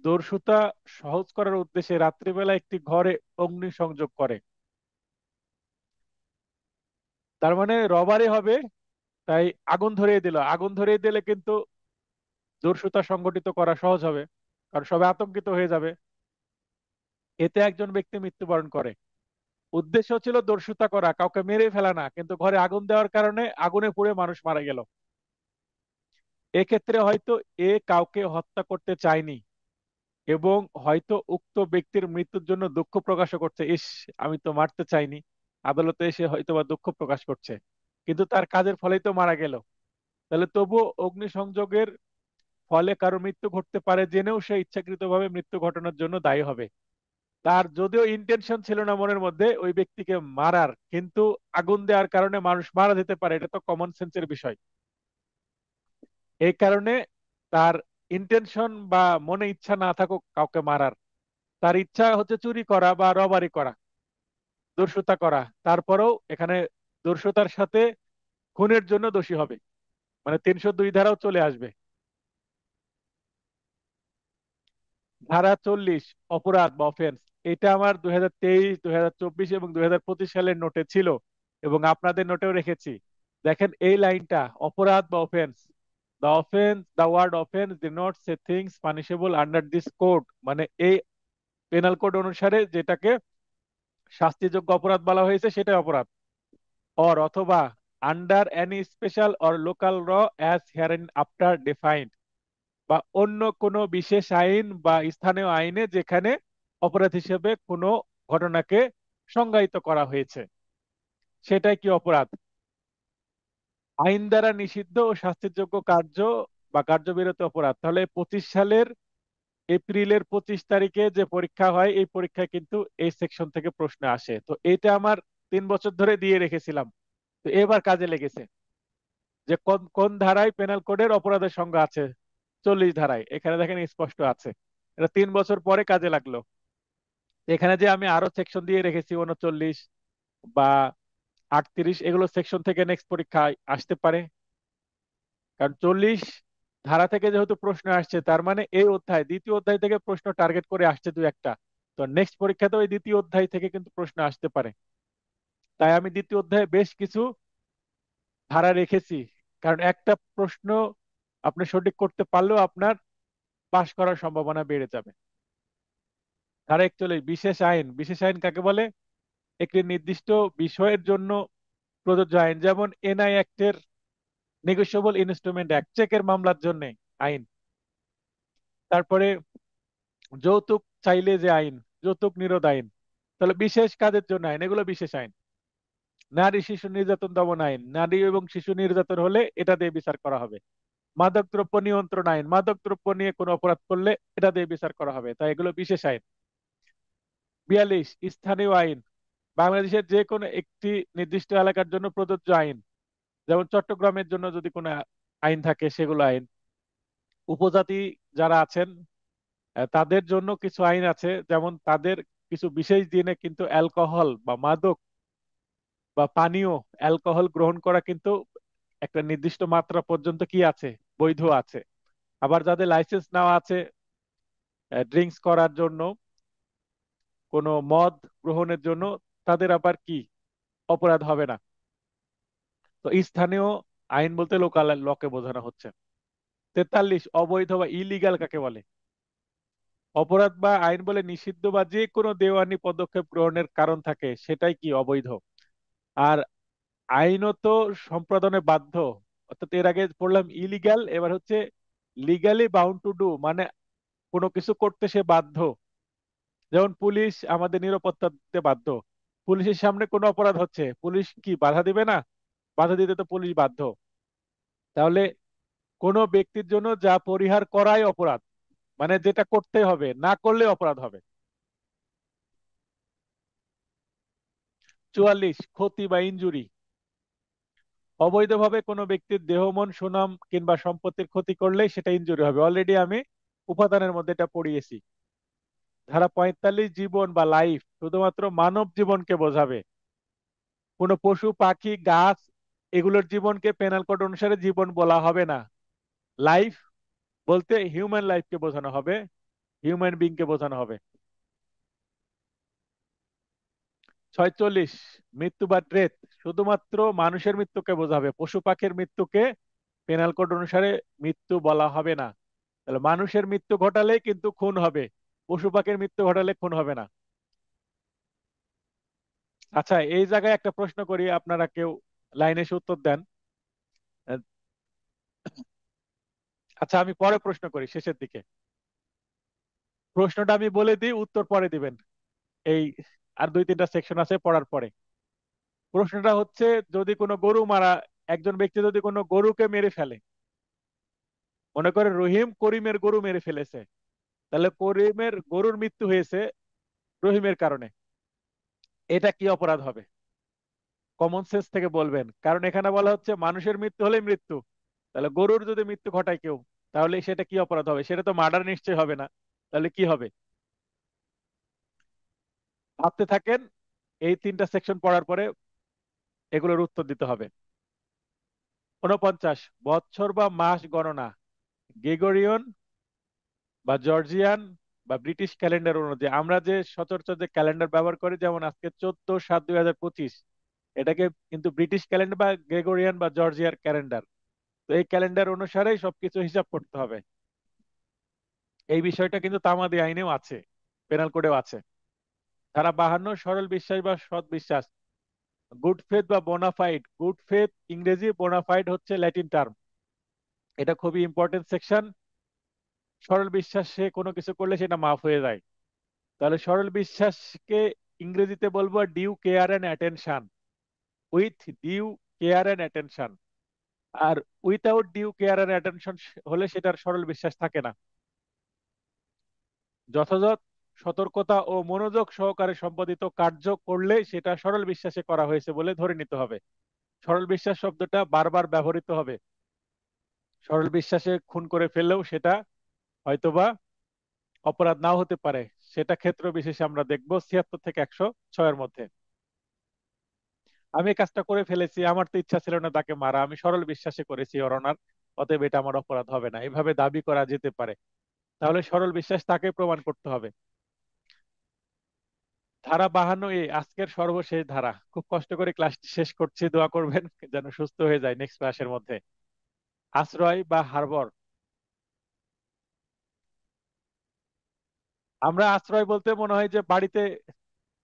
দস্যুতা সহজ করার উদ্দেশ্যে রাত্রিবেলা একটি ঘরে অগ্নিসংযোগ করে। তার মানে রবারি হবে, তাই আগুন ধরিয়ে দিল, আগুন ধরিয়ে দিলে কিন্তু দস্যুতা সংগঠিত করা সহজ হবে, কারণ সবাই আতঙ্কিত হয়ে যাবে। এতে একজন ব্যক্তি মৃত্যুবরণ করে। উদ্দেশ্য ছিল দস্যুতা করা, কাউকে মেরে ফেলা না, কিন্তু ঘরে আগুন দেওয়ার কারণে আগুনে পুড়ে মানুষ মারা গেল। এক্ষেত্রে হয়তো এ কাউকে হত্যা করতে চায়নি, এবং হয়তো উক্ত ব্যক্তির মৃত্যুর জন্য দুঃখ প্রকাশ করছে, ইস আমি তো মারতে চাইনি, আদালতে এসে হয়তো বা দুঃখ প্রকাশ করছে, কিন্তু তার কাজের ফলেই তো মারা গেল। তাহলে তবুও অগ্নিসংযোগের ফলে কারো মৃত্যু ঘটতে পারে জেনেও সে ইচ্ছাকৃতভাবে মৃত্যু ঘটানোর জন্য দায়ী হবে। তার যদিও ইন্টেনশন ছিল না মনের মধ্যে ওই ব্যক্তিকে মারার, কিন্তু আগুন দেওয়ার কারণে মানুষ মারা যেতে পারে, এটা তো কমন সেন্সের বিষয়। এই কারণে তার ইন্টেনশন বা মনে ইচ্ছা না থাকুক কাউকে মারার, তার ইচ্ছা হচ্ছে চুরি করা বা রবারি করা, দস্যুতা করা, তারপরেও এখানে দস্যুতার সাথে খুনের জন্য দোষী হবে, মানে 302 ধারাও চলে আসবে। ধারা 40 অপরাধ বা অফেন্স, এটা আমার 2023, 2024 এবং 2025 সালের নোটে ছিল, এবং আপনাদের নোটেও রেখেছি। দেখেন এই লাইনটা, অপরাধ বা offence, the word offence denotes a things punishable under this code, মানে এই পেনাল কোড অনুসারে যেটাকে শাস্তিযোগ্য অপরাধ বলা হয়েছে সেটাই অপরাধ। অর অথবা under any special or local র অ্যাজ হেয়ারিন আফটার ডিফাইন্ড, বা অন্য কোনো বিশেষ আইন বা স্থানীয় আইনে যেখানে অপরাধ হিসেবে কোনো ঘটনাকে সংজ্ঞায়িত করা হয়েছে, সেটাই কি অপরাধ। আইন দ্বারা নিষিদ্ধ ও শাস্তিযোগ্য কার্য বা কার্যবিরত অপরাধ। তাহলে 25 সালের এপ্রিলের 25 তারিখে যে পরীক্ষা হয়, এই পরীক্ষায় কিন্তু এই সেকশন থেকে প্রশ্ন আসে। তো এটা আমার 3 বছর ধরে দিয়ে রেখেছিলাম, তো এবার কাজে লেগেছে, যে কোন কোন ধারায় পেনাল কোডের অপরাধের সংজ্ঞা আছে। 40 ধারায়, এখানে দেখেন স্পষ্ট আছে। এটা 3 বছর পরে কাজে লাগলো। এখানে যে আমি আরো সেকশন দিয়ে রেখেছি 39 বা 38, এগুলো সেকশন থেকে নেক্সট পরীক্ষায় আসতে পারে, কারণ 40 ধারা থেকে যেহেতু প্রশ্ন আসছে, তার মানে এই অধ্যায়, দ্বিতীয় অধ্যায় থেকে প্রশ্ন টার্গেট করে আসছে দু একটা। তো নেক্সট পরীক্ষাতে ওই দ্বিতীয় অধ্যায় থেকে কিন্তু প্রশ্ন আসতে পারে। তাই আমি দ্বিতীয় অধ্যায়ে বেশ কিছু ধারা রেখেছি, কারণ একটা প্রশ্ন আপনি সঠিক করতে পারলেও আপনার পাশ করার সম্ভাবনা বেড়ে যাবে। ধারা 41, বিশেষ আইন। বিশেষ আইন কাকে বলে? একটি নির্দিষ্ট বিষয়ের জন্য প্রযোজ্য আইন, যেমন এনআই অ্যাক্টের, নেগোশিয়েবল ইনস্ট্রুমেন্ট অ্যাক্ট, চেকের মামলার জন্য আইন। তারপরে যৌতুক চাইলে যে আইন, যৌতুক নিরোধ আইন। তাহলে বিশেষ কাজের জন্য আইন, এগুলো বিশেষ আইন। নারী শিশু নির্যাতন দমন আইন, নারী এবং শিশু নির্যাতন হলে এটা দিয়ে বিচার করা হবে। মাদক দ্রব্য নিয়ন্ত্রণ আইন, মাদক দ্রব্য নিয়ে কোনো অপরাধ করলে এটা দিয়ে বিচার করা হবে, তাই এগুলো বিশেষ আইন। 42, স্থানীয় আইন। বাংলাদেশের যে কোনো একটি নির্দিষ্ট এলাকার জন্য প্রযোজ্য আইন, যেমন চট্টগ্রামের জন্য যদি কোনো আইন থাকে সেগুলো আইন। উপজাতি যারা আছেন তাদের জন্য কিছু আইন আছে, যেমন তাদের কিছু বিশেষ দিনে কিন্তু অ্যালকোহল বা মাদক বা পানীয় অ্যালকোহল গ্রহণ করা কিন্তু একটা নির্দিষ্ট মাত্রা পর্যন্ত কি আছে, বৈধ আছে। আবার যাদের লাইসেন্স নেওয়া আছে ড্রিঙ্কস করার জন্য, কোনো মদ গ্রহণের জন্য, তাদের আবার কি অপরাধ হবে না। তো স্থানীয় আইন বলতে লোকাল লকে বোঝানো হচ্ছে। 43, অবৈধ বা ইলিগাল কাকে বলে? অপরাধ বা আইন বলে নিষিদ্ধ বা যে কোনো দেওয়ানি পদক্ষেপ গ্রহণের কারণ থাকে সেটাই কি অবৈধ। আর আইনত সম্পাদনে বাধ্য, অর্থাৎ এর আগে পড়লাম ইলিগাল, এবার হচ্ছে লিগালি বাউন্ড টু ডু, মানে কোনো কিছু করতে সে বাধ্য। যেমন পুলিশ আমাদের নিরাপত্তা দিতে বাধ্য। পুলিশের সামনে কোনো অপরাধ হচ্ছে, পুলিশ কি বাধা দিবে না? বাধা দিতে তো পুলিশ বাধ্য। তাহলে কোনো ব্যক্তির জন্য যা পরিহার করাই অপরাধ, মানে যেটা করতে হবে, না করলে অপরাধ হবে। 44, ক্ষতি বা ইনজুরি। অবৈধভাবে কোনো ব্যক্তির দেহ মন সুনাম কিংবা সম্পত্তির ক্ষতি করলে সেটা ইনজুরি হবে, অলরেডি আমি উপাদানের মধ্যে এটা পড়িয়েছি। ধারা 45, জীবন বা লাইফ, শুধুমাত্র মানব জীবনকে বোঝাবে। কোনো পশু পাখি গাছ এগুলোর জীবনকে পেনাল কোড অনুসারে জীবন বলা হবে না। লাইফ বলতে হিউম্যান লাইফকে বোঝানো হবে, হিউম্যান বিং কে বোঝানো হবে। 46, মৃত্যু বা ডেথ, শুধুমাত্র মানুষের মৃত্যুকে বোঝাবে, পশু পাখির মৃত্যুকে পেনাল কোড অনুসারে মৃত্যু বলা হবে না। তাহলে মানুষের মৃত্যু ঘটালে কিন্তু খুন হবে, পশু পাখির মৃত্যু ঘটালে খুন হবে না। আচ্ছা, এই জায়গায় একটা প্রশ্ন করি, আপনারা কেউ লাইনে এসে উত্তর দেন। আচ্ছা, আমি পরে প্রশ্ন করি শেষের দিকে। প্রশ্নটা আমি বলে দিই, উত্তর পরে দিবেন। এই আর দুই তিনটা সেকশন আছে পড়ার পরে। প্রশ্নটা হচ্ছে, যদি কোনো গরু মারা, একজন ব্যক্তি যদি কোনো গরুকে মেরে ফেলে, মনে করে রহিম করিমের গরু মেরে ফেলেছে, তাহলে করিমের গরুর মৃত্যু হয়েছে রহিমের কারণে, এটা কি অপরাধ হবে? কমন সেন্স থেকে বলবেন, কারণ এখানে বলা হচ্ছে মানুষের মৃত্যু হলে মৃত্যু, তাহলে গরুর যদি মৃত্যু ঘটায় কেউ, তাহলে সেটা কি অপরাধ হবে? সেটা তো মার্ডার নিশ্চয় হবে না, তাহলে কি হবে? ভাবতে থাকেন, এই তিনটা সেকশন পড়ার পরে এগুলোর উত্তর দিতে হবে। 49, বৎসর বা মাস গণনা, গ্রেগরিয়ন বা জর্জিয়ান বা ব্রিটিশ ক্যালেন্ডার অনুযায়ী। আমরা যে সচরাচর যে ক্যালেন্ডার ব্যবহার করি, যেমন আজকে 14/7/2025, এটাকে কিন্তু ব্রিটিশ ক্যালেন্ডার বা গ্রেগরিয়ান বা জর্জিয়ার ক্যালেন্ডার। তো এই ক্যালেন্ডার অনুসারেই সবকিছু হিসাব করতে হবে। এই বিষয়টা কিন্তু তামাদি আইনেও আছে, পেনাল কোডেও আছে। ধারা 52, সরল বিশ্বাস বা সৎ বিশ্বাস। গুড ফেথ বা বোনাফাইড, গুড ফেথ ইংরেজি, বোনাফাইড হচ্ছে ল্যাটিন টার্ম। এটা খুবই ইম্পর্টেন্ট সেকশন। সরল বিশ্বাসে কোনো কিছু করলে সেটা মাফ হয়ে যায়। তাহলে সরল বিশ্বাসকে ইংরেজিতে বলবো due care and attention, with due care and attention. আর without due care and attention হলে সেটার সরল বিশ্বাস থাকে না। যথাযথ সতর্কতা ও মনোযোগ সহকারে সম্পাদিত কার্য করলে সেটা সরল বিশ্বাসে করা হয়েছে বলে ধরে নিতে হবে। সরল বিশ্বাস শব্দটা বারবার ব্যবহৃত হবে। সরল বিশ্বাসে খুন করে ফেললেও সেটা হয়তোবা অপরাধ নাও হতে পারে, সেটা ক্ষেত্র বিশেষে আমরা দেখবো 76 থেকে 106-এর মধ্যে। আমি এই কাজটা করে ফেলেছি, আমার তো ইচ্ছা ছিল না তাকে মারা, আমি সরল বিশ্বাসে করেছি, ওর অনার, অতএব এটা আমার অপরাধ হবে না, এভাবে দাবি করা যেতে পারে। তাহলে সরল বিশ্বাস তাকে প্রমাণ করতে হবে। ধারা 52 আজকের সর্বশেষ ধারা। খুব কষ্ট করে ক্লাসটি শেষ করছি, দোয়া করবেন যেন সুস্থ হয়ে যায় নেক্সট ক্লাসের মধ্যে। আশ্রয় বা হারবর। আমরা আশ্রয় বলতে মনে হয় যে বাড়িতে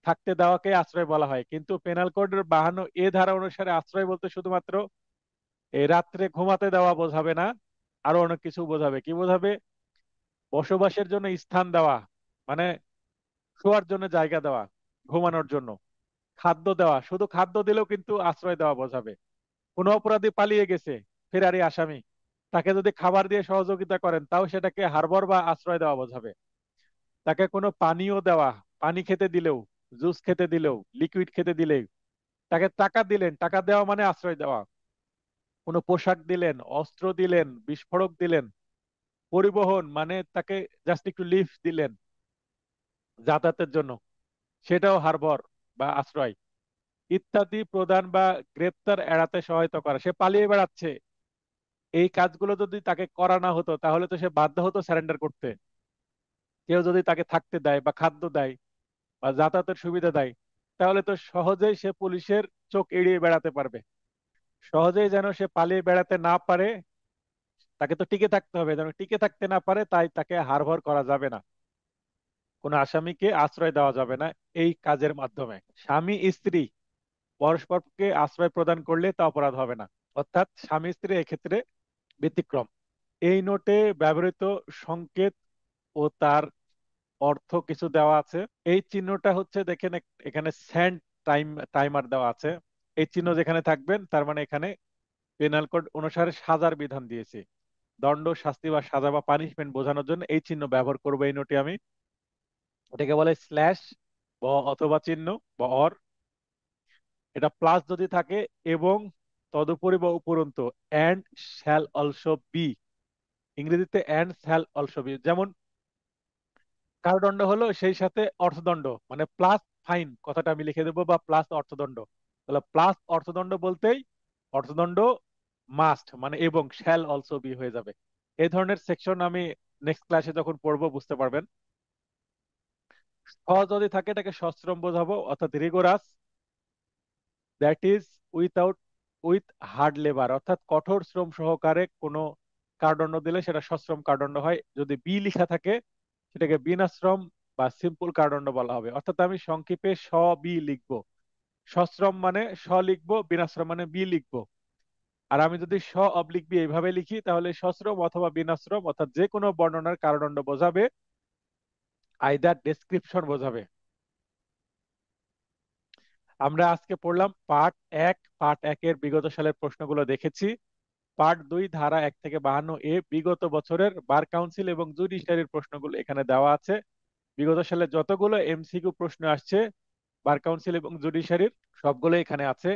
থাকতে দেওয়াকে আশ্রয় বলা হয়, কিন্তু পেনাল কোডের 52 ধারা অনুসারে আশ্রয় বলতে শুধুমাত্র এই রাত্রে ঘুমাতে দেওয়া বোঝাবে না, আরো অনেক কিছু বোঝাবে। কি বোঝাবে? বসবাসের জন্য স্থান দেওয়া, মানে শোয়ার জন্য জায়গা দেওয়া, ঘুমানোর জন্য খাদ্য দেওয়া। শুধু খাদ্য দিলেও কিন্তু আশ্রয় দেওয়া বোঝাবে। কোনো অপরাধী পালিয়ে গেছে, ফেরারি আসামি, তাকে যদি খাবার দিয়ে সহযোগিতা করেন তাও সেটাকে হারবর বা আশ্রয় দেওয়া বোঝাবে। তাকে কোনো পানীয় দেওয়া, পানি খেতে দিলেও, জুস খেতে দিলেও, লিকুইড খেতে দিলেও, তাকে টাকা দিলেন, টাকা দেওয়া মানে আশ্রয় দেওয়া। কোনো পোশাক দিলেন, অস্ত্র দিলেন, বিস্ফোরক দিলেন, পরিবহন মানে তাকে জাস্ট একটু লিফট দিলেন যাতায়াতের জন্য, সেটাও হারবর বা আশ্রয়। ইত্যাদি প্রদান বা গ্রেপ্তার এড়াতে সহায়তা করা। সে পালিয়ে বেড়াচ্ছে, এই কাজগুলো যদি তাকে করা না হতো তাহলে তো সে বাধ্য হতো স্যারেন্ডার করতে। কেউ যদি তাকে থাকতে দেয় বা খাদ্য দেয় বা যাতায়াতের সুবিধা দেয়, তাহলে তো সহজেই সে পুলিশের চোখ এড়িয়ে বেড়াতে পারবে। সহজেই যেন সে পালিয়ে বেড়াতে না পারে, তাকে তো টিকে থাকতে হবে, যেন টিকে থাকতে না পারে তাই তাকে হারভর করা যাবে না, কোনো আসামিকে আশ্রয় দেওয়া যাবে না এই কাজের মাধ্যমে। স্বামী স্ত্রী পরস্পরকে আশ্রয় প্রদান করলে তা অপরাধ হবে না, অর্থাৎ স্বামী স্ত্রী এক্ষেত্রে ব্যতিক্রম। এই নোটে ব্যবহৃত সংকেত ও তার অর্থ কিছু দেওয়া আছে। এই চিহ্নটা হচ্ছে দেখেন এখানে স্যান্ড টাইমার দেওয়া আছে। এই চিহ্ন যেখানে থাকবেন তার মানে এখানে পেনাল কোড অনুসারে সাজার বিধান দিয়েছে। দণ্ড, শাস্তি বা সাজা বা পানিশমেন্ট বোঝানোর জন্য এই চিহ্ন ব্যবহার করবো এই নোটে আমি। এটাকে বলে স্ল্যাশ বা অথবা চিহ্ন বা অর। এটা প্লাস যদি থাকে এবং তদুপরি বা উপরন্তু অ্যান্ড শ্যাল অলসো বি। ইংরেজিতে অ্যান্ড শ্যাল অলসো বি। যেমন কারাদণ্ড হলো সেই সাথে অর্থদণ্ড, মানে প্লাস ফাইন কথাটা আমি লিখে দেবো, বা প্লাস অর্থদণ্ড। তাহলে প্লাস অর্থদণ্ড বলতেই অর্থদণ্ড মাস্ট মানে এবং শ্যাল অলসো বি হয়ে যাবে। এই ধরনের সেকশন আমি নেক্সট ক্লাসে যখন পড়বো বুঝতে পারবেন। সহজ যদি থাকে এটাকে সশ্রম বোঝাবো, অর্থাৎ rigorous, that is without with hard labour, অর্থাৎ কঠোর শ্রম সহকারে কোনো কারাদণ্ড দিলে সেটা সশ্রম কারাদণ্ড হয়। যদি বি লেখা থাকে সেটাকে বিনাশ্রম বা সিম্পল কারাদণ্ড বলা হবে। অর্থাৎ আমি সংক্ষেপে স বি লিখবো। সশ্রম মানে স লিখবো, বিনাশ্রম মানে বি লিখবো। আর আমি যদি স অবলিক বি এইভাবে লিখি তাহলে সশ্রম অথবা বিনাশ্রম অর্থাৎ যে কোনো বর্ণনার কারাদণ্ড বোঝাবে, আইদার ডেসক্রিপশন বোঝাবে। আমরা আজকে পড়লাম পার্ট 1 এর বিগত সালের প্রশ্নগুলো দেখেছি। পার্ট 2 ধারা 1 থেকে 52 বিগত বছরের বার কাউন্সিল এবং জুডিশিয়ারির প্রশ্নগুলো এখানে দেওয়া আছে। বিগত সালে যতগুলো এমসিকিউ প্রশ্ন আসছে বার কাউন্সিল এবং জুডিশিয়ারির, সবগুলো এখানে আছে।